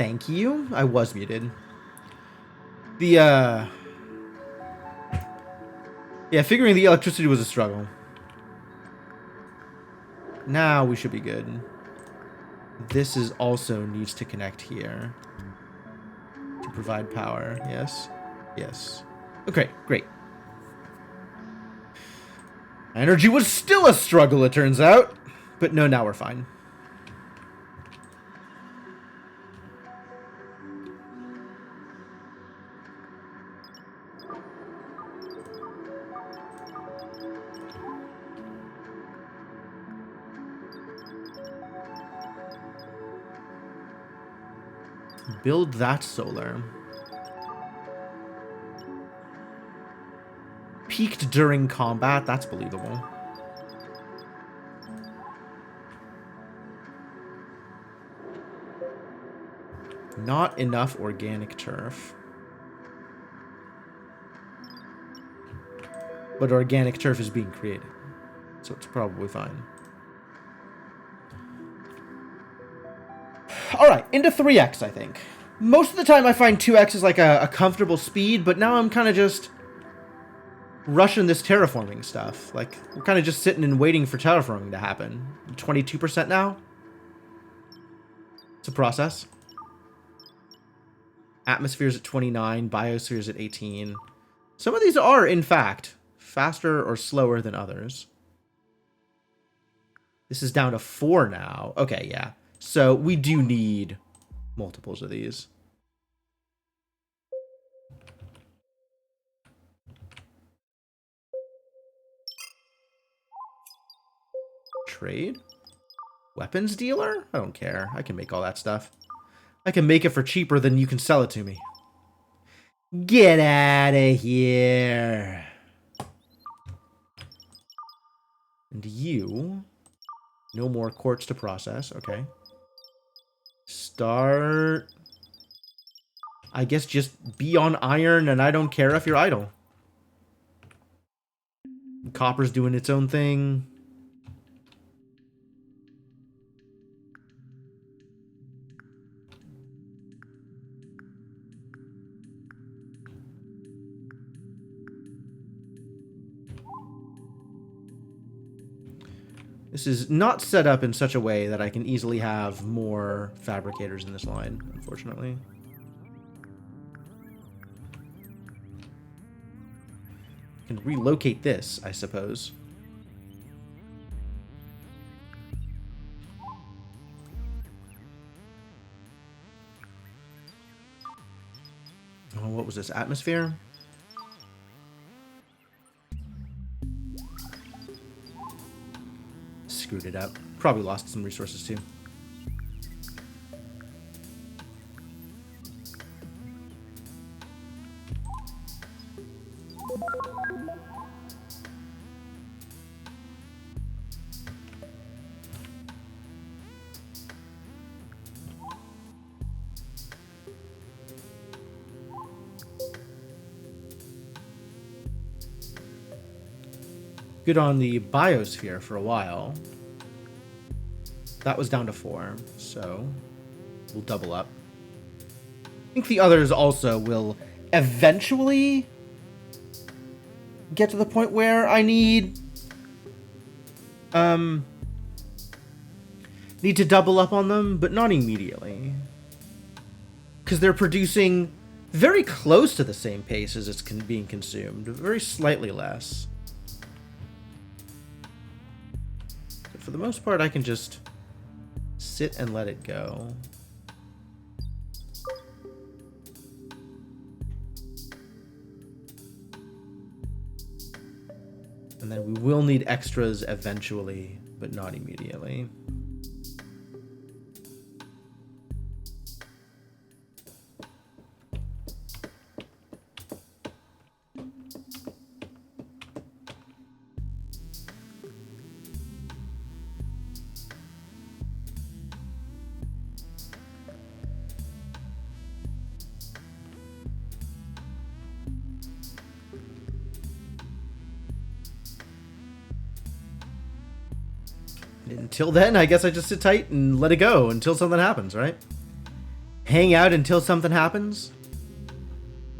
Thank you. I was muted. Yeah, figuring the electricity was a struggle. Now we should be good. This is also needs to connect here to provide power. Yes. Yes. Okay, great. Energy was still a struggle, it turns out. But no, now we're fine. Build that solar. Peaked during combat. That's believable. Not enough organic turf. But organic turf is being created. So it's probably fine. Alright, into 3x, I think. Most of the time I find 2x is like a comfortable speed, but now I'm kind of just rushing this terraforming stuff. Like, we're kind of just sitting and waiting for terraforming to happen. 22% now? It's a process. Atmosphere's at 29, biosphere's at 18. Some of these are, in fact, faster or slower than others. This is down to 4 now. Okay, yeah. So we do need multiples of these. Trade? Weapons dealer? I don't care. I can make all that stuff. I can make it for cheaper than you can sell it to me. Get out of here. And you... No more quartz to process. Okay. Start... I guess just be on iron, and I don't care if you're idle. Copper's doing its own thing. This is not set up in such a way that I can easily have more fabricators in this line, unfortunately. I can relocate this, I suppose. Oh, what was this? Atmosphere? Screwed it up. Probably lost some resources too. Good on the biosphere for a while. That was down to 4, so we'll double up. I think the others also will eventually get to the point where I need to double up on them, but not immediately. Because they're producing very close to the same pace as it's being consumed, very slightly less. But for the most part, I can just sit and let it go. And then we will need extras eventually, but not immediately. Until then, I guess I just sit tight and let it go until something happens, right? Hang out until something happens?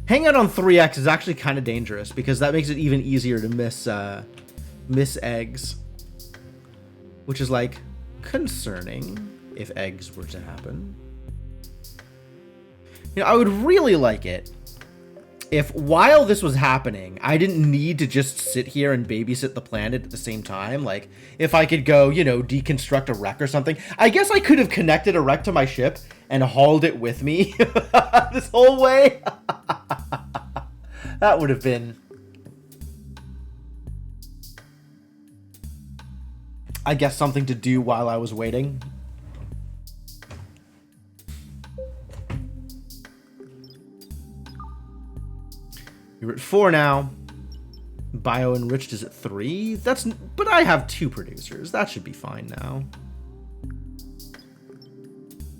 Hang out on 3x is actually kind of dangerous because that makes it even easier to miss eggs. Which is, like, concerning if eggs were to happen. You know, I would really like it if while this was happening, I didn't need to just sit here and babysit the planet at the same time. Like, if I could go, you know, deconstruct a wreck or something. I guess I could have connected a wreck to my ship and hauled it with me this whole way. That would have been, I guess, something to do while I was waiting. You're at 4 now. Bio-enriched is at 3. But I have 2 producers. That should be fine now.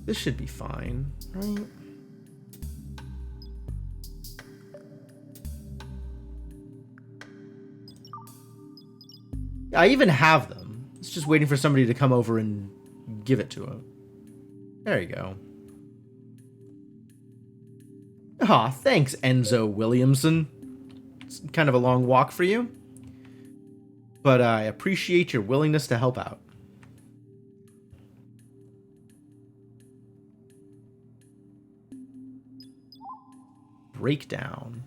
This should be fine, right? I even have them. It's just waiting for somebody to come over and give it to him. There you go. Aw, thanks, Enzo Williamson. It's kind of a long walk for you, but I appreciate your willingness to help out. Breakdown.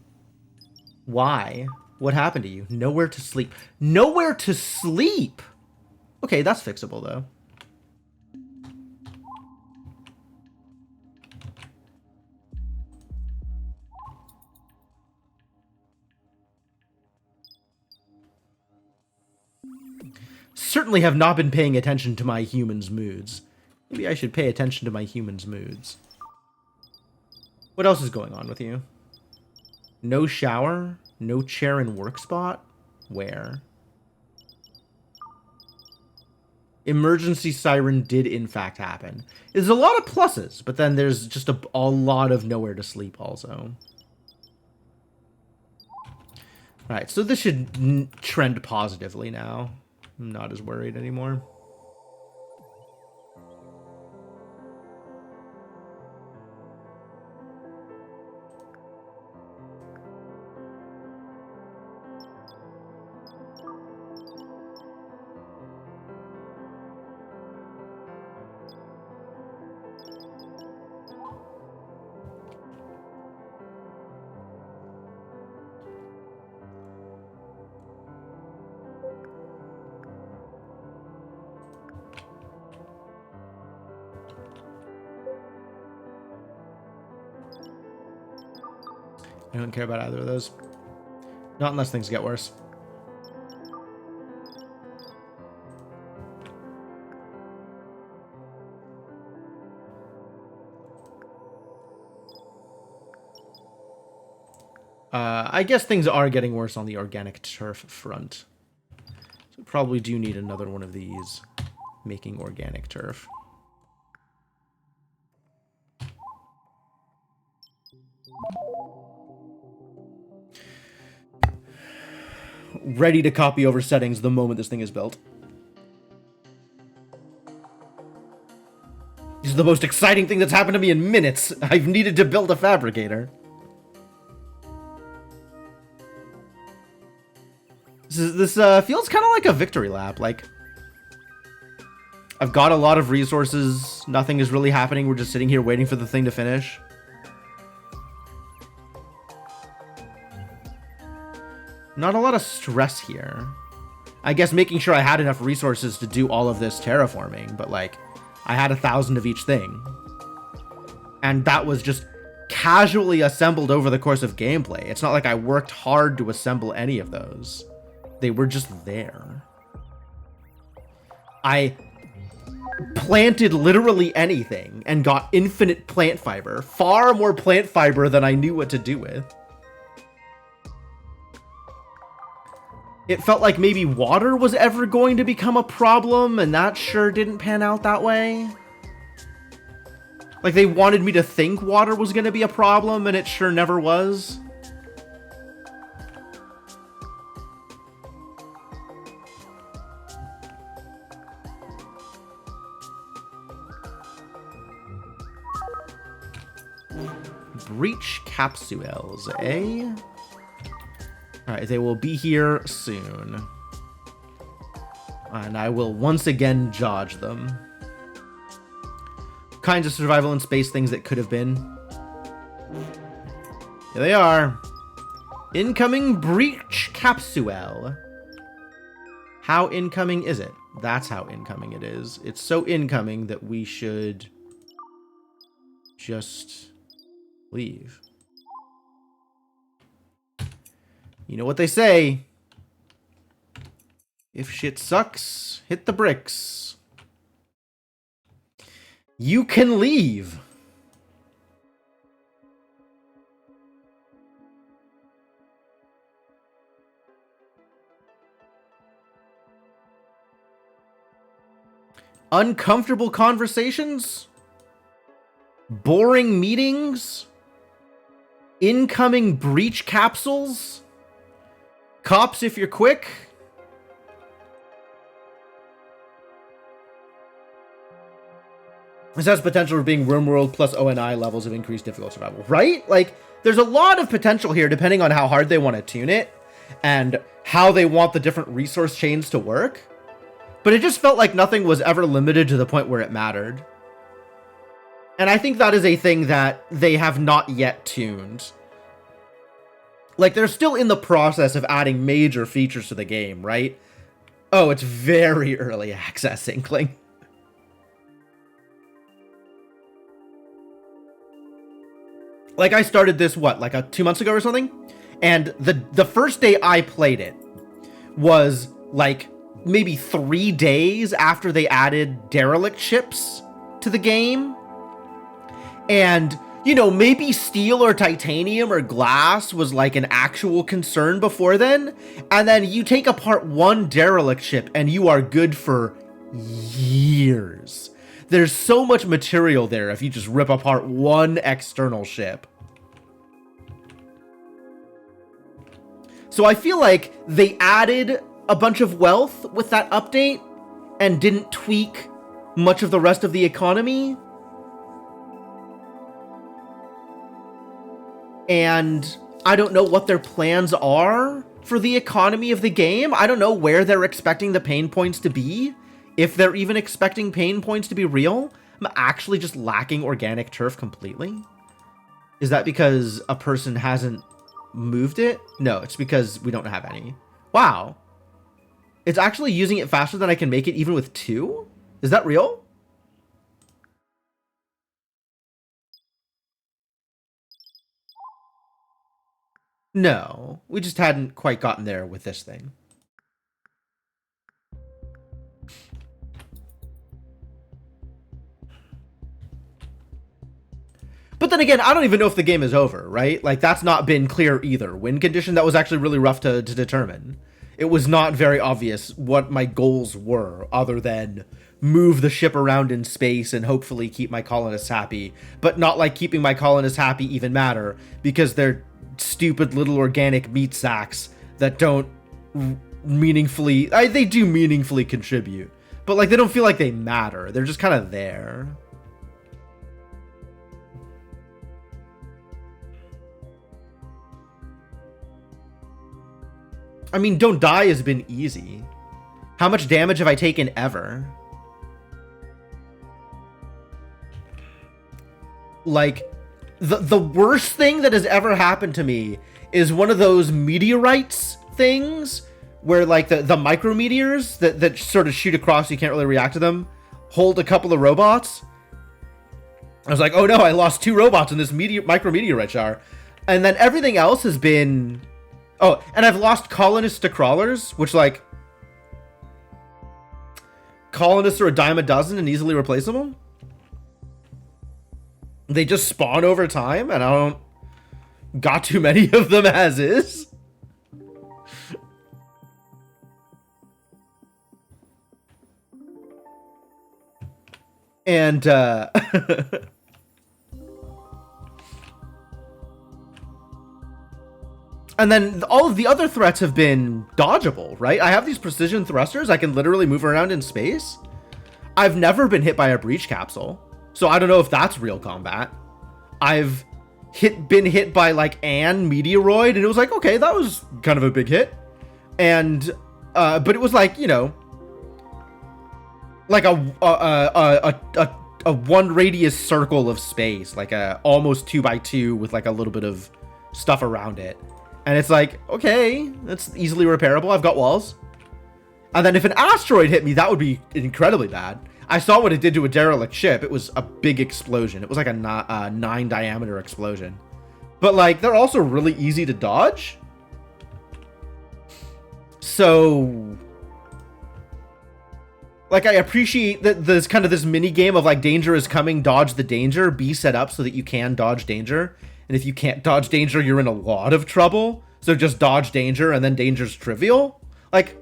Why? What happened to you? Nowhere to sleep. Nowhere to sleep? Okay, that's fixable, though. Certainly have not been paying attention to my humans' moods. Maybe I should pay attention to my humans' moods. What else is going on with you? No shower? No chair and work spot? Where? Emergency siren did in fact happen. There's a lot of pluses, but then there's just a lot of nowhere to sleep also. Alright, so this should trend positively now. I'm not as worried anymore. I don't care about either of those. Not unless things get worse. I guess things are getting worse on the organic turf front. So probably do need another one of these making organic turf. Ready to copy over settings the moment this thing is built. This is the most exciting thing that's happened to me in minutes. I've needed to build a fabricator. This feels kind of like a victory lap. Like, I've got a lot of resources. Nothing is really happening. We're just sitting here waiting for the thing to finish. Not a lot of stress here. I guess making sure I had enough resources to do all of this terraforming, but like, I had 1,000 of each thing. And that was just casually assembled over the course of gameplay. It's not like I worked hard to assemble any of those. They were just there. I planted literally anything and got infinite plant fiber. Far more plant fiber than I knew what to do with. It felt like maybe water was ever going to become a problem, and that sure didn't pan out that way. Like, they wanted me to think water was going to be a problem, and it sure never was. breach capsules, eh? Alright, they will be here soon. And I will once again dodge them. Kinds of survival in space things that could have been. Here they are. Incoming breach capsule. How incoming is it? That's how incoming it is. It's so incoming that we should just leave. You know what they say. If shit sucks, hit the bricks. You can leave. Uncomfortable conversations? Boring meetings? Incoming breach capsules? Cops if you're quick? This has potential for being RimWorld plus ONI levels of increased difficult survival, right? Like, there's a lot of potential here depending on how hard they want to tune it and how they want the different resource chains to work. But it just felt like nothing was ever limited to the point where it mattered. And I think that is a thing that they have not yet tuned. Like, they're still in the process of adding major features to the game, right? Oh, it's very early access, Inkling. Like, I started this, what, like 2 months ago or something? And the first day I played it was, like, maybe 3 days after they added derelict ships to the game. And, you know, maybe steel or titanium or glass was, like, an actual concern before then. And then you take apart one derelict ship and you are good for years. There's so much material there if you just rip apart one external ship. So I feel like they added a bunch of wealth with that update and didn't tweak much of the rest of the economy. And I don't know what their plans are for the economy of the game. I don't know where they're expecting the pain points to be. If they're even expecting pain points to be real, I'm actually just lacking organic turf completely. Is that because a person hasn't moved it? No, it's because we don't have any. Wow. It's actually using it faster than I can make it even with 2? Is that real? No, we just hadn't quite gotten there with this thing. But then again, I don't even know if the game is over, right? Like, that's not been clear either. Win condition, that was actually really rough to determine. It was not very obvious what my goals were, other than move the ship around in space and hopefully keep my colonists happy. But not like keeping my colonists happy even matter, because they're stupid little organic meat sacks that don't meaningfully... they do meaningfully contribute, but like they don't feel like they matter. They're just kind of there. I mean, don't die has been easy. How much damage have I taken ever? Like, the worst thing that has ever happened to me is one of those meteorites things where, like, the micrometeors that sort of shoot across, you can't really react to them, hold a couple of robots. I was like, oh no, I lost 2 robots in this micrometeorite shower. And then everything else has been... Oh, and I've lost colonists to crawlers, which, like, colonists are a dime a dozen and easily replaceable. They just spawn over time, and I don't got too many of them as is. And, and then all of the other threats have been dodgeable, right? I have these precision thrusters. I can literally move around in space. I've never been hit by a breach capsule, so I don't know if that's real combat. I've been hit by like an meteoroid, and it was like, okay, that was kind of a big hit. And but it was like, you know, like a one radius circle of space, like a almost 2x2 with like a little bit of stuff around it. And it's like, okay, that's easily repairable. I've got walls. And then if an asteroid hit me, that would be incredibly bad. I saw what it did to a derelict ship. It was a big explosion. It was like a 9 diameter explosion. But like, they're also really easy to dodge. So like, I appreciate that there's kind of this mini game of like, danger is coming, dodge the danger, be set up so that you can dodge danger. And if you can't dodge danger, you're in a lot of trouble. So just dodge danger, and then danger's trivial. Like,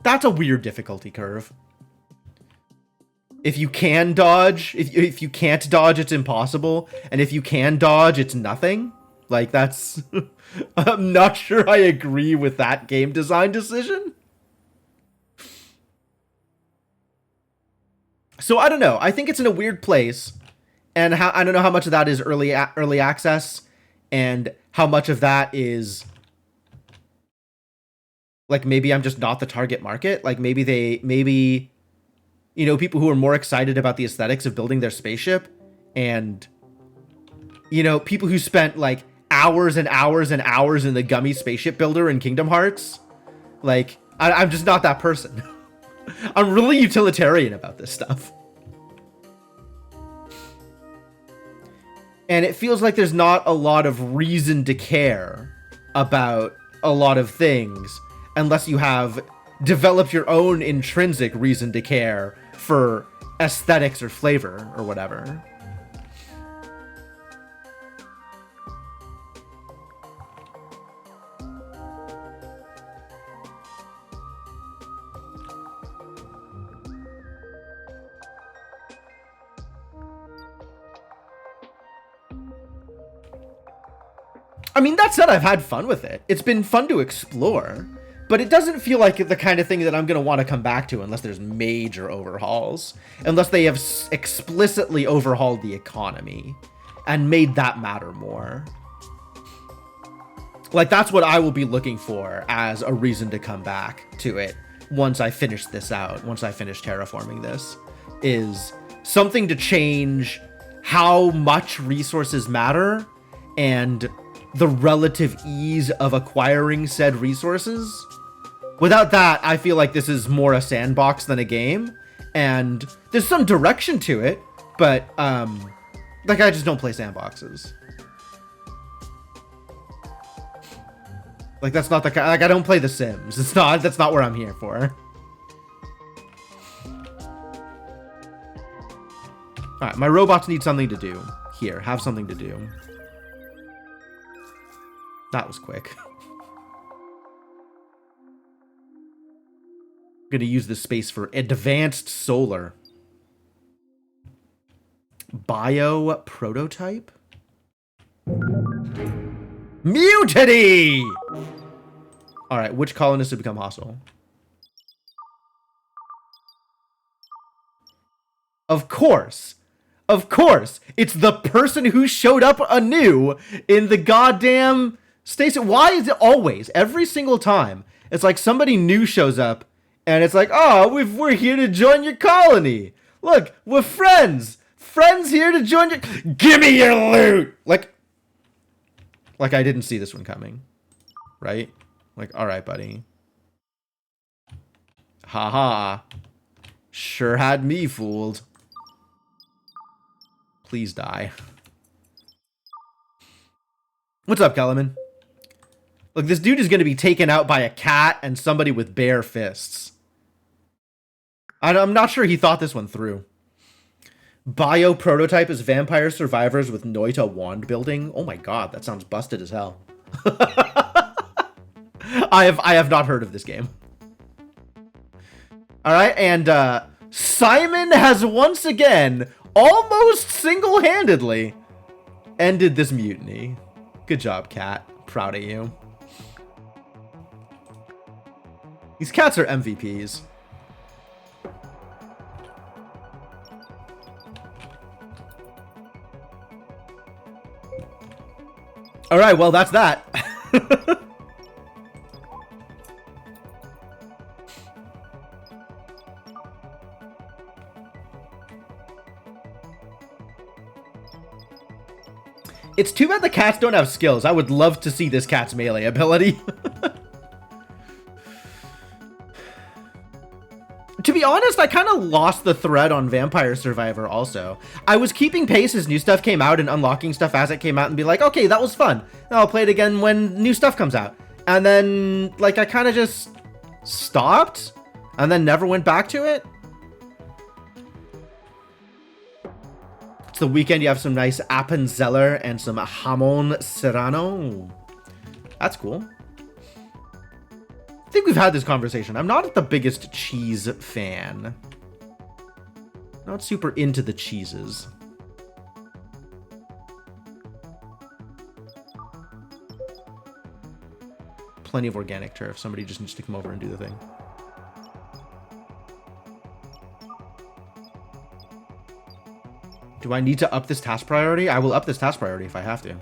that's a weird difficulty curve. If you can dodge, if you can't dodge, it's impossible. And if you can dodge, it's nothing. Like, that's... I'm not sure I agree with that game design decision. So I don't know. I think it's in a weird place, and I don't know how much of that is early access, and how much of that is like, maybe I'm just not the target market. Like, maybe you know, people who are more excited about the aesthetics of building their spaceship, and you know, people who spent like hours and hours and hours in the gummy spaceship builder in Kingdom Hearts. Like, I'm just not that person. I'm really utilitarian about this stuff. And it feels like there's not a lot of reason to care about a lot of things unless you have developed your own intrinsic reason to care for aesthetics or flavor or whatever. I mean, that said, I've had fun with it. It's been fun to explore, but it doesn't feel like the kind of thing that I'm going to want to come back to unless there's major overhauls. Unless they have explicitly overhauled the economy and made that matter more. Like, that's what I will be looking for as a reason to come back to it once I finish this out, once I finish terraforming this, is something to change how much resources matter and the relative ease of acquiring said resources. Without that, I feel like this is more a sandbox than a game, and there's some direction to it, but like, I just don't play sandboxes. Like, that's not the kind, like, I don't play The Sims. That's not where I'm here for. Alright, my robots need something to do. Here, have something to do. That was quick. I'm gonna use this space for advanced solar. Bio prototype? Mutiny! Alright, which colonists have become hostile? Of course. Of course. It's the person who showed up anew in the goddamn station. Why is it always, every single time, it's like somebody new shows up and it's like, oh, we're here to join your colony. Look, we're friends. Friends here to join your... Give me your loot! Like I didn't see this one coming. Right? Like, alright, buddy. Haha. Sure had me fooled. Please die. What's up, Kellerman? Look, this dude is going to be taken out by a cat and somebody with bare fists. I'm not sure he thought this one through. Bio prototype is vampire survivors with Noita wand building. Oh my god, that sounds busted as hell. I have not heard of this game. Alright, and Simon has once again, almost single-handedly, ended this mutiny. Good job, cat. Proud of you. These cats are MVPs. All right, well, that's that. It's too bad the cats don't have skills. I would love to see this cat's melee ability. To be honest, I kind of lost the thread on Vampire Survivor also. I was keeping pace as new stuff came out and unlocking stuff as it came out and be like, okay, that was fun. Now I'll play it again when new stuff comes out. And then, like, I kind of just stopped and then never went back to it. It's the weekend. You have some nice Appenzeller and some Jamon Serrano. That's cool. I think we've had this conversation. I'm not the biggest cheese fan. Not super into the cheeses. Plenty of organic turf. Somebody just needs to come over and do the thing. Do I need to up this task priority? I will up this task priority if I have to.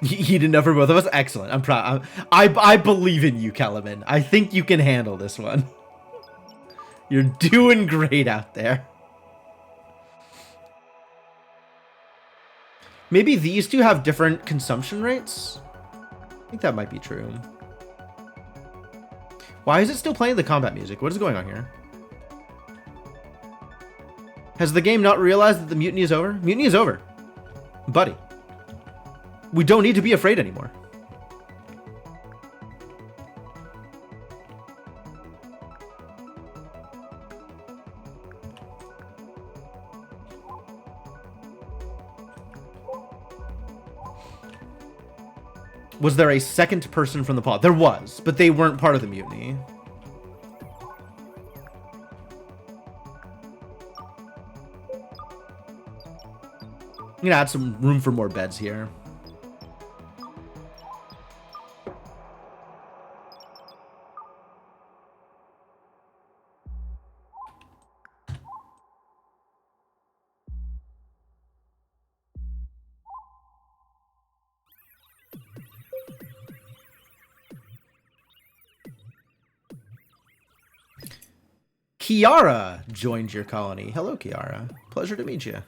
He did enough for both of us. Excellent. I'm proud. I believe in you, Kellerman. I think you can handle this one. You're doing great out there. Maybe these two have different consumption rates? I think that might be true. Why is it still playing the combat music? What is going on here? Has the game not realized that the mutiny is over? Mutiny is over. Buddy. We don't need to be afraid anymore. Was there a second person from the pod? There was, but they weren't part of the mutiny. I'm gonna add some room for more beds here. Kiara joined your colony. Hello, Kiara. Pleasure to meet you.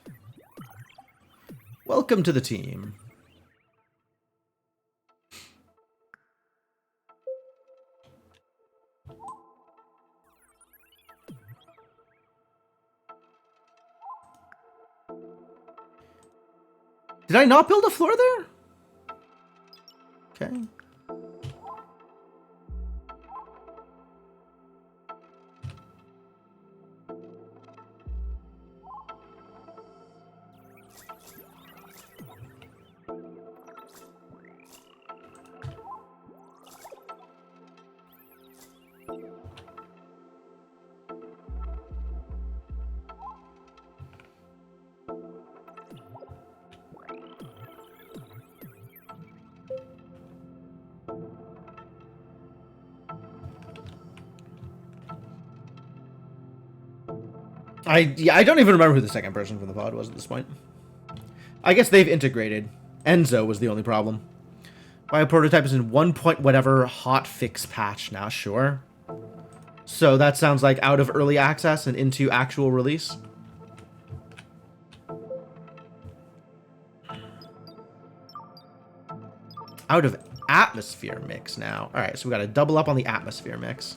Welcome to the team. Did I not build a floor there? Okay. I don't even remember who the second person from the pod was at this point. I guess they've integrated. Enzo was the only problem. Bioprototype is in 1 point whatever hot fix patch now, sure. So that sounds like out of early access and into actual release. Out of atmosphere mix now. Alright, so we got to double up on the atmosphere mix.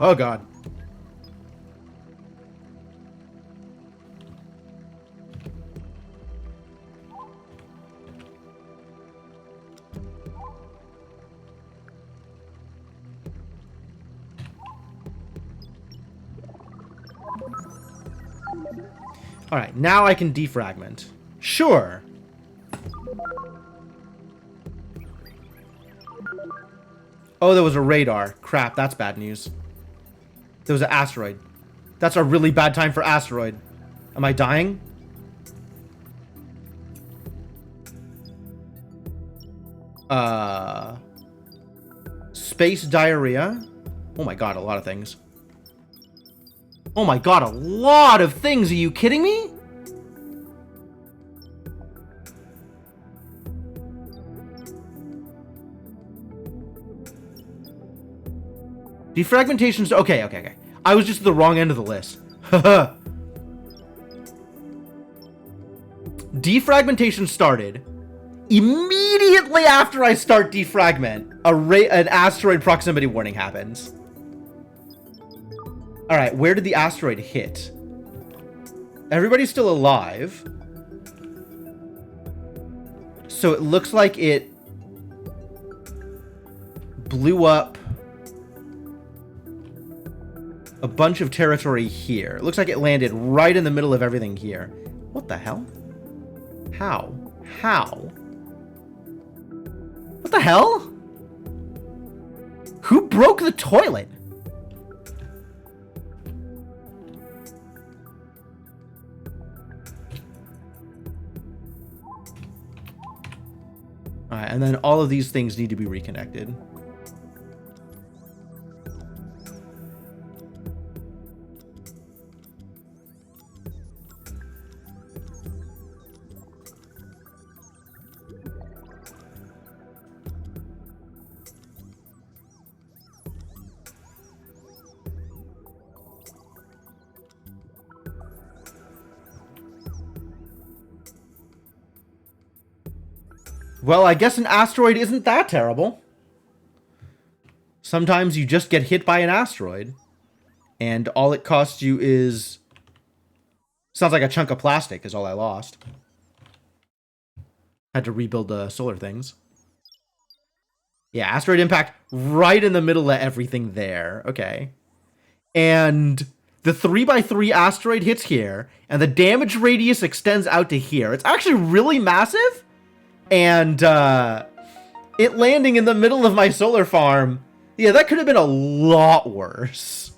Oh, God. All right, now I can defragment. Sure. Oh, there was a radar. Crap, that's bad news. There was an asteroid. That's a really bad time for asteroid. Am I dying? Space diarrhea. Oh my god, a lot of things. Oh my god, a lot of things. Are you kidding me? Defragmentation's okay. I was just at the wrong end of the list. Defragmentation started immediately after I start defragment. An asteroid proximity warning happens. All right, where did the asteroid hit? Everybody's still alive. So it looks like it blew up a bunch of territory here. It looks like it landed right in the middle of everything here. What the hell? How? What the hell? Who broke the toilet? Alright, and then all of these things need to be reconnected. Well, I guess an asteroid isn't that terrible. Sometimes you just get hit by an asteroid, and all it costs you is... Sounds like a chunk of plastic is all I lost. Had to rebuild the solar things. Yeah, asteroid impact right in the middle of everything there. Okay. And the 3x3 asteroid hits here, and the damage radius extends out to here. It's actually really massive. And it landing in the middle of my solar farm, yeah, that could have been a lot worse.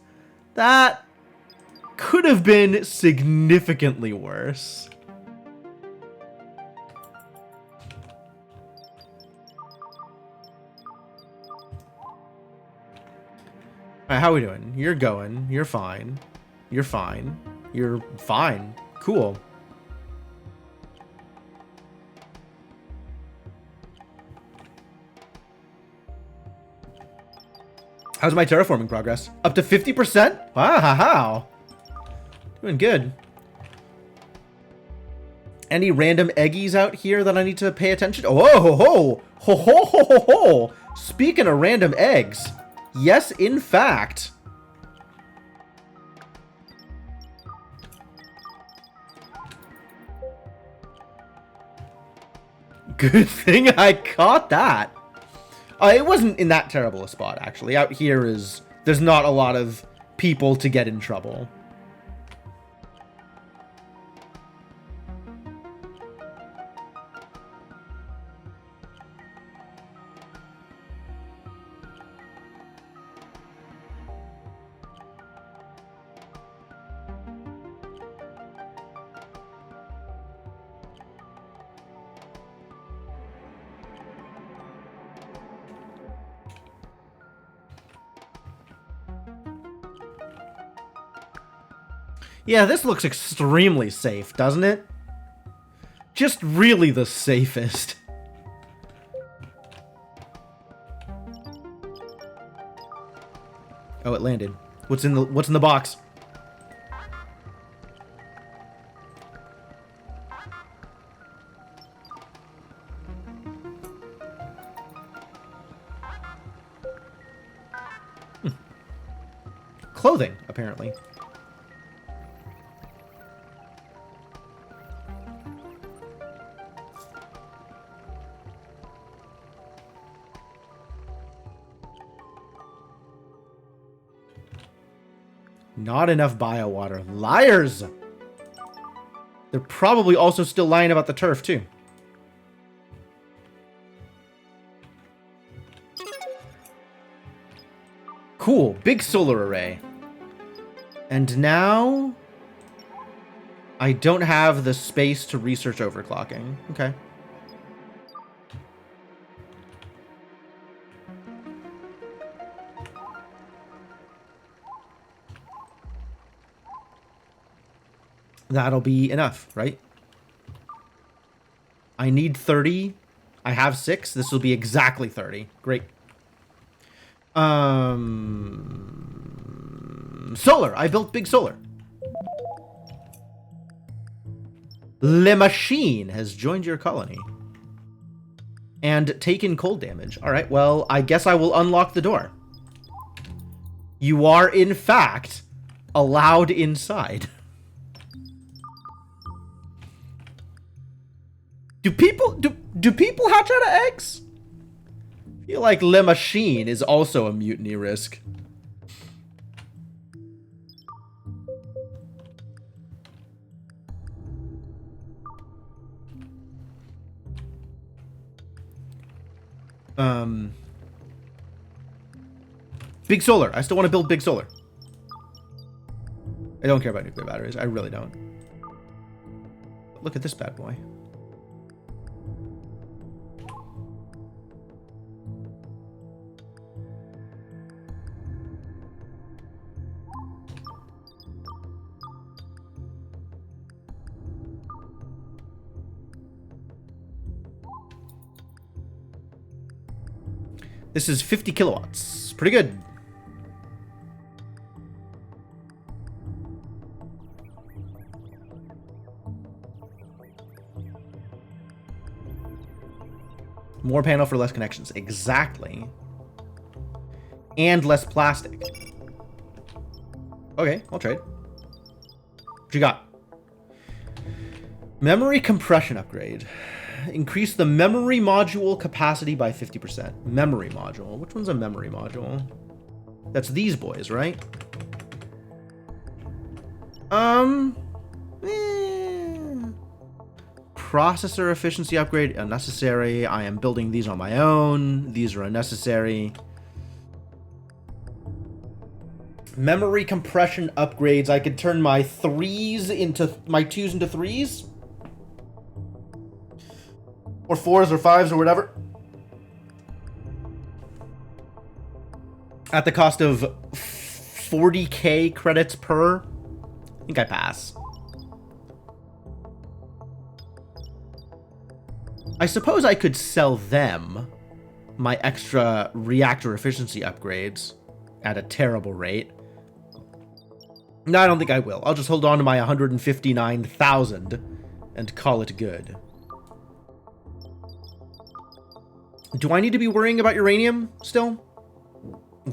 That could have been significantly worse. Alright, how are we doing? You're going. You're fine. You're fine. You're fine. Cool. How's my terraforming progress? Up to 50%? Wow. Doing good. Any random eggies out here that I need to pay attention to? Oh, ho. Speaking of random eggs, yes, in fact. Good thing I caught that. It wasn't in that terrible a spot, actually. Out here there's not a lot of people to get in trouble. Yeah, this looks extremely safe, doesn't it? Just really the safest. Oh, it landed. What's in the box? apparently. Not enough bio water. Liars! They're probably also still lying about the turf, too. Cool. Big solar array. And now I don't have the space to research overclocking. Okay. That'll be enough, right? I need 30. I have 6. This will be exactly 30. Great. Solar. I built big solar. Le Machine has joined your colony. And taken cold damage. Alright, well, I guess I will unlock the door. You are, in fact, allowed inside. Do people hatch out of eggs? I feel like Le Machine is also a mutiny risk. Big solar. I still want to build big solar. I don't care about nuclear batteries. I really don't. But look at this bad boy. This is 50 kilowatts. Pretty good. More panel for less connections. Exactly. And less plastic. Okay, I'll trade. What you got? Memory compression upgrade. Increase the memory module capacity by 50%. Memory module. Which one's a memory module? That's these boys, right? Processor efficiency upgrade, unnecessary. I am building these on my own. These are unnecessary. Memory compression upgrades. I could turn my 2s into 3s. Or 4s or 5s or whatever. At the cost of 40k credits per. I think I pass. I suppose I could sell them my extra reactor efficiency upgrades at a terrible rate. No, I don't think I will. I'll just hold on to my 159,000 and call it good. Do I need to be worrying about uranium still?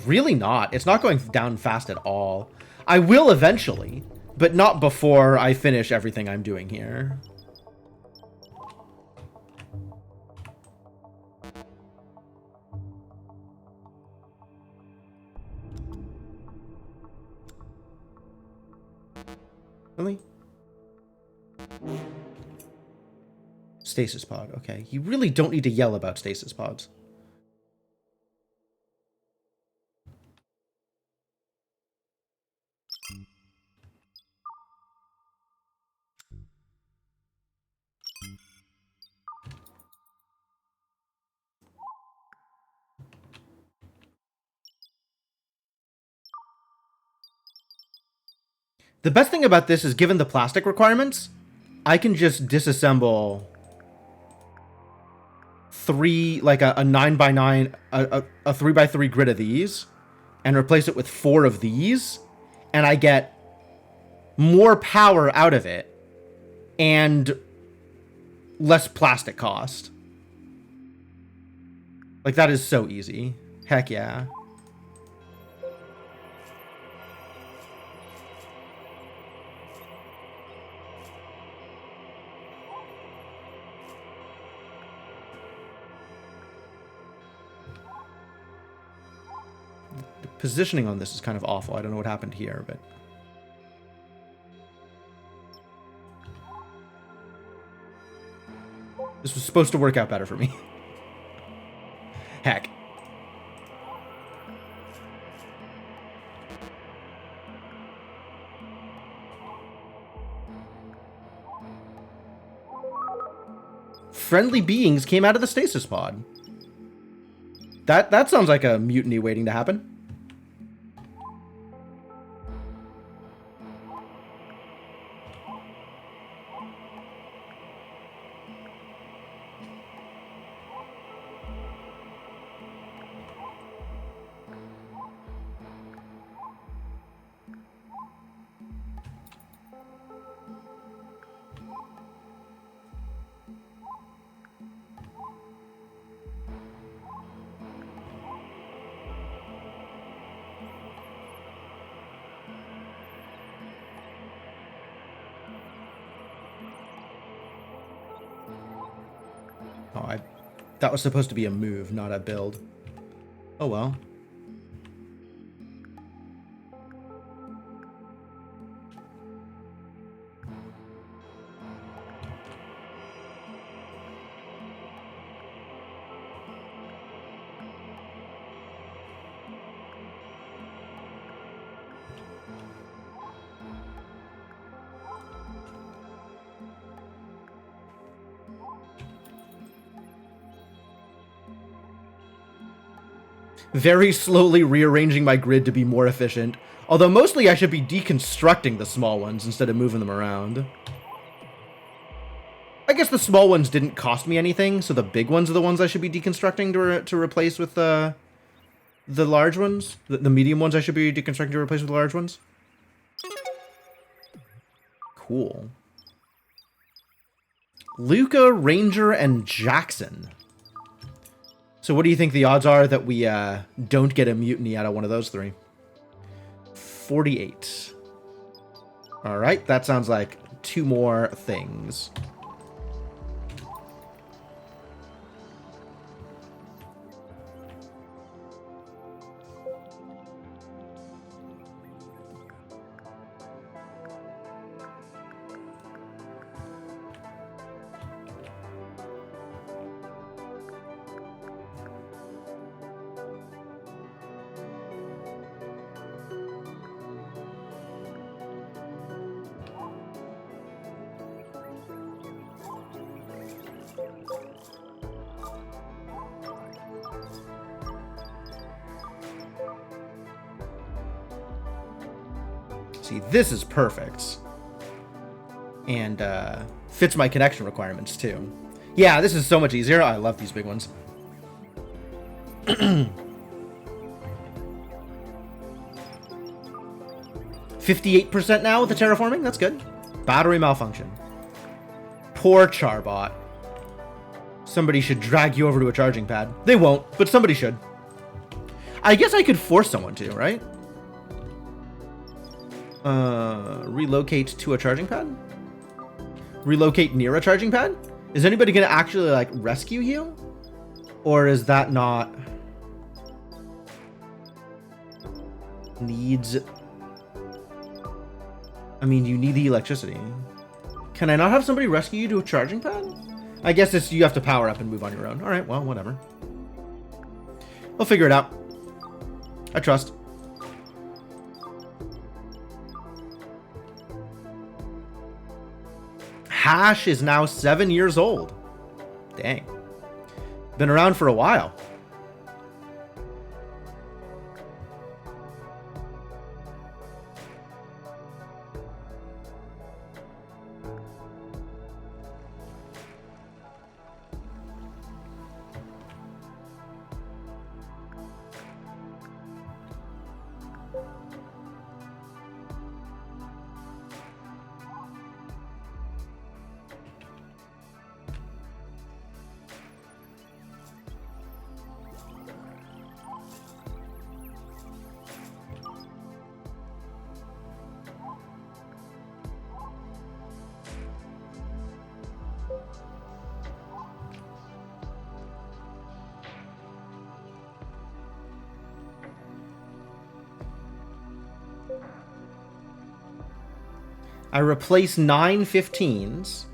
Really not. It's not going down fast at all. I will eventually, but not before I finish everything I'm doing here. Really? Stasis pod, okay. You really don't need to yell about stasis pods. The best thing about this is, given the plastic requirements, I can just disassemble 3, like a 9x9, a 3x3 grid of these, and replace it with 4 of these, and I get more power out of it, and less plastic cost. Like, that is so easy. Heck yeah. positioning on this is kind of awful. I don't know what happened here, but... This was supposed to work out better for me. Heck. Friendly beings came out of the stasis pod. That sounds like a mutiny waiting to happen. Oh, that was supposed to be a move, not a build. Oh well. Very slowly rearranging my grid to be more efficient. Although mostly I should be deconstructing the small ones instead of moving them around. I guess the small ones didn't cost me anything, so the big ones are the ones I should be deconstructing to replace with the large ones. The medium ones I should be deconstructing to replace with the large ones. Cool. Luca, Ranger, and Jackson. So what do you think the odds are that we don't get a mutiny out of one of those three? 48. All right, that sounds like 2 more things. See, this is perfect. And fits my connection requirements, too. Yeah, this is so much easier. I love these big ones. 58% now with the terraforming? That's good. Battery malfunction. Poor Charbot. Somebody should drag you over to a charging pad. They won't, but somebody should. I guess I could force someone to, right? Relocate to a charging pad? Relocate near a charging pad? Is anybody gonna actually, like, rescue you? Or is that not... Needs... I mean, you need the electricity. Can I not have somebody rescue you to a charging pad? I guess it's, you have to power up and move on your own. Alright, well, whatever. We'll figure it out. I trust. Hash is now 7 years old. Dang. Been around for a while. I replace 9 15s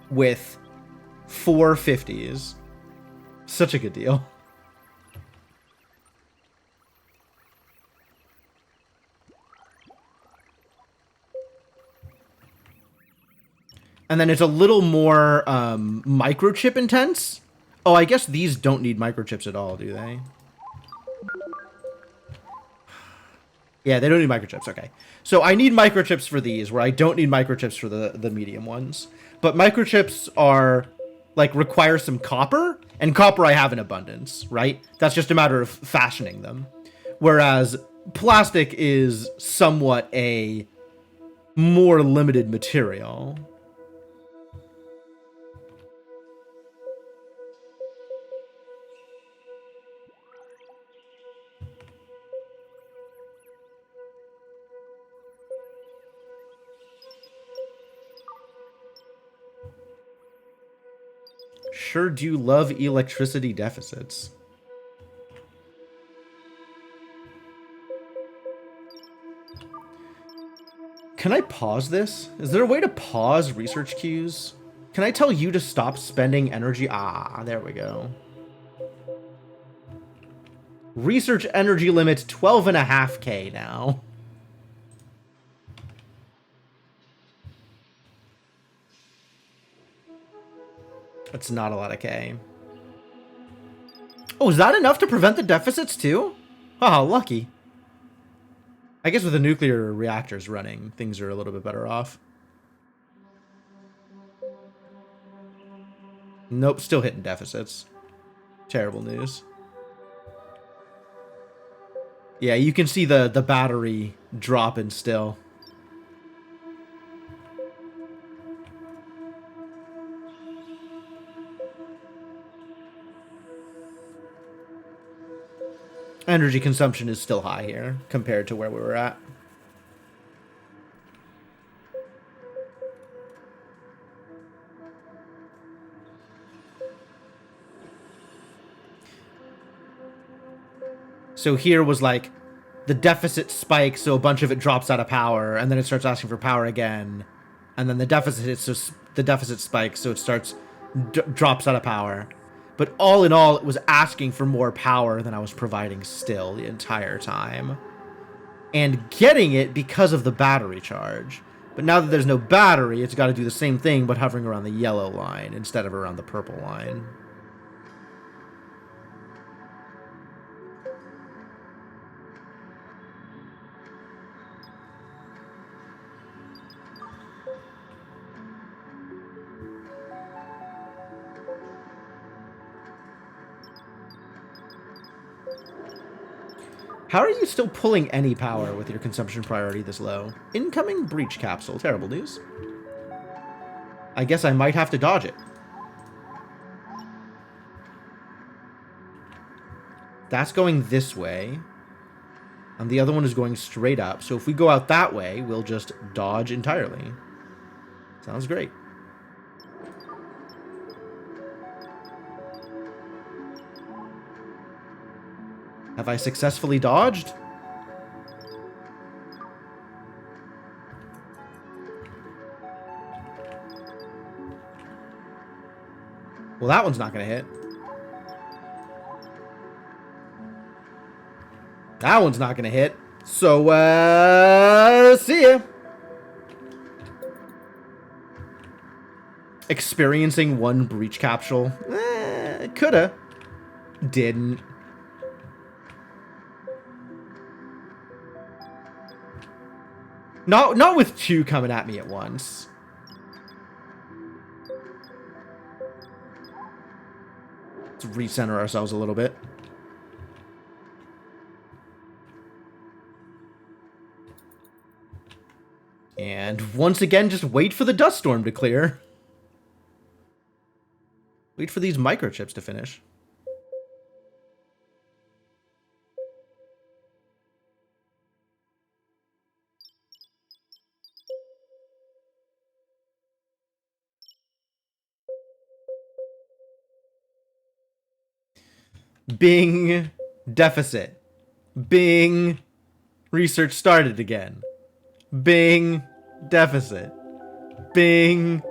with 4 50s. Such a good deal. And then it's a little more microchip intense. Oh, I guess these don't need microchips at all, do they? Yeah, they don't need microchips. Okay. So I need microchips for these, where I don't need microchips for the medium ones. But microchips are, like, require some copper, and copper I have in abundance, right? That's just a matter of fashioning them. Whereas plastic is somewhat a more limited material. Sure do love electricity deficits. Can I pause this? Is there a way to pause research queues? Can I tell you to stop spending energy? Ah, there we go. Research energy limit 12.5K now. That's not a lot of K. Oh, is that enough to prevent the deficits too? Oh, lucky. I guess with the nuclear reactors running, things are a little bit better off. Nope, still hitting deficits. Terrible news. Yeah, you can see the battery dropping still. Energy consumption is still high here compared to where we were at. So here was like the deficit spikes, so a bunch of it drops out of power, and then it starts asking for power again, and then the deficit hits, so the deficit spikes, so it starts drops out of power. But all in all, it was asking for more power than I was providing still the entire time, and getting it because of the battery charge. But now that there's no battery, it's got to do the same thing, but hovering around the yellow line instead of around the purple line. How are you still pulling any power with your consumption priority this low? Incoming breach capsule. Terrible news. I guess I might have to dodge it. That's going this way. And the other one is going straight up. So if we go out that way, we'll just dodge entirely. Sounds great. Have I successfully dodged? Well, that one's not going to hit. That one's not going to hit. So, see ya. Experiencing one breach capsule. Coulda. Didn't. Not with two coming at me at once. Let's recenter ourselves a little bit. And once again, just wait for the dust storm to clear. Wait for these microchips to finish. Bing. Deficit. Bing. Research started again. Bing. Deficit. Bing.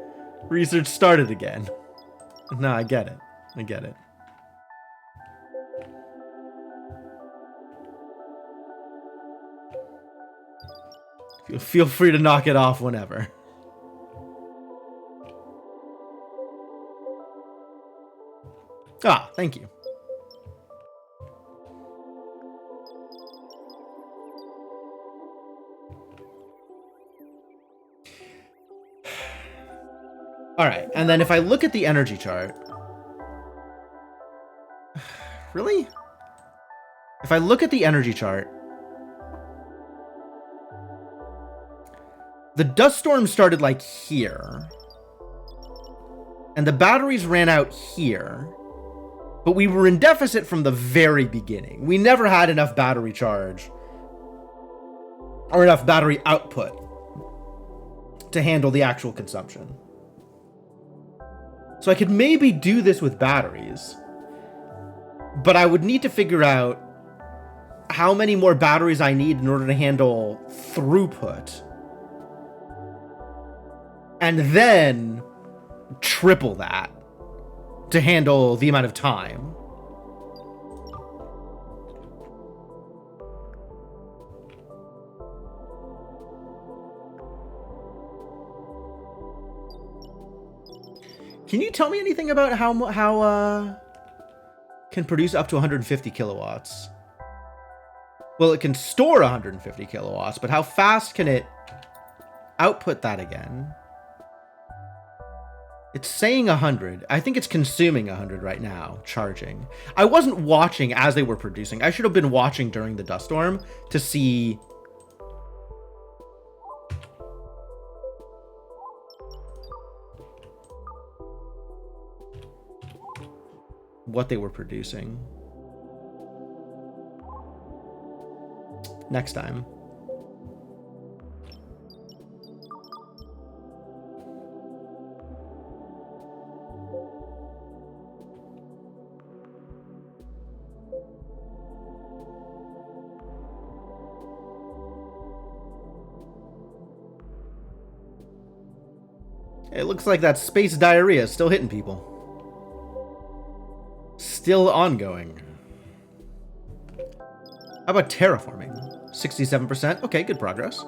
Research started again. No, I get it. I get it. Feel free to knock it off whenever. Ah, thank you. All right, and then if I look at the energy chart... Really? If I look at the energy chart... The dust storm started, like, here. And the batteries ran out here. But we were in deficit from the very beginning. We never had enough battery charge. Or enough battery output to handle the actual consumption. So I could maybe do this with batteries. But I would need to figure out how many more batteries I need in order to handle throughput. And then triple that to handle the amount of time. Can you tell me anything about how can produce up to 150 kilowatts? Well, it can store 150 kilowatts, but how fast can it output that again? It's saying 100. I think it's consuming 100 right now, charging. I wasn't watching as they were producing. I should have been watching during the dust storm to see... what they were producing. Next time. It looks like that space diarrhea is still hitting people. Still ongoing. How about terraforming? 67%. Okay, good progress.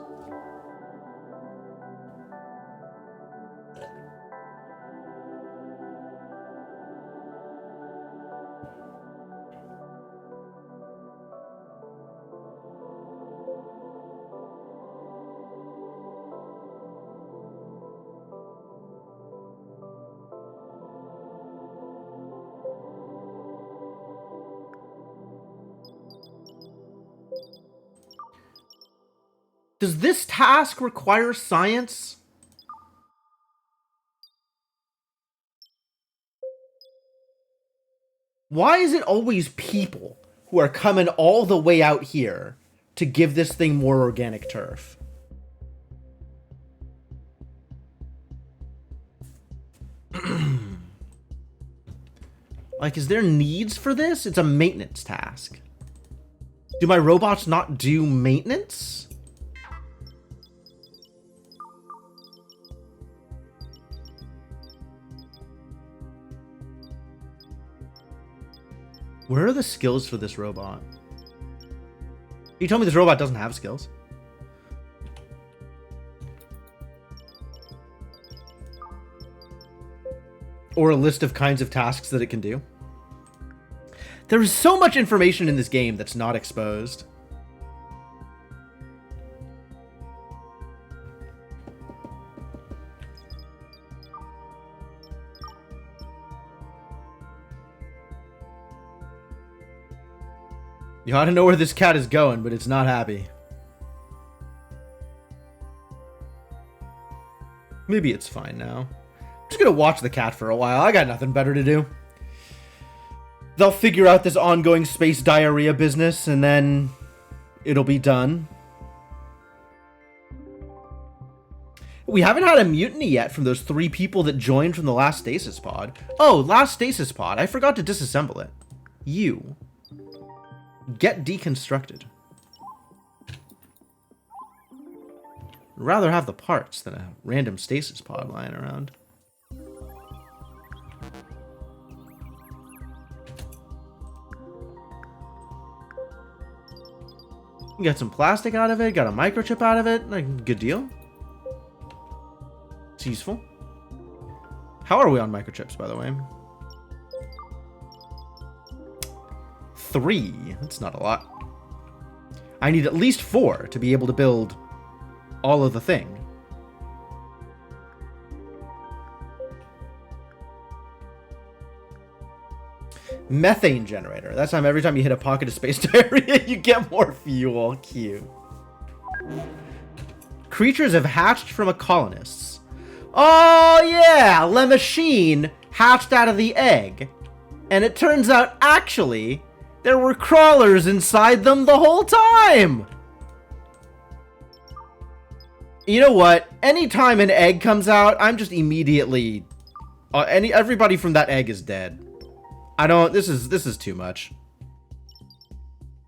Does this task require science? Why is it always people who are coming all the way out here to give this thing more organic turf? Like, is there needs for this? It's a maintenance task. Do my robots not do maintenance? Where are the skills for this robot? You told me this robot doesn't have skills. Or a list of kinds of tasks that it can do. There is so much information in this game that's not exposed. You ought to know where this cat is going, but it's not happy. Maybe it's fine now. I'm just gonna watch the cat for a while. I got nothing better to do. They'll figure out this ongoing space diarrhea business, and then it'll be done. We haven't had a mutiny yet from those 3 people that joined from the last stasis pod. Oh, last stasis pod. I forgot to disassemble it. You. Get deconstructed. I'd rather have the parts than a random stasis pod lying around. You got some plastic out of it, got a microchip out of it. Like, good deal. It's useful. How are we on microchips, by the way? 3. That's not a lot. I need at least 4 to be able to build all of the thing. Methane generator. That's time every time you hit a pocket of space diarrhea, you get more fuel. Cute. Creatures have hatched from a colonists. Oh yeah, Le Machine hatched out of the egg. And it turns out, actually, there were crawlers inside them the whole time! You know what? Anytime an egg comes out, I'm just immediately... everybody from that egg is dead. I don't... This is too much.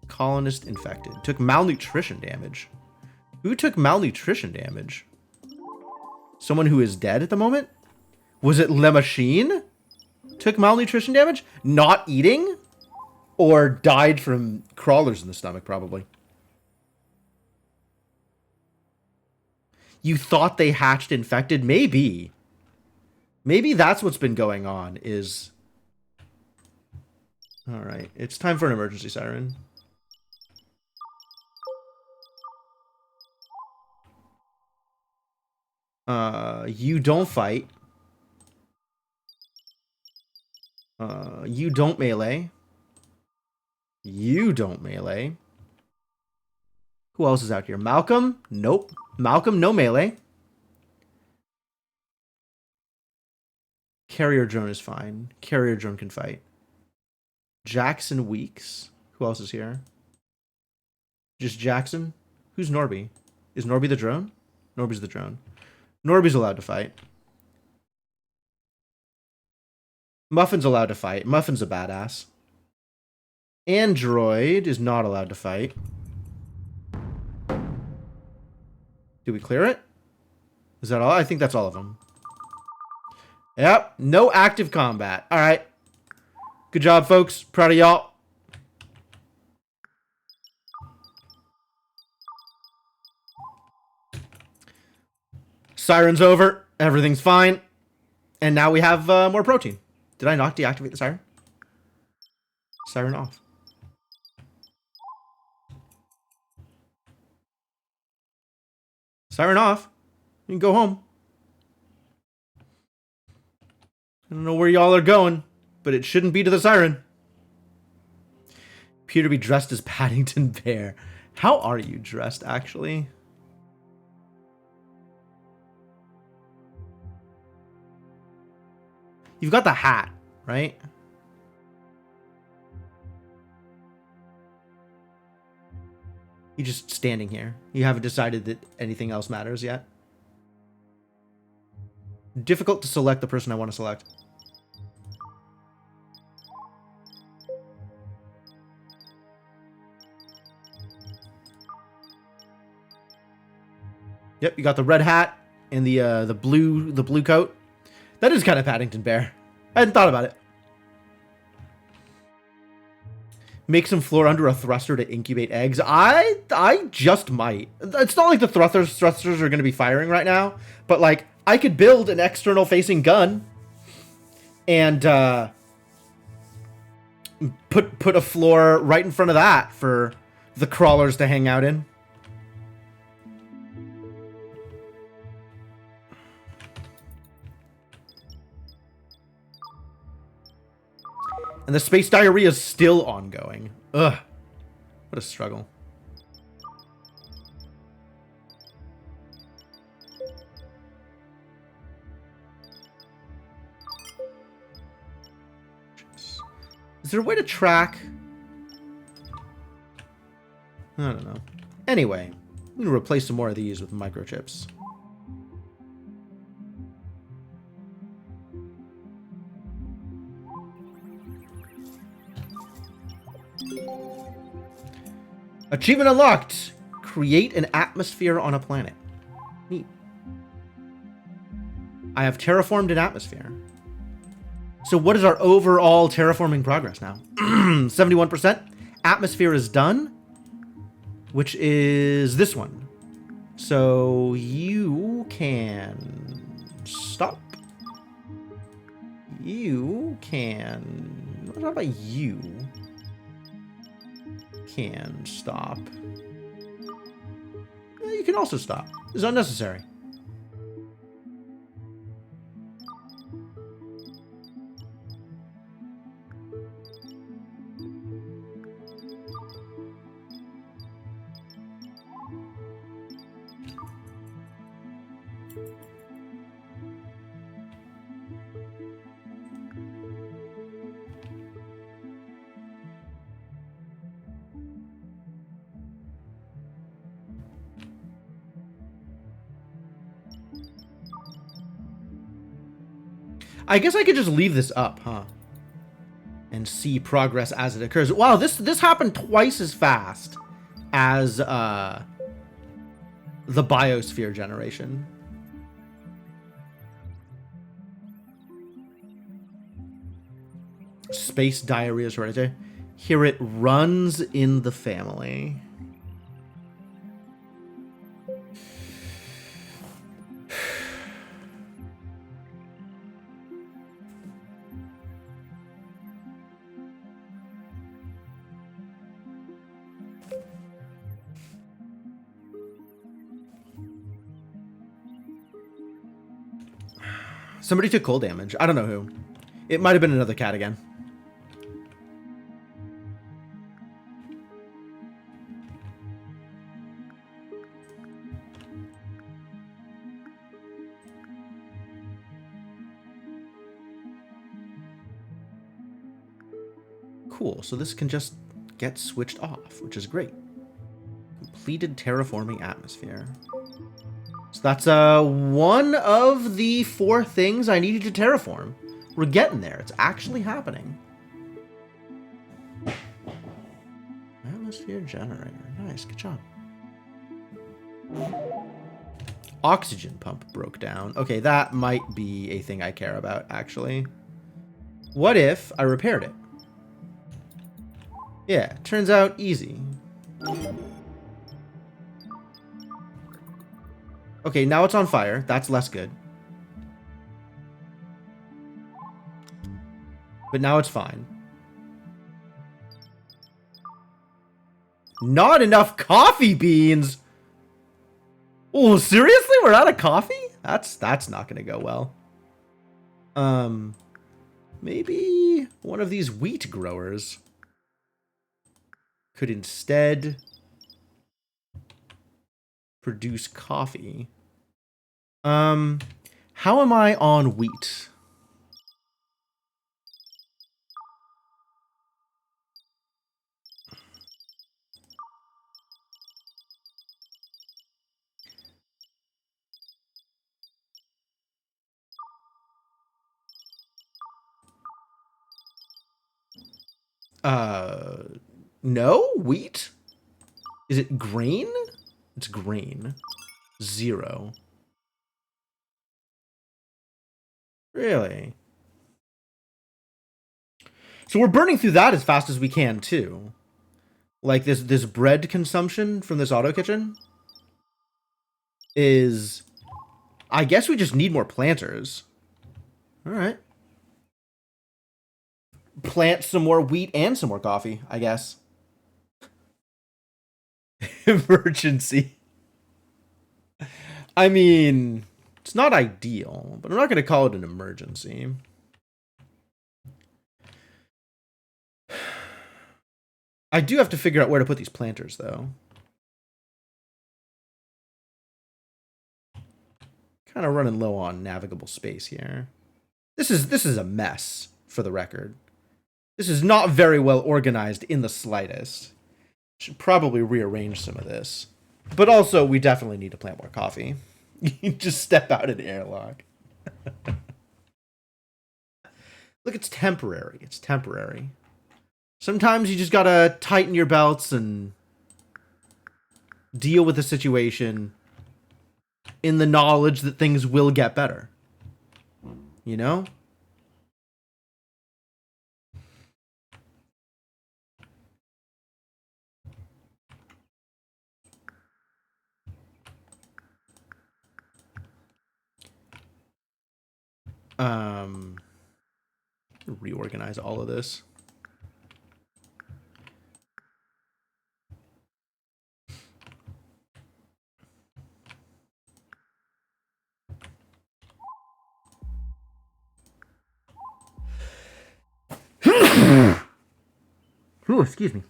Colonist infected. Took malnutrition damage. Who took malnutrition damage? Someone who is dead at the moment? Was it Le Machine? Took malnutrition damage? Not eating? Or died from crawlers in the stomach, probably. You thought they hatched infected? Maybe. Maybe that's what's been going on, is... Alright, it's time for an emergency siren. You don't fight. You don't melee. You don't melee. Who else is out here? Malcolm? Nope. Malcolm, no melee. Carrier drone is fine. Carrier drone can fight. Jackson Weeks. Who else is here? Just Jackson? Who's Norby? Is Norby the drone? Norby's the drone. Norby's allowed to fight. Muffin's allowed to fight. Muffin's a badass. Android is not allowed to fight. Did we clear it? Is that all? I think that's all of them. Yep. No active combat. All right. Good job, folks. Proud of y'all. Siren's over. Everything's fine. And now we have more protein. Did I not deactivate the siren? Siren off. Siren off. You can go home. I don't know where y'all are going, but it shouldn't be to the siren. Appear to be dressed as Paddington Bear. How are you dressed, actually? You've got the hat, right? You're just standing here. You haven't decided that anything else matters yet. Difficult to select the person I want to select. Yep, you got the red hat and the blue coat. That is kind of Paddington Bear. I hadn't thought about it. Make some floor under a thruster to incubate eggs. I just might. It's not like the thrusters are going to be firing right now, but like I could build an external facing gun and put a floor right in front of that for the crawlers to hang out in. And the space diarrhea is still ongoing. Ugh. What a struggle. Is there a way to track? I don't know. Anyway, I'm going to replace some more of these with microchips. Achievement unlocked! Create an atmosphere on a planet. I have terraformed an atmosphere. So what is our overall terraforming progress now? 71%. Atmosphere is done, which is this one. So you can stop. You can... What about you? Can stop. You can also stop. It's unnecessary. I guess I could just leave this up, huh? And see progress as it occurs. Wow, this happened twice as fast as the biosphere generation. Space diarrhea is hereditary. Here it runs in the family. Somebody took cold damage. I don't know who. It might have been another cat again. Cool, so this can just get switched off, which is great. Completed terraforming atmosphere. So that's one of the 4 things I needed to terraform. We're getting there. It's actually happening. Atmosphere generator. Nice, good job. Oxygen pump broke down. Okay, that might be a thing I care about, actually. What if I repaired it? Yeah, turns out easy. Okay, now it's on fire. That's less good. But now it's fine. Not enough coffee beans! Oh, seriously? We're out of coffee? That's not gonna go well. Maybe one of these wheat growers could instead produce coffee. How am I on wheat? No? Wheat? Is it grain? It's grain. 0. Really? So we're burning through that as fast as we can, too. Like, this bread consumption from this auto kitchen is... I guess we just need more planters. Alright. Plant some more wheat and some more coffee, I guess. Emergency. I mean, it's not ideal, but I'm not going to call it an emergency. I do have to figure out where to put these planters, though. Kind of running low on navigable space here. This is a mess, for the record. This is not very well organized in the slightest. Should probably rearrange some of this. But also, we definitely need to plant more coffee. You just step out an airlock. Look, it's temporary. It's temporary. Sometimes you just gotta tighten your belts and deal with the situation in the knowledge that things will get better. you know? Reorganize all of this. Ooh, excuse me.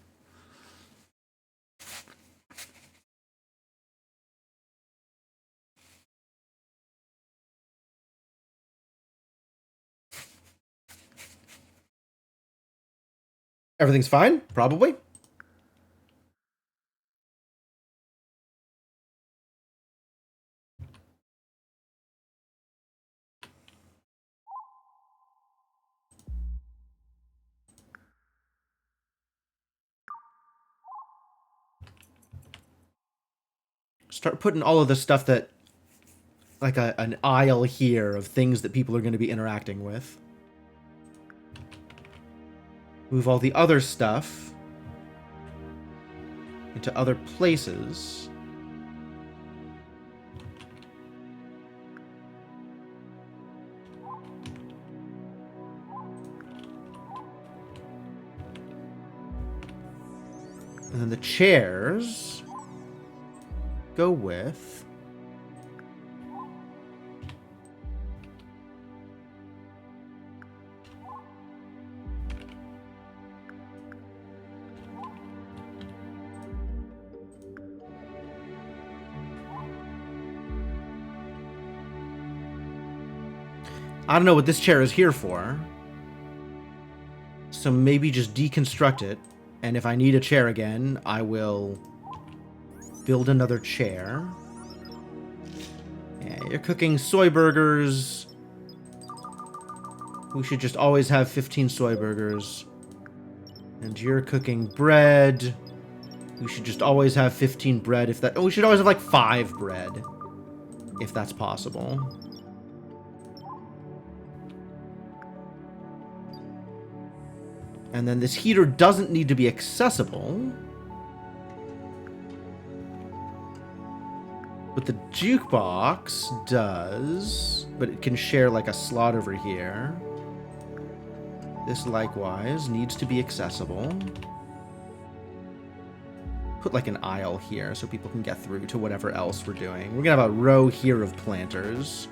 Everything's fine? Probably. Start putting all of the stuff that... like an aisle here of things that people are going to be interacting with. Move all the other stuff into other places. And then the chairs go with... I don't know what this chair is here for. So maybe just deconstruct it. And if I need a chair again, I will build another chair. Yeah, you're cooking soy burgers. We should just always have 15 soy burgers. And you're cooking bread. We should just always have 15 bread if that... Oh, we should always have like 5 bread. If that's possible. And then this heater doesn't need to be accessible. But the jukebox does. But it can share like a slot over here. This likewise needs to be accessible. Put like an aisle here so people can get through to whatever else we're doing. We're gonna have a row here of planters.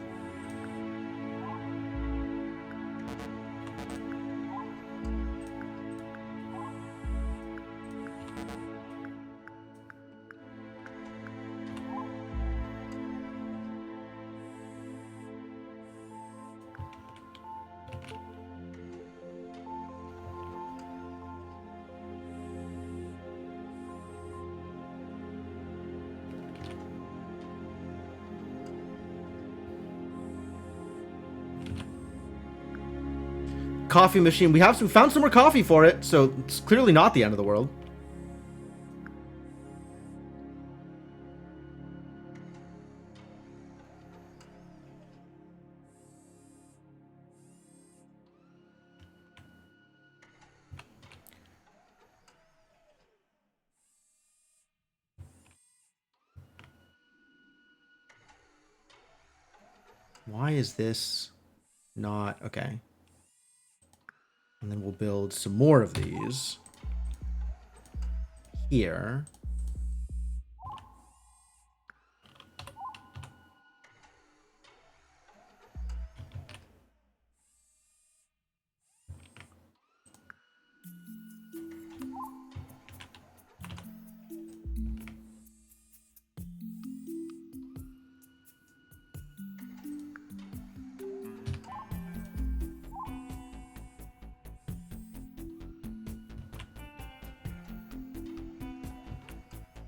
Coffee machine. We found some more coffee for it, so it's clearly not the end of the world. Why is this not... Okay. And then we'll build some more of these here.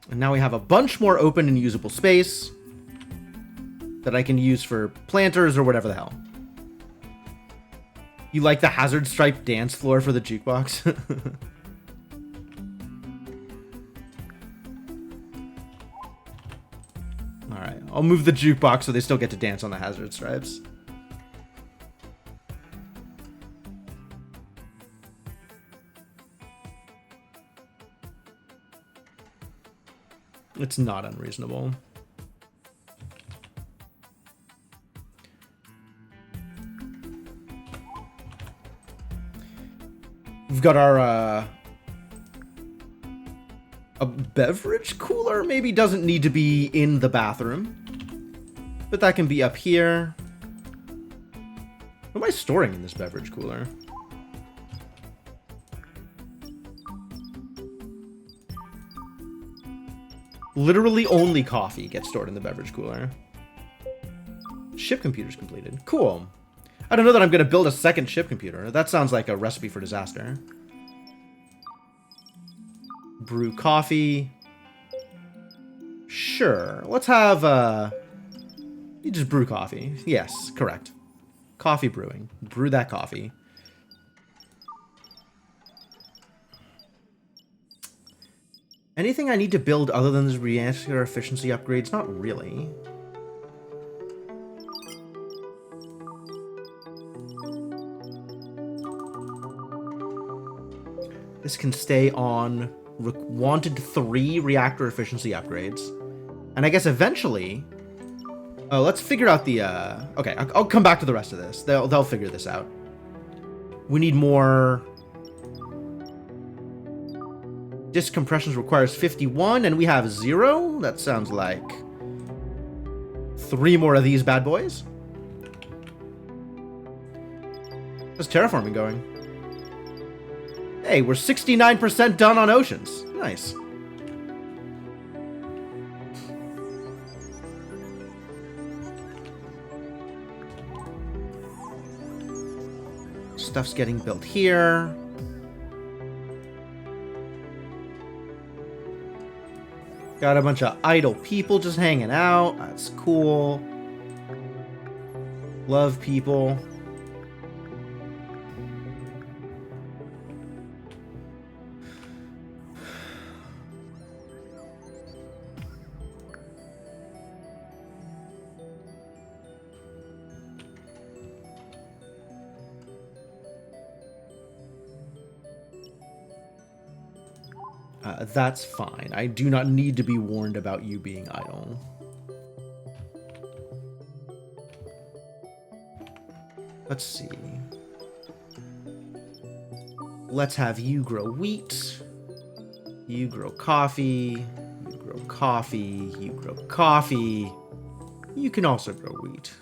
And now we have a bunch more open and usable space that I can use for planters or whatever the hell. You like the hazard stripe dance floor for the jukebox? Alright, I'll move the jukebox so they still get to dance on the hazard stripes. It's not unreasonable. We've got our, a beverage cooler maybe doesn't need to be in the bathroom. But that can be up here. What am I storing in this beverage cooler? Literally only coffee gets stored in the beverage cooler. Ship computer's completed. Cool. I don't know that I'm going to build a second ship computer. That sounds like a recipe for disaster. Brew coffee. Sure. Let's have, you just brew coffee. Yes, correct. Coffee brewing. Brew that coffee. Anything I need to build other than this reactor efficiency upgrades? Not really. This can stay on wanted 3 reactor efficiency upgrades. And I guess eventually... Oh, let's figure out the... Okay, I'll come back to the rest of this. They'll figure this out. We need more... Disk compressions requires 51, and we have 0? That sounds like... 3 more of these bad boys. How's terraforming going? Hey, we're 69% done on oceans. Nice. Stuff's getting built here. Got a bunch of idle people just hanging out. That's cool. Love people. That's fine. I do not need to be warned about you being idle. Let's see. Let's have you grow wheat. You grow coffee. You grow coffee. You grow coffee. You can also grow wheat.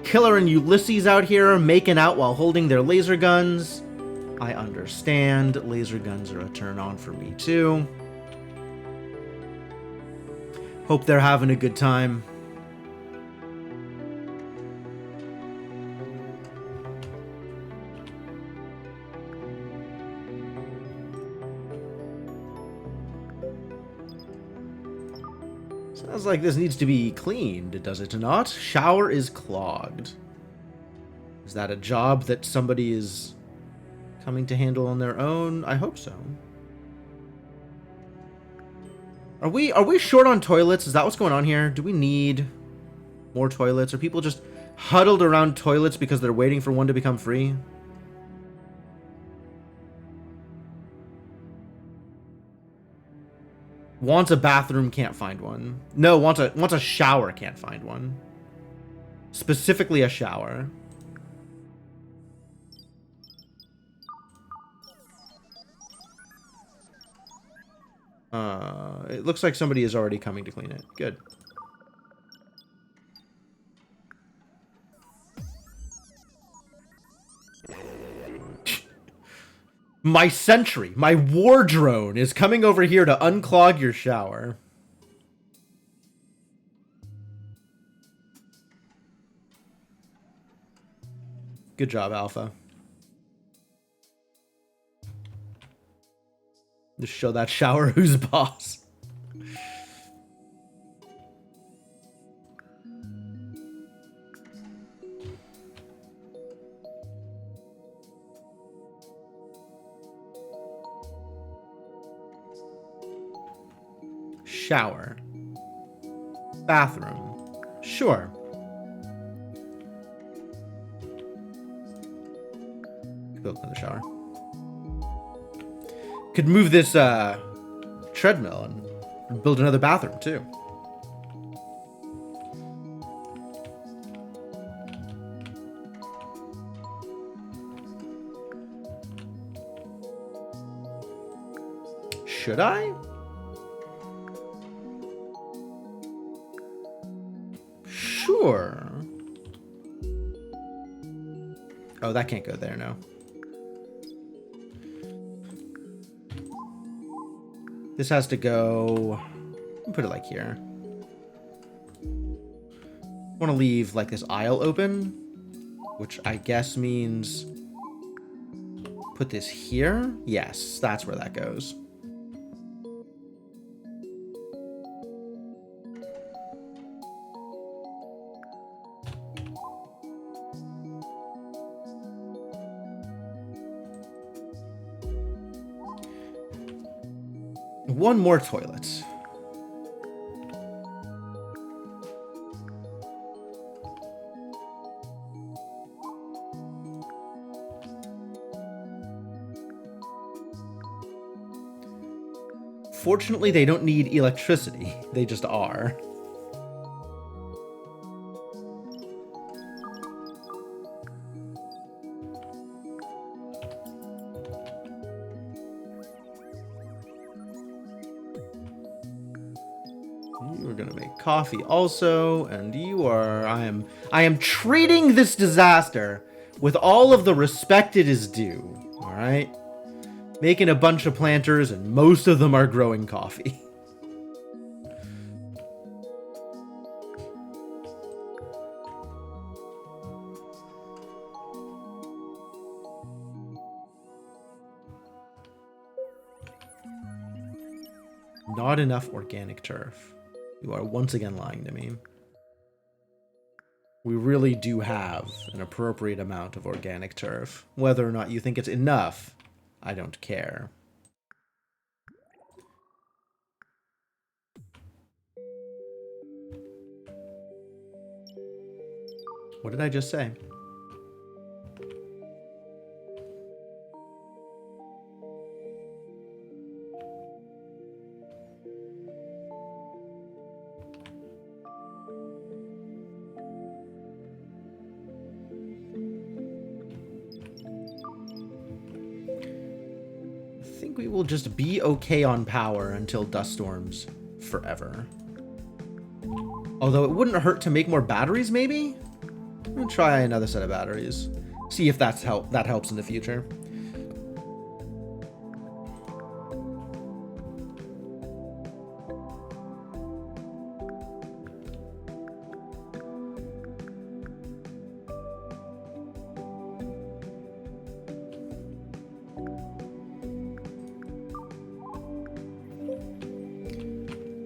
Killer and Ulysses out here making out while holding their laser guns. I understand. Laser guns are a turn on for me too. Hope they're having a good time. Sounds like this needs to be cleaned, does it not? Shower is clogged. Is that a job that somebody is coming to handle on their own? I hope so. Are we short on toilets? Is that what's going on here? Do we need more toilets? Are people just huddled around toilets because they're waiting for one to become free? Wants a bathroom, can't find one. No, wants a shower, can't find one. Specifically a shower. It looks like somebody is already coming to clean it. Good. My sentry, my war drone is coming over here to unclog your shower. Good job, Alpha. Just show that shower who's boss. Shower. Bathroom. Sure. Build another shower. Could move this treadmill and build another bathroom too. Should I? Sure. Oh, that can't go there, no. This has to go... put it like here. I want to leave like this aisle open, which I guess means put this here. Yes, that's where that goes. One more toilet. Fortunately, they don't need electricity. They just are. We're gonna make coffee also, and you are... I am treating this disaster with all of the respect it is due. All right? Making a bunch of planters, and most of them are growing coffee. Not enough organic turf. You are once again lying to me. We really do have an appropriate amount of organic turf. Whether or not you think it's enough, I don't care. What did I just say? I think we will just be okay on power until dust storms forever. Although it wouldn't hurt to make more batteries, maybe? I'm gonna try another set of batteries. See if that helps in the future.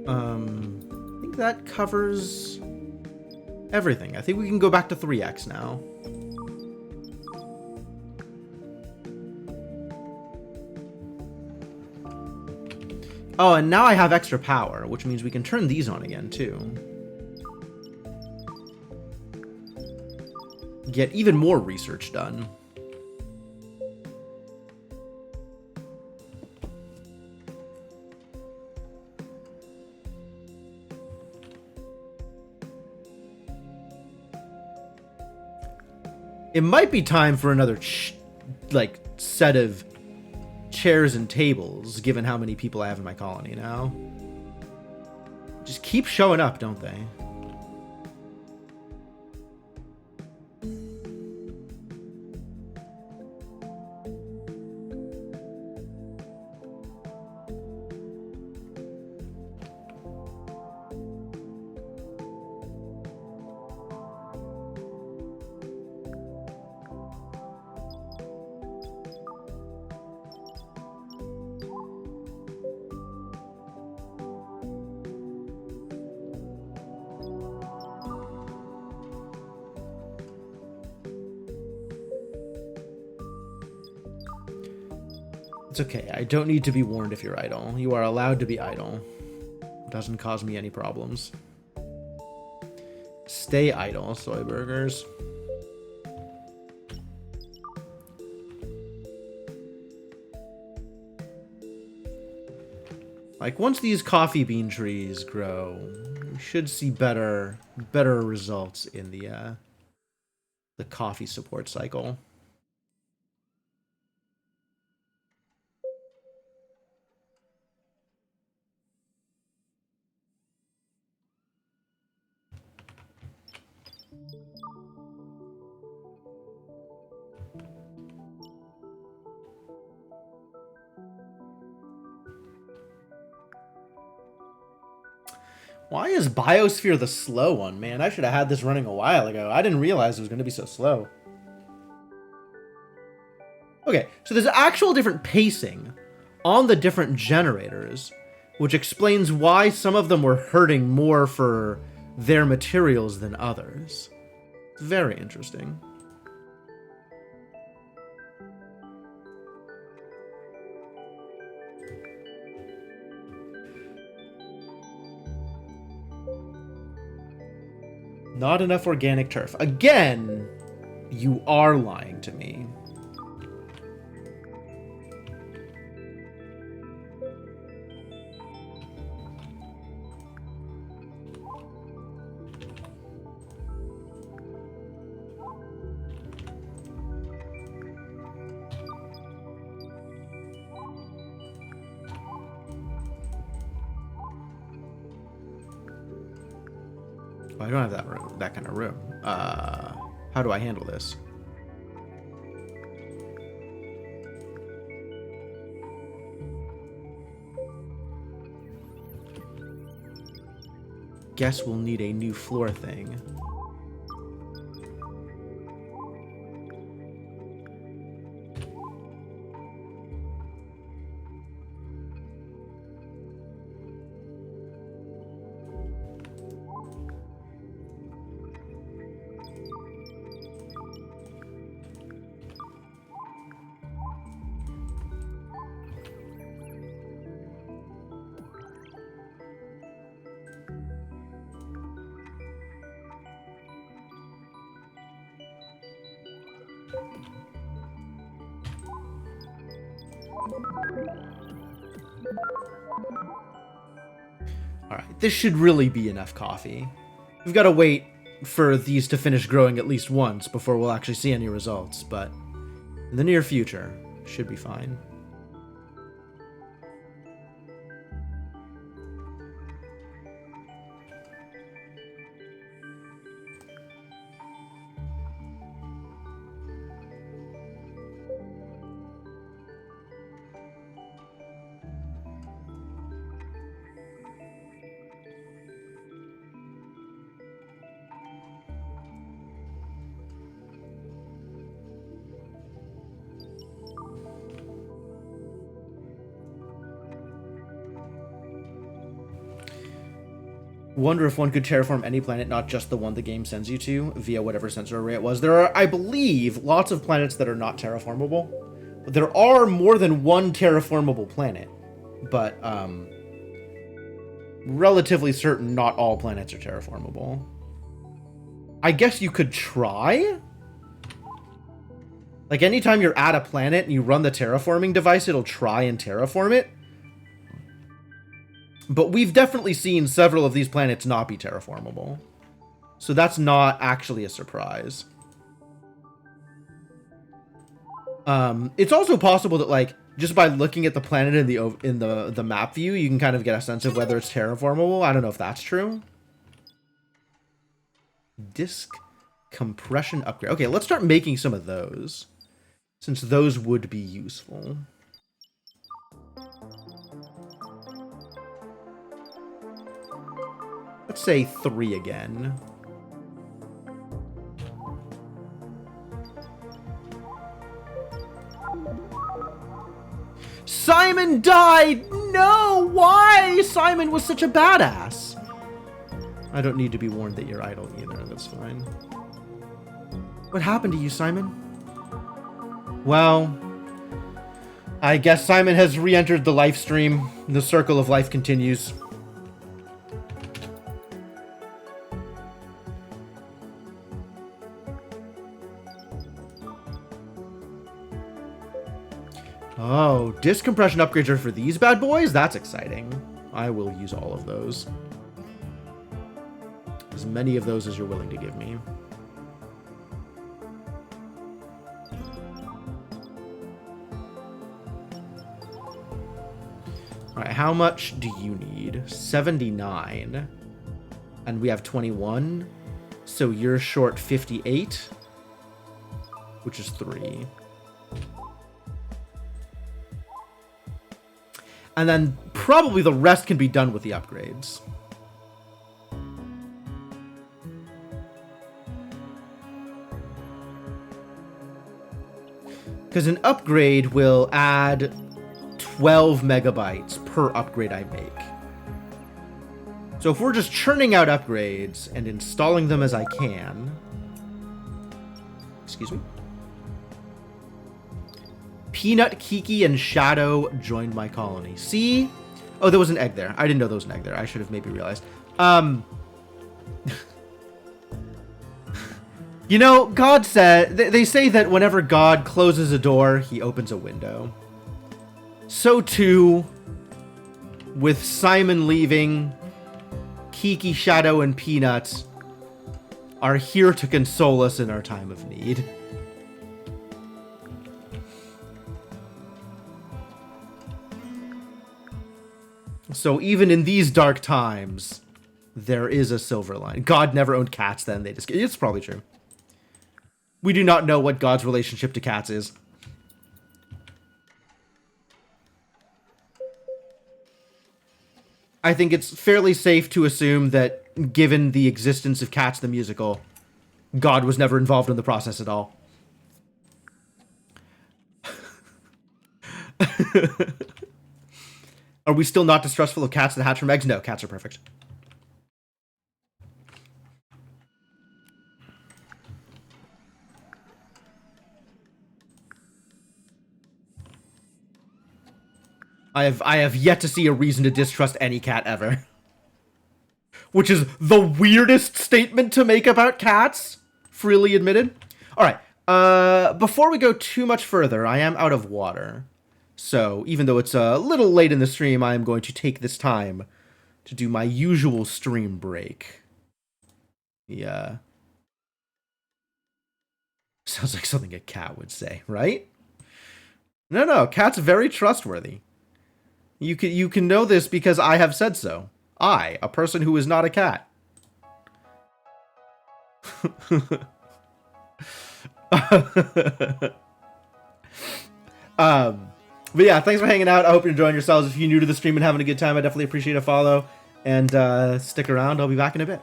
I think that covers everything. I think we can go back to 3x now. Oh, and now I have extra power, which means we can turn these on again, too. Get even more research done. It might be time for another, set of chairs and tables, given how many people I have in my colony now. Just keep showing up, don't they? It's okay. I don't need to be warned if you're idle. You are allowed to be idle. It doesn't cause me any problems. Stay idle, soy burgers. Like, once these coffee bean trees grow, we should see better results in the coffee support cycle. Why is Biosphere the slow one, man? I should have had this running a while ago. I didn't realize it was going to be so slow. Okay, so there's actual different pacing on the different generators, which explains why some of them were hurting more for their materials than others. It's very interesting. Not enough organic turf. Again, you are lying to me. I don't have that kind of room. How do I handle this? Guess we'll need a new floor thing. Alright, this should really be enough coffee. We've got to wait for these to finish growing at least once before we'll actually see any results, but in the near future, should be fine. Wonder if one could terraform any planet, not just the one the game sends you to, via whatever sensor array it was. There are, I believe, lots of planets that are not terraformable. There are more than one terraformable planet, but relatively certain not all planets are terraformable. I guess you could try? Like, anytime you're at a planet and you run the terraforming device, it'll try and terraform it. But we've definitely seen several of these planets not be terraformable. So that's not actually a surprise. It's also possible that, like, just by looking at the planet in the map view, you can kind of get a sense of whether it's terraformable. I don't know if that's true. Disk compression upgrade. Okay, let's start making some of those, since those would be useful. Let's say 3 again. Simon died! No! Why? Simon was such a badass. I don't need to be warned that you're idle either. That's fine. What happened to you, Simon? Well, I guess Simon has re-entered the life stream. The circle of life continues. Oh, disk compression upgrades are for these bad boys? That's exciting. I will use all of those. As many of those as you're willing to give me. Alright, how much do you need? 79. And we have 21. So you're short 58. Which is 3. And then probably the rest can be done with the upgrades. Because an upgrade will add 12 megabytes per upgrade I make. So if we're just churning out upgrades and installing them as I can... Excuse me? Peanut, Kiki, and Shadow joined my colony. See? Oh, there was an egg there. I didn't know there was an egg there. I should have maybe realized. You know, God said... They say that whenever God closes a door, he opens a window. So too, with Simon leaving, Kiki, Shadow, and Peanut are here to console us in our time of need. So even in these dark times, there is a silver line. God never owned cats then. They just... It's probably true. We do not know what God's relationship to cats is. I think it's fairly safe to assume that, given the existence of Cats the musical, God was never involved in the process at all. Are we still not distrustful of cats that hatch from eggs? No, cats are perfect. I have yet to see a reason to distrust any cat ever. Which is the weirdest statement to make about cats, freely admitted. Alright, before we go too much further, I am out of water. So, even though it's a little late in the stream, I am going to take this time to do my usual stream break. Yeah. Sounds like something a cat would say, right? No, cat's very trustworthy. You can know this because I have said so. I, a person who is not a cat. But yeah, thanks for hanging out. I hope you're enjoying yourselves. If you're new to the stream and having a good time, I definitely appreciate a follow. And stick around. I'll be back in a bit.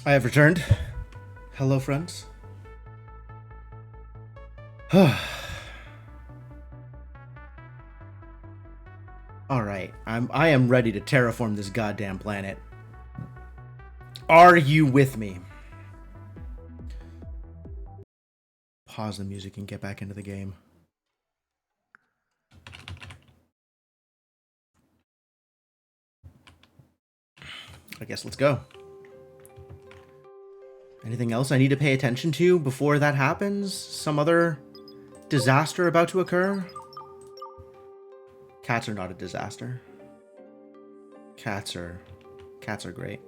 I have returned. Hello, friends. Alright, I am ready to terraform this goddamn planet. Are you with me? Pause the music and get back into the game. I guess let's go. Anything else I need to pay attention to before that happens? Some other disaster about to occur? Cats are not a disaster. Cats are great.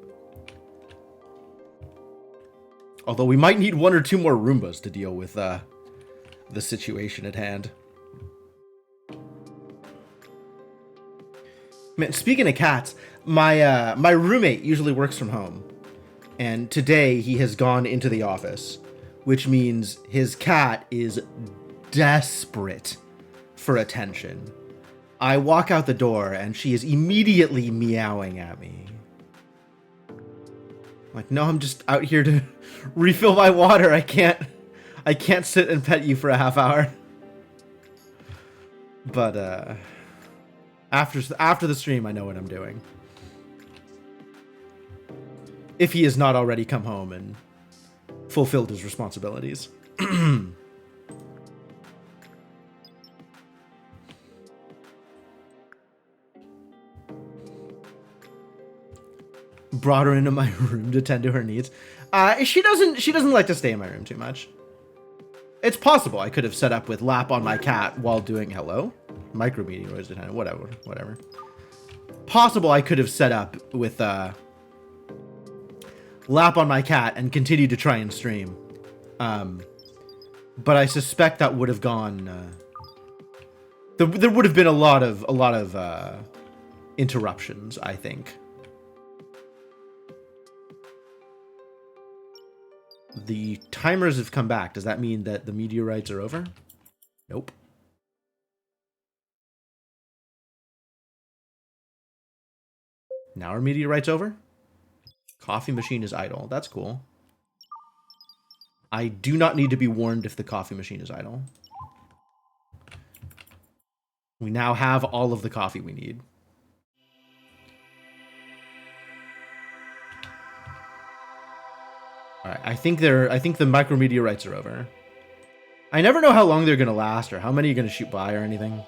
Although we might need 1 or 2 more Roombas to deal with the situation at hand. Man, speaking of cats, my roommate usually works from home. And today he has gone into the office, which means his cat is desperate for attention. I walk out the door and she is immediately meowing at me. Like, no, I'm just out here to refill my water. I can't sit and pet you for a half hour. But after the stream, I know what I'm doing. If he has not already come home and fulfilled his responsibilities. Brought her into my room to tend to her needs. She doesn't like to stay in my room too much. It's possible I could have set up with lap on my cat while doing hello. Micro meeting noise detected. Whatever. Possible I could have set up with lap on my cat and continue to try and stream. But I suspect that would have gone. There would have been a lot of interruptions, I think. The timers have come back. Does that mean that the meteorites are over? Nope. Now are meteorites over? Coffee machine is idle. That's cool. I do not need to be warned if the coffee machine is idle. We now have all of the coffee we need. Alright, I think the micrometeorites are over. I never know how long they're gonna last or how many you're gonna shoot by or anything.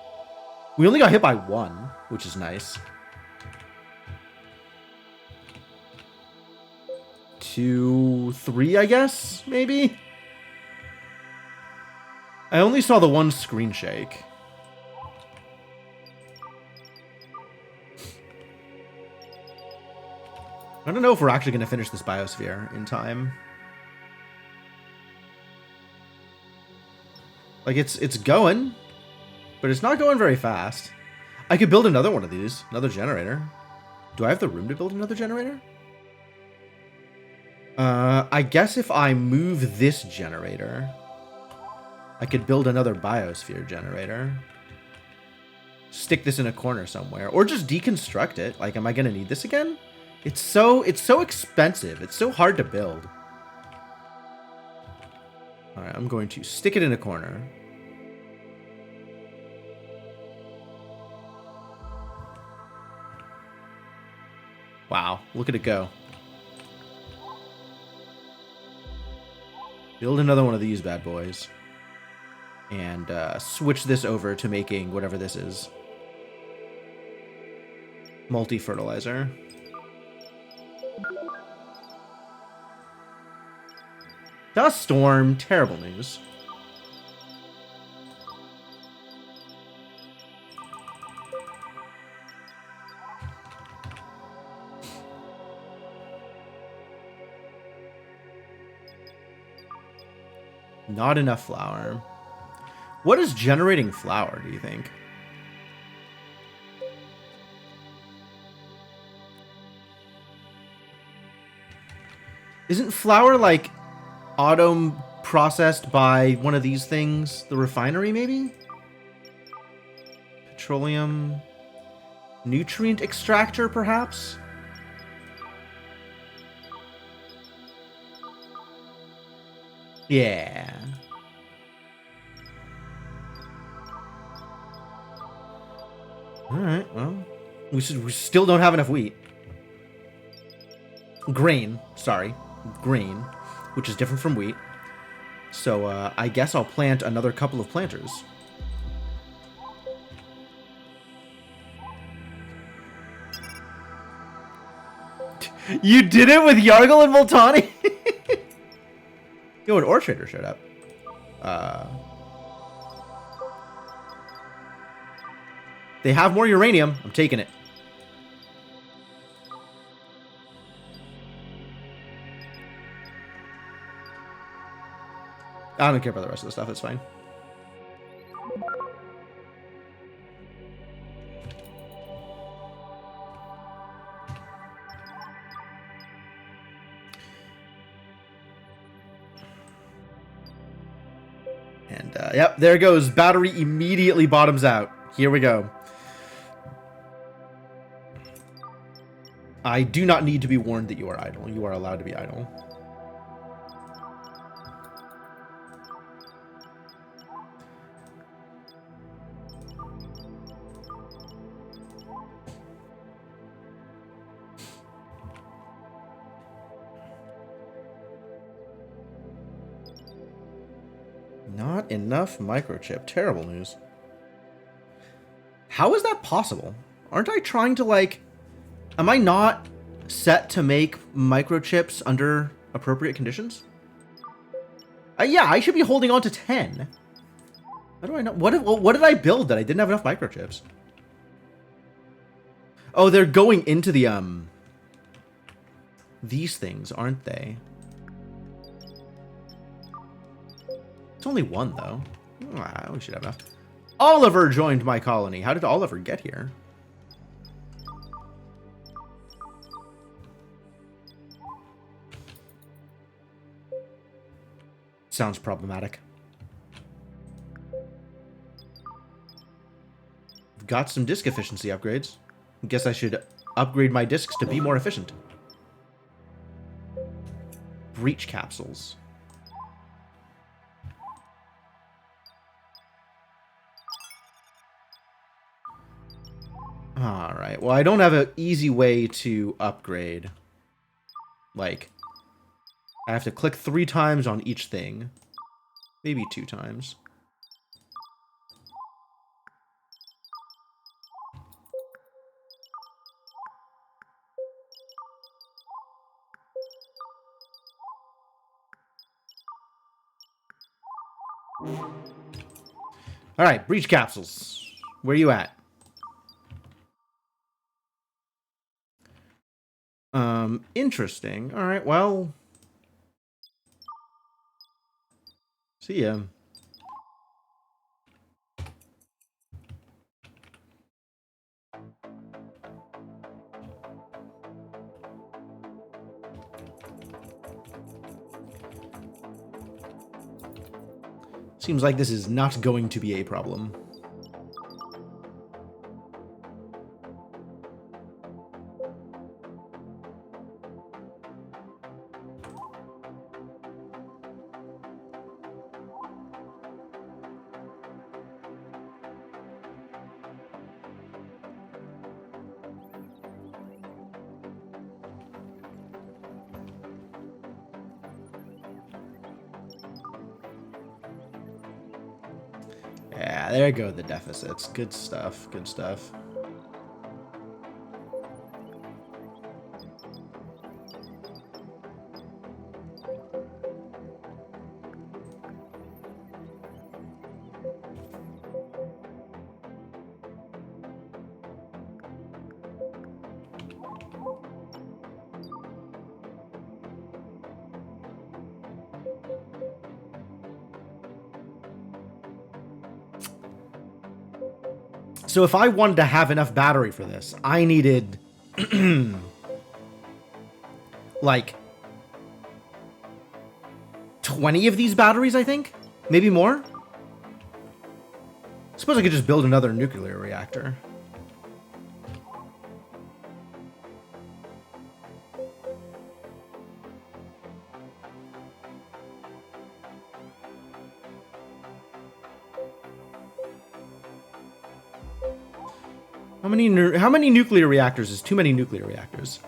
We only got hit by 1, which is nice. 2, 3, I guess, maybe? I only saw the 1 screen shake. I don't know if we're actually going to finish this biosphere in time. Like, it's going, but it's not going very fast. I could build another one of these, another generator. Do I have the room to build another generator? I guess if I move this generator, I could build another biosphere generator. Stick this in a corner somewhere, or just deconstruct it. Like, am I going to need this again? It's so expensive. It's so hard to build. All right, I'm going to stick it in a corner. Wow, look at it go. Build another one of these bad boys. And switch this over to making whatever this is. Multi-fertilizer. Dust storm, terrible news. Not enough flour. What is generating flour, do you think? Isn't flour like auto processed by one of these things? The refinery, maybe? Petroleum nutrient extractor, perhaps? Yeah. Alright, well. We still don't have enough wheat. Grain, sorry. Grain, which is different from wheat. So, I guess I'll plant another couple of planters. You did it with Yargle and Multani? Yo, an ore trader showed up. They have more uranium. I'm taking it. I don't care about the rest of the stuff. It's fine. And, yep, there goes. Battery immediately bottoms out. Here we go. I do not need to be warned that you are idle. You are allowed to be idle. Not enough microchip. Terrible news. How is that possible? Aren't I trying to, like... Am I not set to make microchips under appropriate conditions? Yeah, I should be holding on to 10. How do I know? What did I build that I didn't have enough microchips? Oh, they're going into the, these things, aren't they? It's only one, though. Ah, we should have enough. Oliver joined my colony. How did Oliver get here? Sounds problematic. Got some disk efficiency upgrades. Guess I should upgrade my disks to be more efficient. Breach capsules. Alright, well, I don't have an easy way to upgrade. Like, I have to click 3 times on each thing. Maybe 2 times. Alright, breach capsules. Where you at? Interesting. Alright, well... See ya. Seems like this is not going to be a problem. Yeah, there go the deficits. Good stuff, good stuff. So if I wanted to have enough battery for this, I needed like 20 of these batteries, I think? Maybe more? Suppose I could just build another nuclear reactor. How many nuclear reactors is too many nuclear reactors?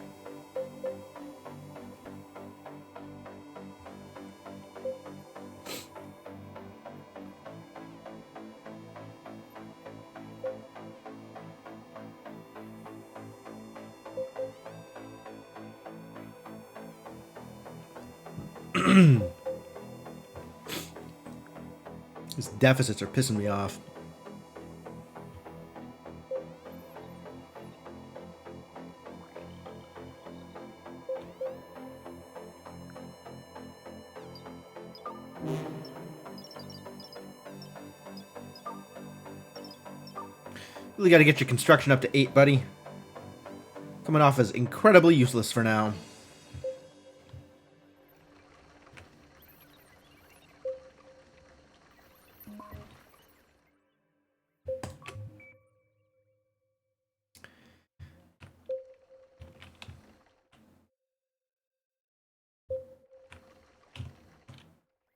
These deficits are pissing me off. Really got to get your construction up to 8, buddy. Coming off as incredibly useless for now.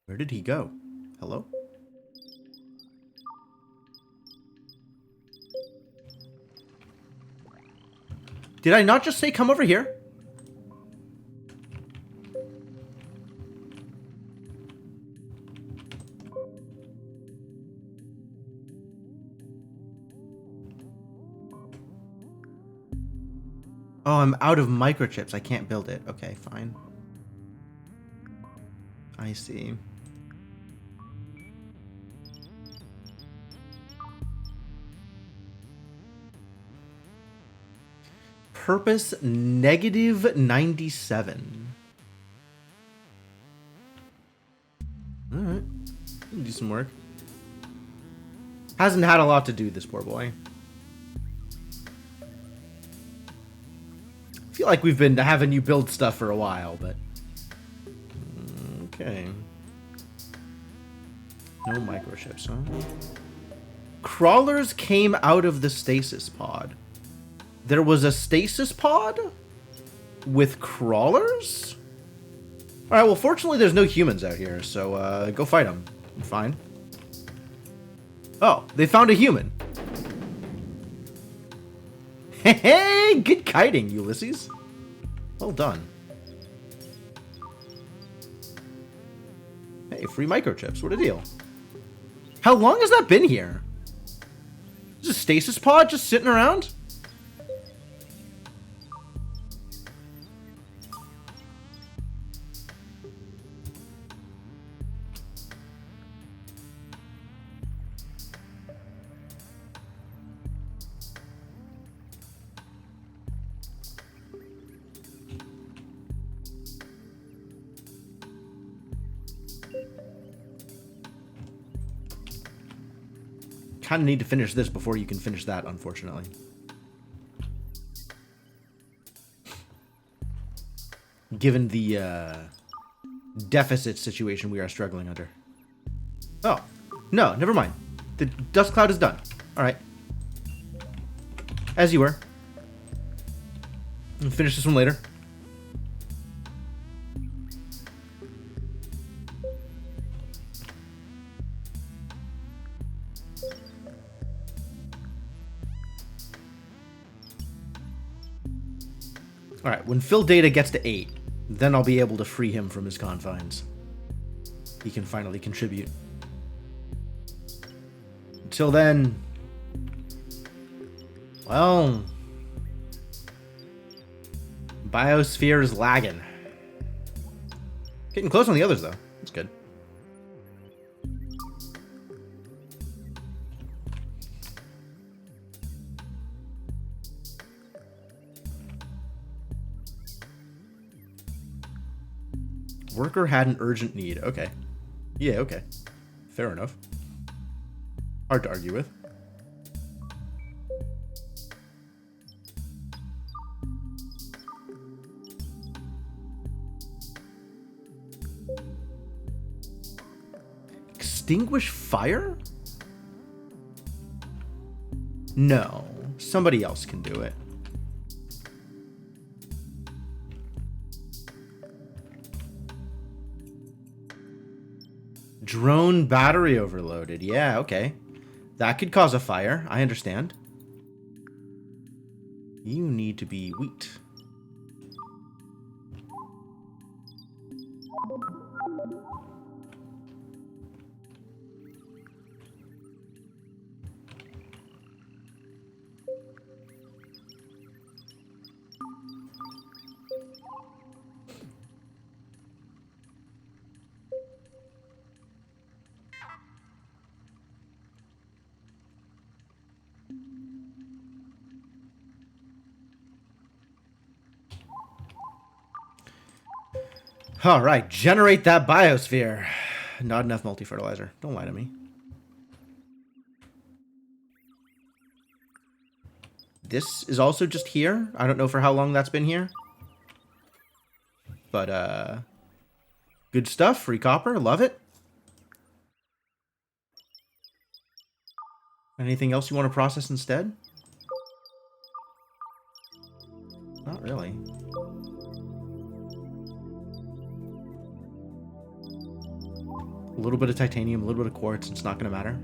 Where did he go? Hello? Did I not just say come over here? Oh, I'm out of microchips. I can't build it. Okay, fine. I see. Purpose -97. Alright. Do some work. Hasn't had a lot to do, this poor boy. I feel like we've been having you build stuff for a while, but... Okay. No microchips, huh? Crawlers came out of the stasis pod. There was a stasis pod with crawlers? Alright, well, fortunately there's no humans out here, so go fight them. I'm fine. Oh, they found a human. Hey, good kiting, Ulysses. Well done. Hey, free microchips. What a deal. How long has that been here? Is a stasis pod just sitting around? Kind of need to finish this before you can finish that, unfortunately. Given the deficit situation we are struggling under. Oh, no, never mind. The dust cloud is done. All right. As you were. We'll finish this one later. Alright, when fill data gets to 8, then I'll be able to free him from his confines. He can finally contribute. Until then... Well... Biosphere is lagging. Getting close on the others, though. That's good. Worker had an urgent need. Okay. Yeah, okay. Fair enough. Hard to argue with. Extinguish fire? No. Somebody else can do it. Drone battery overloaded. Yeah, okay. That could cause a fire. I understand. You need to be wheat. All right, generate that biosphere. Not enough multi-fertilizer. Don't lie to me. This is also just here. I don't know for how long that's been here. But, good stuff. Free copper. Love it. Anything else you want to process instead? Not really. A little bit of titanium, a little bit of quartz. It's not going to matter.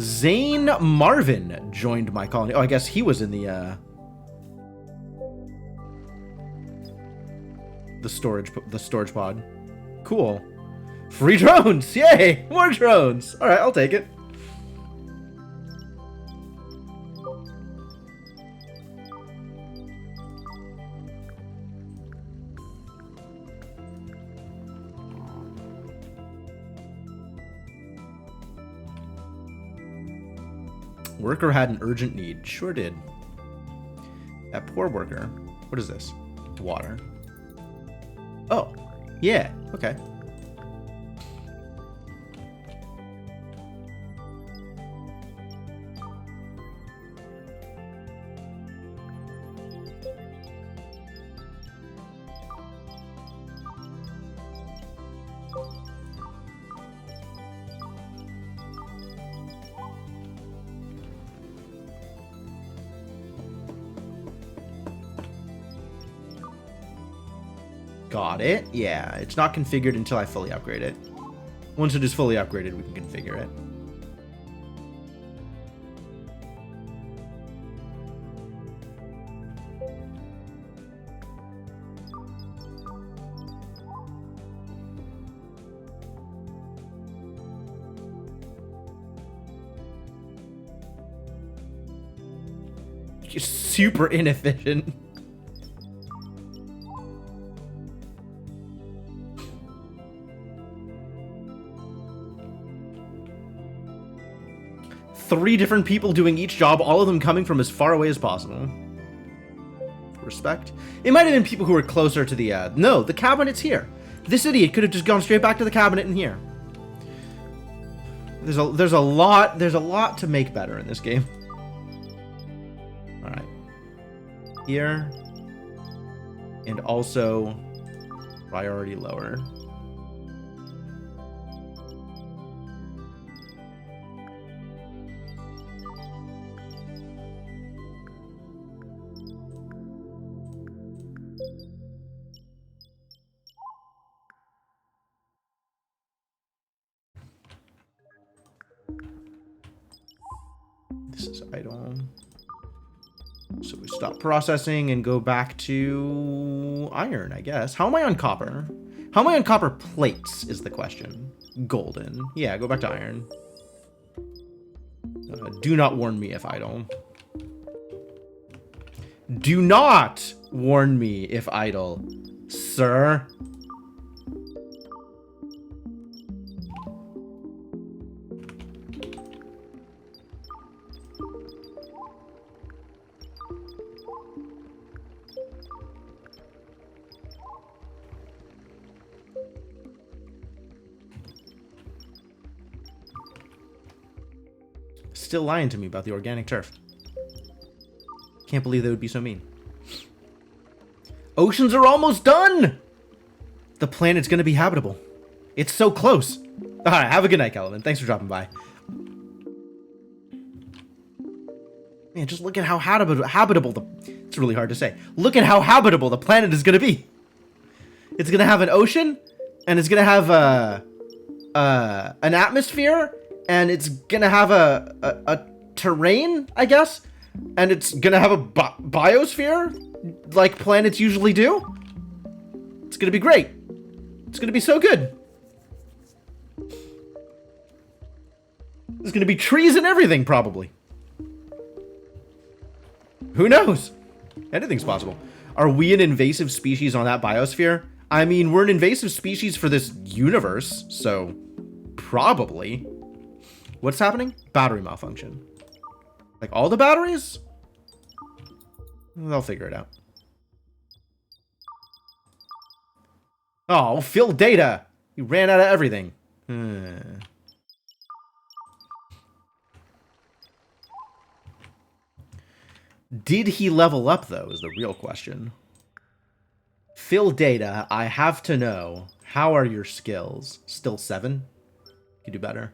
Zane Marvin joined my colony. Oh, I guess he was in the storage pod. Cool. Free drones! Yay! More drones! Alright, I'll take it. Worker had an urgent need. Sure did. That poor worker. What is this? Water. Oh. Yeah. Okay. Got it. Yeah, it's not configured until I fully upgrade it. Once it is fully upgraded, we can configure it. Just super inefficient. Three different people doing each job, all of them coming from as far away as possible. Respect. It might have been people who were closer to the, no, the cabinet's here. This idiot could have just gone straight back to the cabinet in here. There's a lot to make better in this game. All right. Here. And also priority lower. This is idle. So we stop processing and go back to iron, I guess. How am I on copper? How am I on copper plates is the question. Golden. Yeah, go back to iron. Do not warn me if idle. Do not warn me if idle, sir. Still lying to me about the organic turf. Can't believe they would be so mean. Oceans are almost done! The planet's gonna be habitable. It's so close. Alright, have a good night, Kelvin. Thanks for dropping by. Man, just look at how habitable the... It's really hard to say. Look at how habitable the planet is gonna be. It's gonna have an ocean, and it's gonna have an atmosphere, and it's gonna have a terrain, I guess, and it's gonna have a biosphere like planets usually do. It's gonna be great. It's gonna be so good. There's gonna be trees and everything, probably. Who knows? Anything's possible. Are we an invasive species on that biosphere? I mean, we're an invasive species for this universe, so probably. What's happening? Battery malfunction. Like all the batteries? They'll figure it out. Oh, fill data! You ran out of everything. Did he level up, though, is the real question. Fill data, I have to know. How are your skills? Still 7? You do better.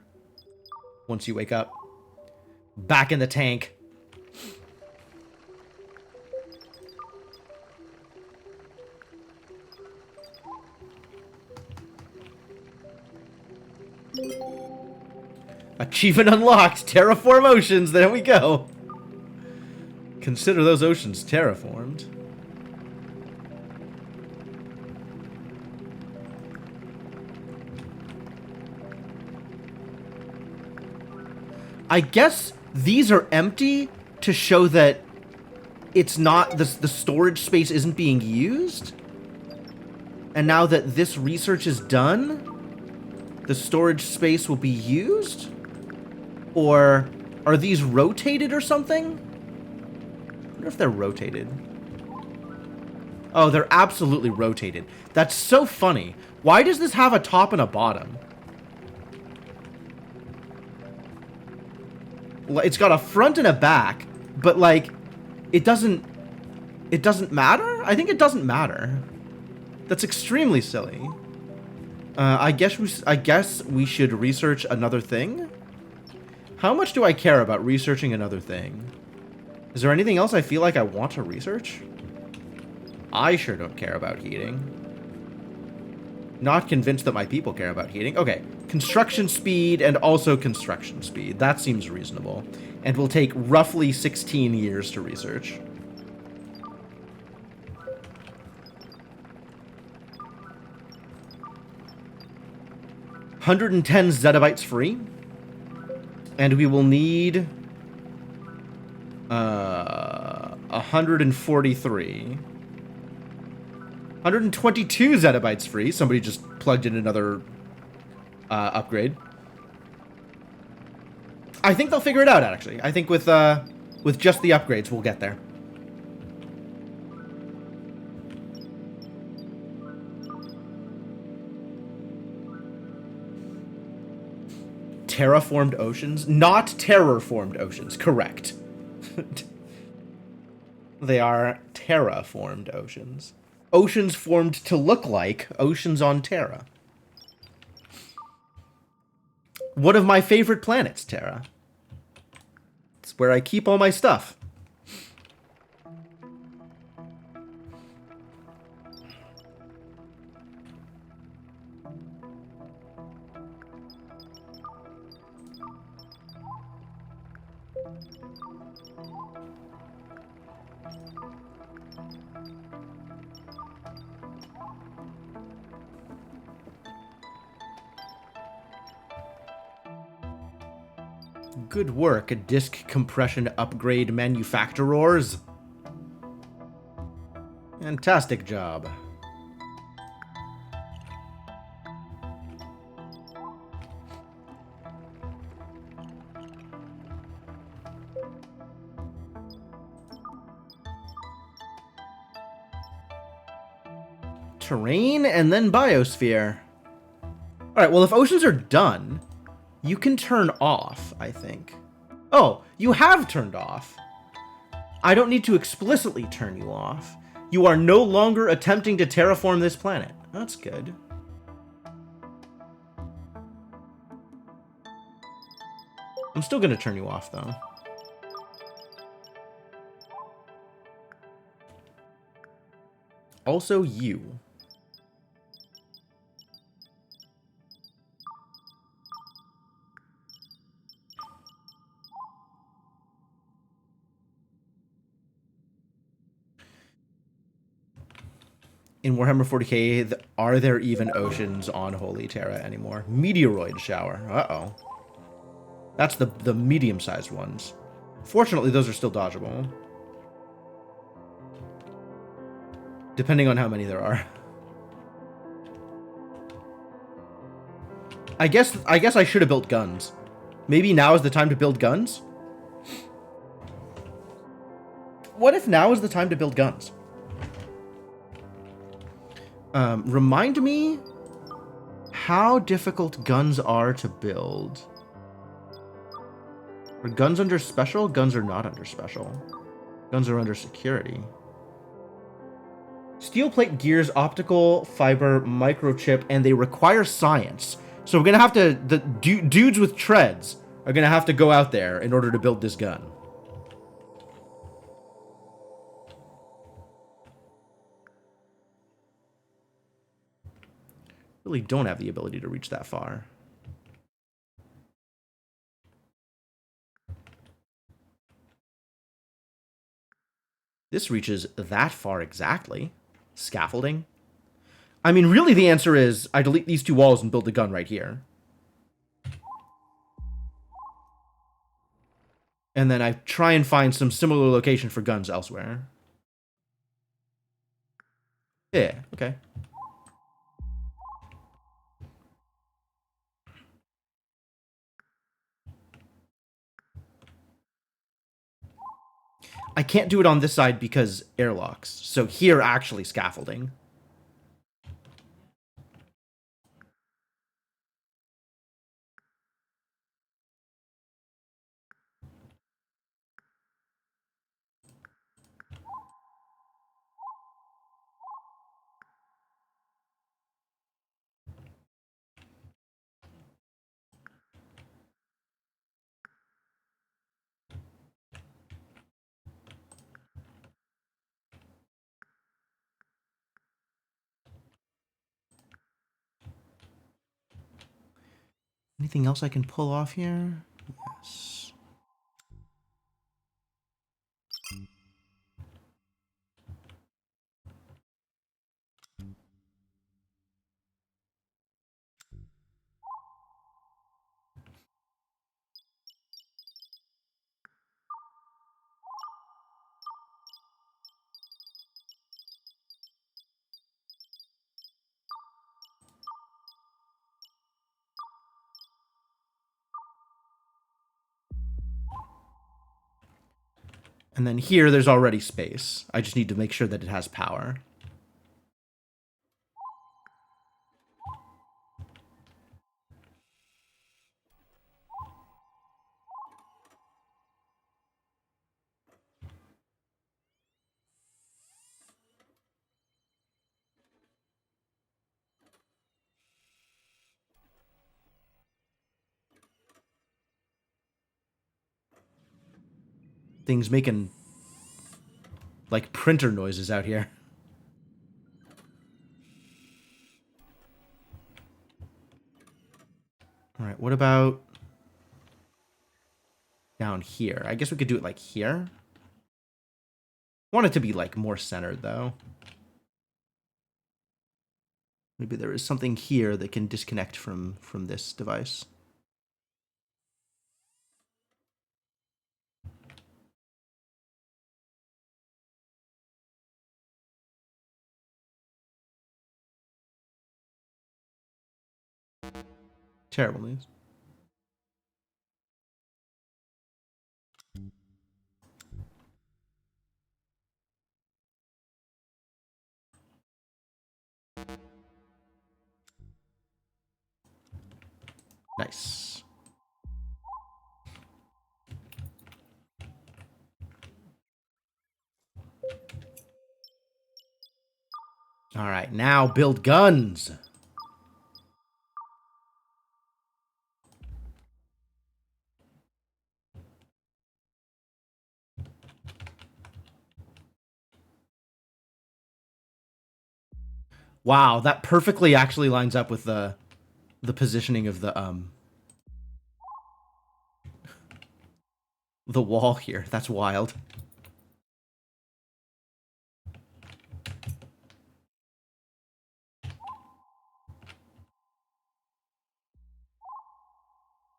Once you wake up. Back in the tank. Achievement unlocked. Terraform oceans. There we go. Consider those oceans terraformed. I guess these are empty to show that it's not, the storage space isn't being used. And now that this research is done, the storage space will be used? Or are these rotated or something? I wonder if they're rotated. Oh, they're absolutely rotated. That's so funny. Why does this have a top and a bottom? It's got a front and a back, but like, it doesn't matter? I think it doesn't matter. That's extremely silly. I guess we should research another thing? How much do I care about researching another thing? Is there anything else I feel like I want to research? I sure don't care about heating. Not convinced that my people care about heating. Okay, construction speed and also construction speed. That seems reasonable. And will take roughly 16 years to research. $110 zettabytes free. And we will need 143. 122 zettabytes free. Somebody just plugged in another upgrade. I think they'll figure it out, actually. I think with just the upgrades, we'll get there. Terraformed oceans? Not terraformed oceans. Correct. They are terraformed oceans. Oceans formed to look like oceans on Terra. One of my favorite planets, Terra. It's where I keep all my stuff. Good work, disk compression upgrade manufacturers. Fantastic job. Terrain and then biosphere. Alright, well if oceans are done, you can turn off, I think. Oh, you have turned off. I don't need to explicitly turn you off. You are no longer attempting to terraform this planet. That's good. I'm still gonna turn you off, though. Also, you. In Warhammer 40k, are there even oceans on Holy Terra anymore? Meteoroid shower. Uh-oh. That's the medium-sized ones. Fortunately, those are still dodgeable. Depending on how many there are. I guess I should have built guns. Maybe now is the time to build guns? What if now is the time to build guns? Remind me how difficult guns are to build. Are guns under special? Guns are not under special. Guns are under security. Steel plate, gears, optical fiber, microchip, and they require science. So we're gonna have to, the dudes with treads are gonna have to go out there in order to build this gun. Really don't have the ability to reach that far. This reaches that far exactly. Scaffolding. I mean, really the answer is I delete these two walls and build a gun right here. And then I try and find some similar location for guns elsewhere. Yeah, okay. I can't do it on this side because airlocks. So here, actually, scaffolding. Anything else I can pull off here? Yes. And then here, there's already space. I just need to make sure that it has power. Things making, like, printer noises out here. All right, what about down here? I guess we could do it, like, here. I want it to be, like, more centered, though. Maybe there is something here that can disconnect from this device. Terrible news. Nice. All right, now build guns. Wow, that perfectly actually lines up with the positioning of the wall here. That's wild.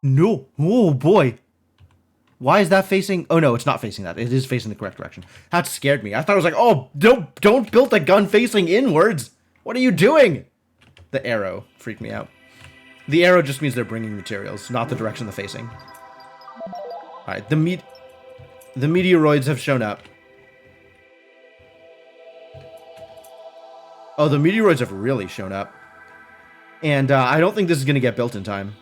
No. Oh, boy. Why is that facing... Oh, no, it's not facing that. It is facing the correct direction. That scared me. I thought it was like, oh, don't build the gun facing inwards. What are you doing? The arrow freaked me out. The arrow just means they're bringing materials, not the direction they're facing. All right, the meteoroids have shown up. Oh, the meteoroids have really shown up. And I don't think this is going to get built in time.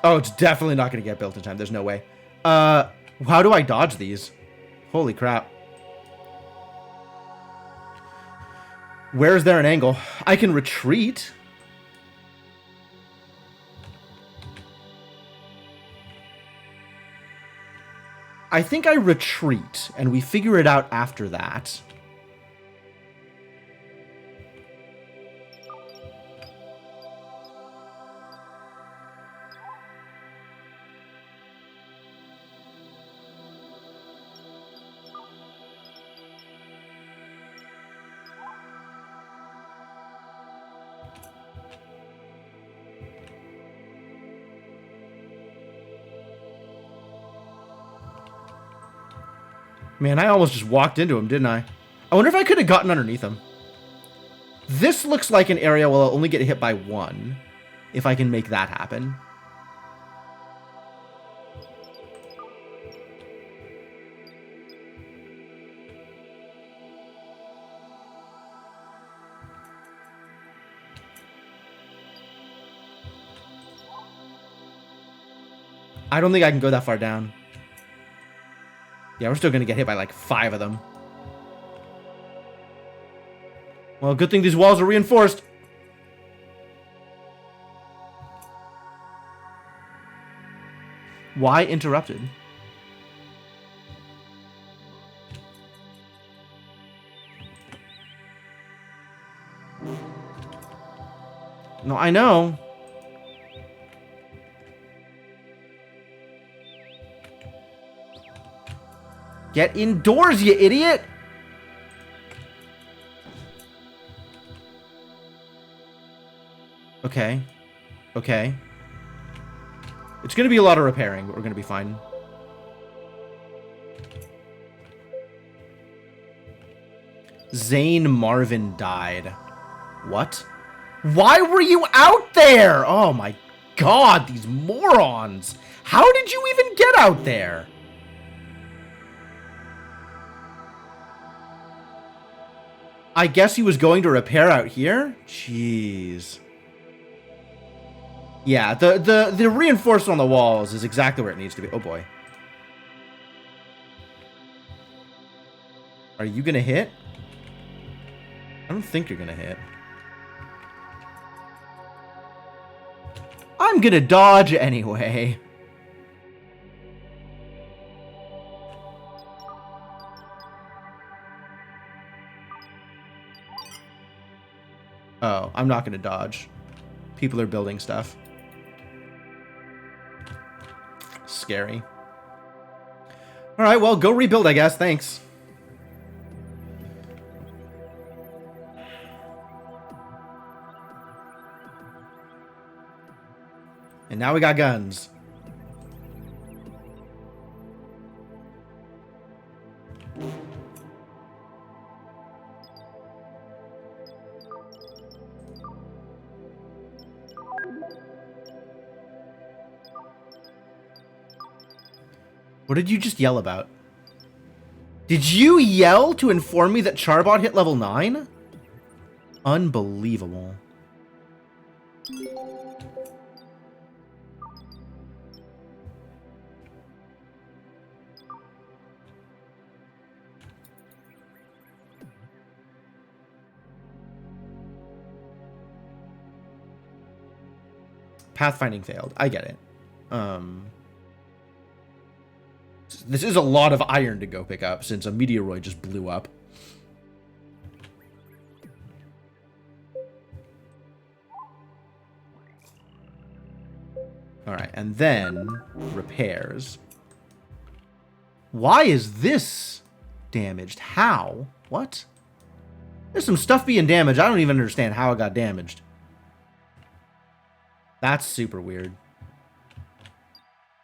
Oh, it's definitely not going to get built in time. There's no way. How do I dodge these? Holy crap. Where is there an angle? I can retreat. I think I retreat, and we figure it out after that. Man, I almost just walked into him, didn't I? I wonder if I could have gotten underneath him. This looks like an area where I'll only get hit by one, if I can make that happen. I don't think I can go that far down. Yeah, we're still going to get hit by like 5 of them. Well, good thing these walls are reinforced. Why interrupted? No, I know. Get indoors, you idiot! Okay. Okay. It's gonna be a lot of repairing, but we're gonna be fine. Zane Marvin died. What? Why were you out there? Oh my god, these morons! How did you even get out there? I guess he was going to repair out here? Jeez. Yeah, the reinforcement on the walls is exactly where it needs to be. Oh boy. Are you gonna hit? I don't think you're gonna hit. I'm gonna dodge anyway. Oh, I'm not gonna dodge. People are building stuff. Scary. Alright, well, go rebuild, I guess. Thanks. And now we got guns. What did you just yell about? Did you yell to inform me that Charbot hit level 9? Unbelievable. Pathfinding failed. I get it. This is a lot of iron to go pick up since a meteoroid just blew up. Alright, and then repairs. Why is this damaged? How? What? There's some stuff being damaged. I don't even understand how it got damaged. That's super weird.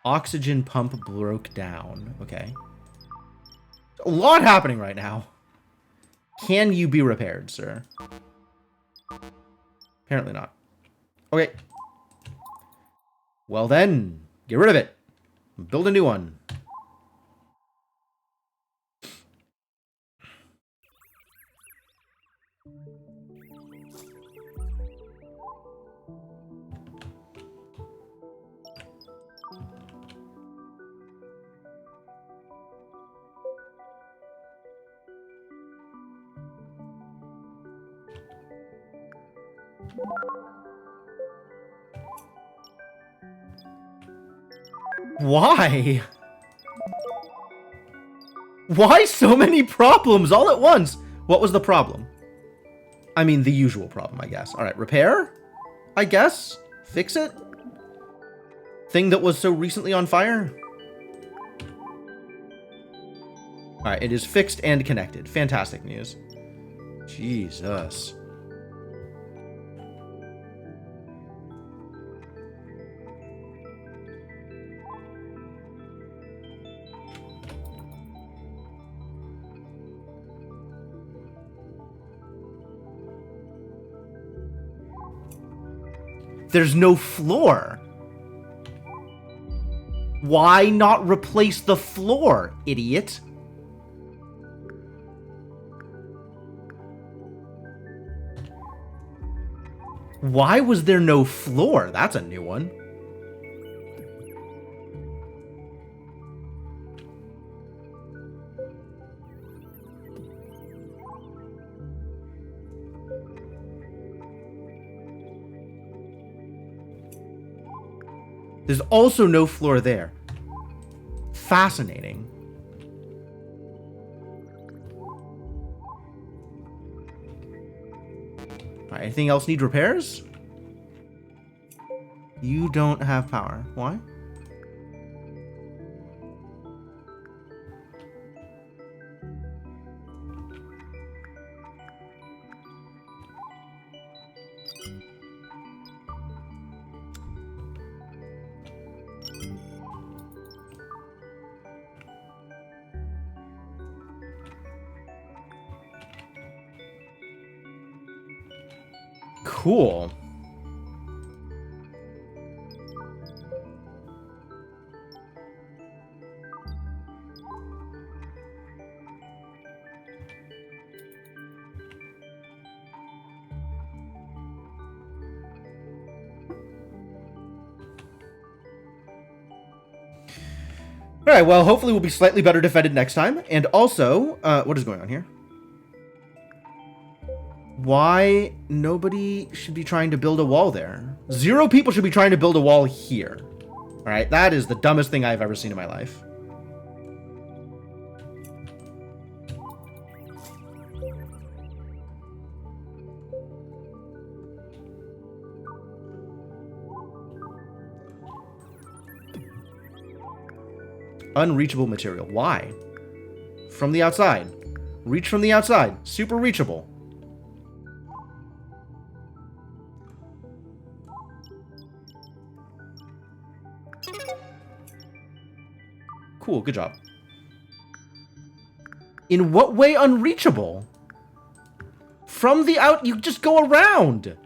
Oxygen pump broke down. Okay. A lot happening right now. Can you be repaired, sir? Apparently not. Okay. Well then, get rid of it. Build a new one. Why? Why so many problems all at once? What was the problem? I mean, the usual problem, I guess. All right, repair? I guess? Fix it? Thing that was so recently on fire? All right, it is fixed and connected. Fantastic news. Jesus. There's no floor. Why not replace the floor, idiot? Why was there no floor? That's a new one. There's also no floor there. Fascinating. Alright, anything else need repairs? You don't have power. Why? Cool. All right, well, hopefully we'll be slightly better defended next time. And also, what is going on here? Why nobody should be trying to build a wall there? 0 people should be trying to build a wall here. All right, that is the dumbest thing I've ever seen in my life. Unreachable material. Why? From the outside. Reach from the outside. Super reachable. Cool, good job. In what way unreachable? From the out, you just go around.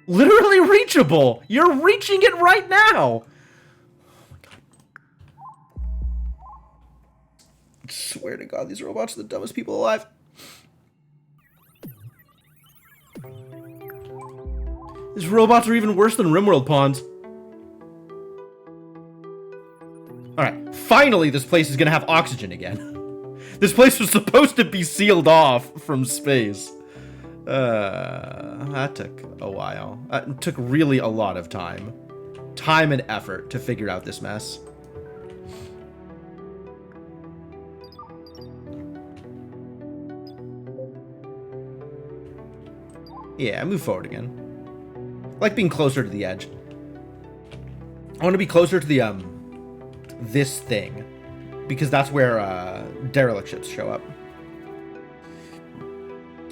Literally reachable. You're reaching it right now. Oh my god. I swear to God, these robots are the dumbest people alive. These robots are even worse than RimWorld pawns. Alright, finally this place is gonna have oxygen again. This place was supposed to be sealed off from space. That took a while. It took really a lot of time. Time and effort to figure out this mess. Yeah, move forward again. I like being closer to the edge. I want to be closer to the, this thing. because that's where derelict ships show up.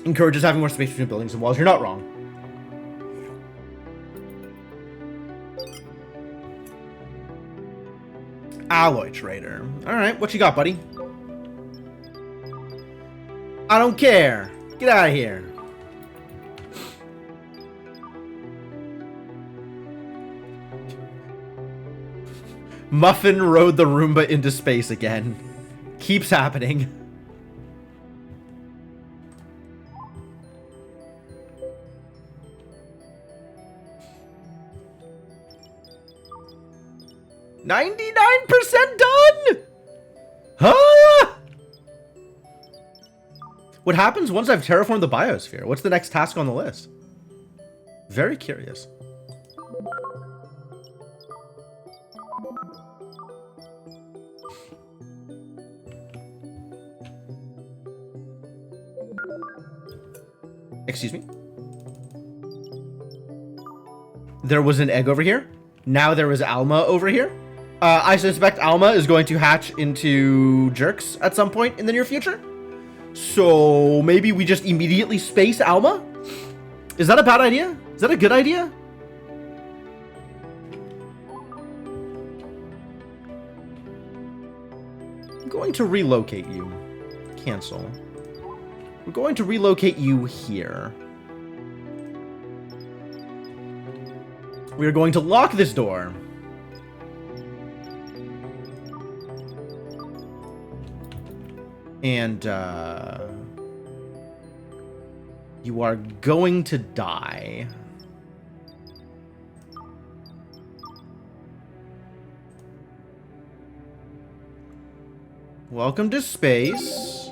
Encourages having more space between buildings and walls. You're not wrong. Alloy trader. Alright, what you got, buddy? I don't care. Get out of here. Muffin rode the Roomba into space again. Keeps happening. %99 done? Huh? What happens once I've terraformed the biosphere? What's the next task on the list? Very curious. Excuse me? There was an egg over here. Now there is Alma over here. I suspect Alma is going to hatch into jerks at some point in the near future. So maybe we just immediately space Alma? Is that a bad idea? Is that a good idea? I'm going to relocate you. Cancel. We're going to relocate you here. We are going to lock this door. And, you are going to die. Welcome to space.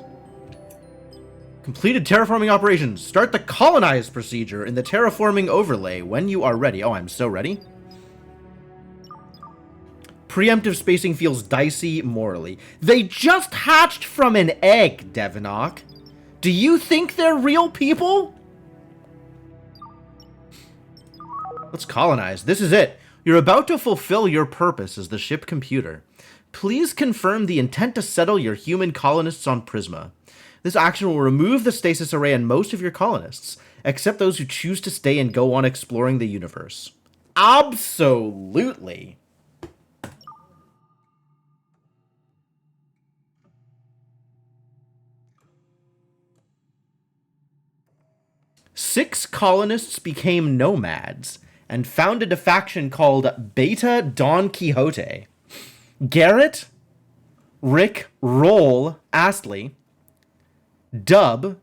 Completed terraforming operations. Start the colonize procedure in the terraforming overlay when you are ready. Oh, I'm so ready. Preemptive spacing feels dicey morally. They just hatched from an egg, Devinok. Do you think they're real people? Let's colonize. This is it. You're about to fulfill your purpose as the ship computer. Please confirm the intent to settle your human colonists on Prisma. This action will remove the stasis array on most of your colonists, except those who choose to stay and go on exploring the universe. Absolutely. Six colonists became nomads and founded a faction called Beta Don Quixote. Garrett, Rick, Roll, Astley, Dub,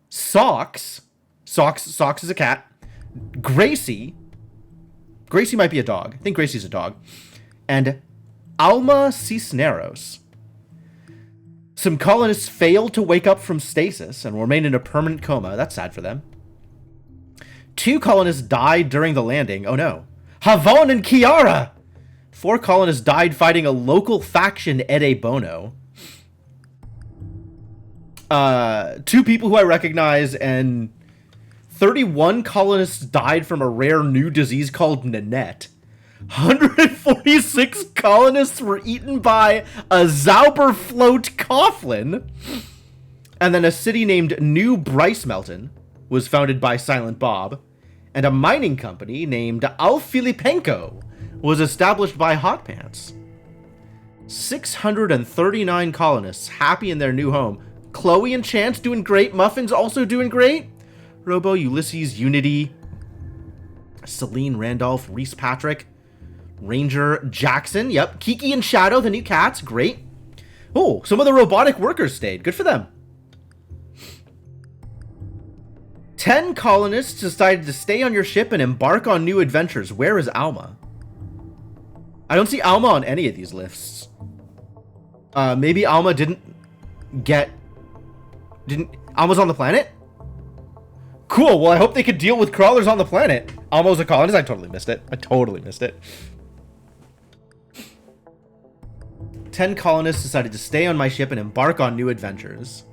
Socks is a cat, Gracie might be a dog, I think Gracie's a dog, and Alma Cisneros. Some colonists failed to wake up from stasis and remained in a permanent coma. That's sad for them. 2 colonists died during the landing. Oh no. Havon and Kiara! 4 colonists died fighting a local faction, Ede Bono. 2 people who I recognize, and 31 colonists died from a rare new disease called Nanette. 146 colonists were eaten by a Zauberfloat Coughlin. And then a city named New Brycemelton was founded by Silent Bob. And a mining company named Al Filipenko was established by Hot Pants. 639 colonists happy in their new home. Chloe and Chance doing great. Muffin's also doing great. Robo, Ulysses, Unity, Celine, Randolph, Reese Patrick, Ranger, Jackson. Yep. Kiki and Shadow, the new cats. Great. Oh, some of the robotic workers stayed. Good for them. 10 colonists decided to stay on your ship and embark on new adventures. Where is Alma? I don't see Alma on any of these lists. Maybe Alma Alma's on the planet? Cool, well I hope they could deal with crawlers on the planet. Alma's a colonist? I totally missed it. 10 colonists decided to stay on my ship and embark on new adventures.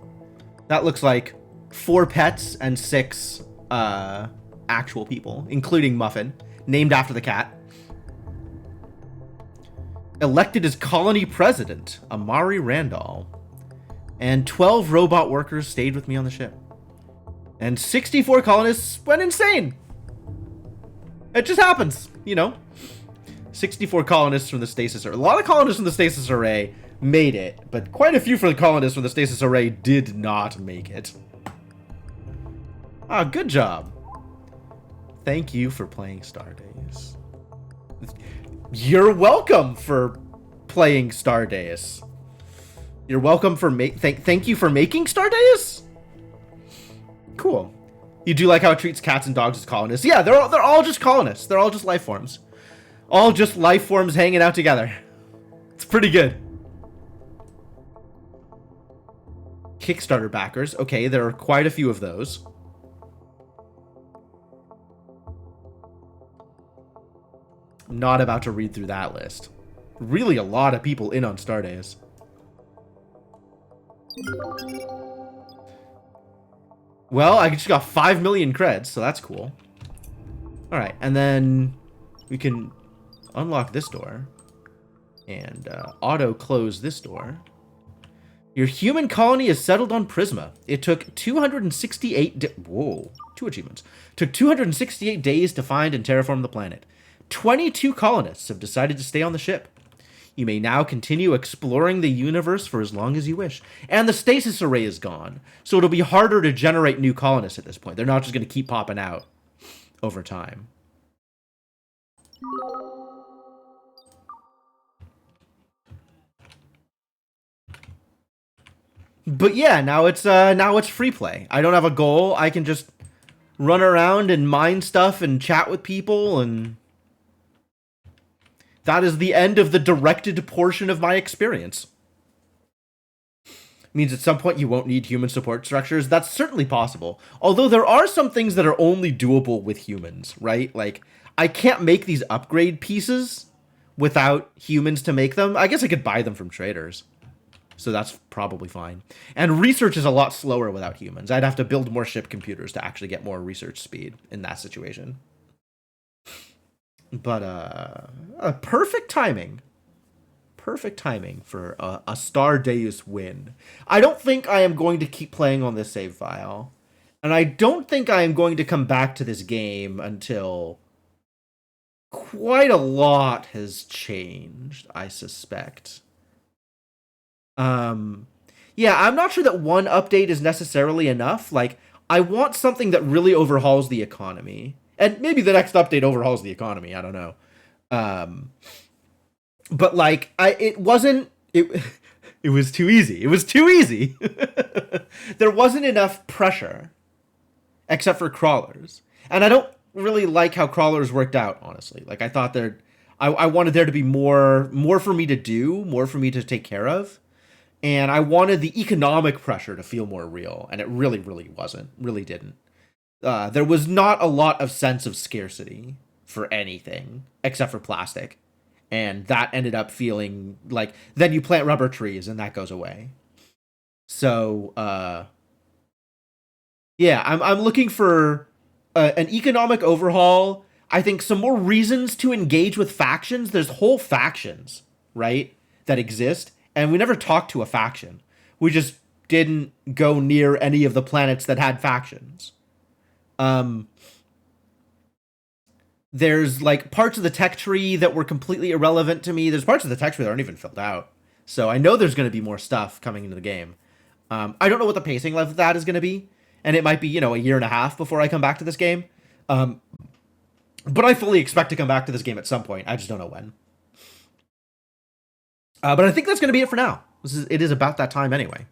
That looks like 4 pets and 6 actual people, including Muffin, named after the cat. Elected as colony president, Amari Randall. And 12 robot workers stayed with me on the ship. And 64 colonists went insane. It just happens, you know. 64 colonists from the stasis array. A lot of colonists from the stasis array made it, but quite a few from the colonists from the stasis array did not make it. Ah, good job. Thank you for playing Stardeus. You're welcome for playing Stardeus. You're welcome for thank you for making Stardeus? Cool. You do like how it treats cats and dogs as colonists? Yeah, they're all just colonists. They're all just life forms. All just life forms hanging out together. It's pretty good. Kickstarter backers. Okay, there are quite a few of those. Not about to read through that list. Really a lot of people in on Stardeus. Well, I just got 5 million creds, so that's cool. Alright, and then we can unlock this door. And auto-close this door. Your human colony is settled on Prisma. It took 268 whoa, 2 achievements. Took 268 days to find and terraform the planet. 22 colonists have decided to stay on the ship. You may now continue exploring the universe for as long as you wish. And the stasis array is gone, so it'll be harder to generate new colonists at this point. They're not just going to keep popping out over time. But yeah, now it's free play. I don't have a goal. I can just run around and mine stuff and chat with people, and that is the end of the directed portion of my experience. Means at some point you won't need human support structures. That's certainly possible. Although there are some things that are only doable with humans, right? Like, I can't make these upgrade pieces without humans to make them. I guess I could buy them from traders. So that's probably fine. And research is a lot slower without humans. I'd have to build more ship computers to actually get more research speed in that situation. But, perfect timing. Perfect timing for a Stardeus win. I don't think I am going to keep playing on this save file. And I don't think I am going to come back to this game until quite a lot has changed, I suspect. Yeah, I'm not sure that one update is necessarily enough. Like, I want something that really overhauls the economy. And maybe the next update overhauls the economy, I don't know. But like, it was too easy. It was too easy. There wasn't enough pressure, except for crawlers. And I don't really like how crawlers worked out, honestly. Like, I thought I wanted there to be more for me to do, more for me to take care of. And I wanted the economic pressure to feel more real, and it really, really wasn't. Really didn't. There was not a lot of sense of scarcity for anything, except for plastic. And that ended up feeling like, then you plant rubber trees, and that goes away. So, yeah, I'm looking for an economic overhaul. I think some more reasons to engage with factions. There's whole factions, right, that exist. And we never talked to a faction. We just didn't go near any of the planets that had factions. There's like parts of the tech tree that were completely irrelevant to me. There's parts of the tech tree that aren't even filled out. So I know there's going to be more stuff coming into the game. I don't know what the pacing level of that is going to be. And it might be, a year and a half before I come back to this game. But I fully expect to come back to this game at some point. I just don't know when. But I think that's going to be it for now. It is about that time anyway.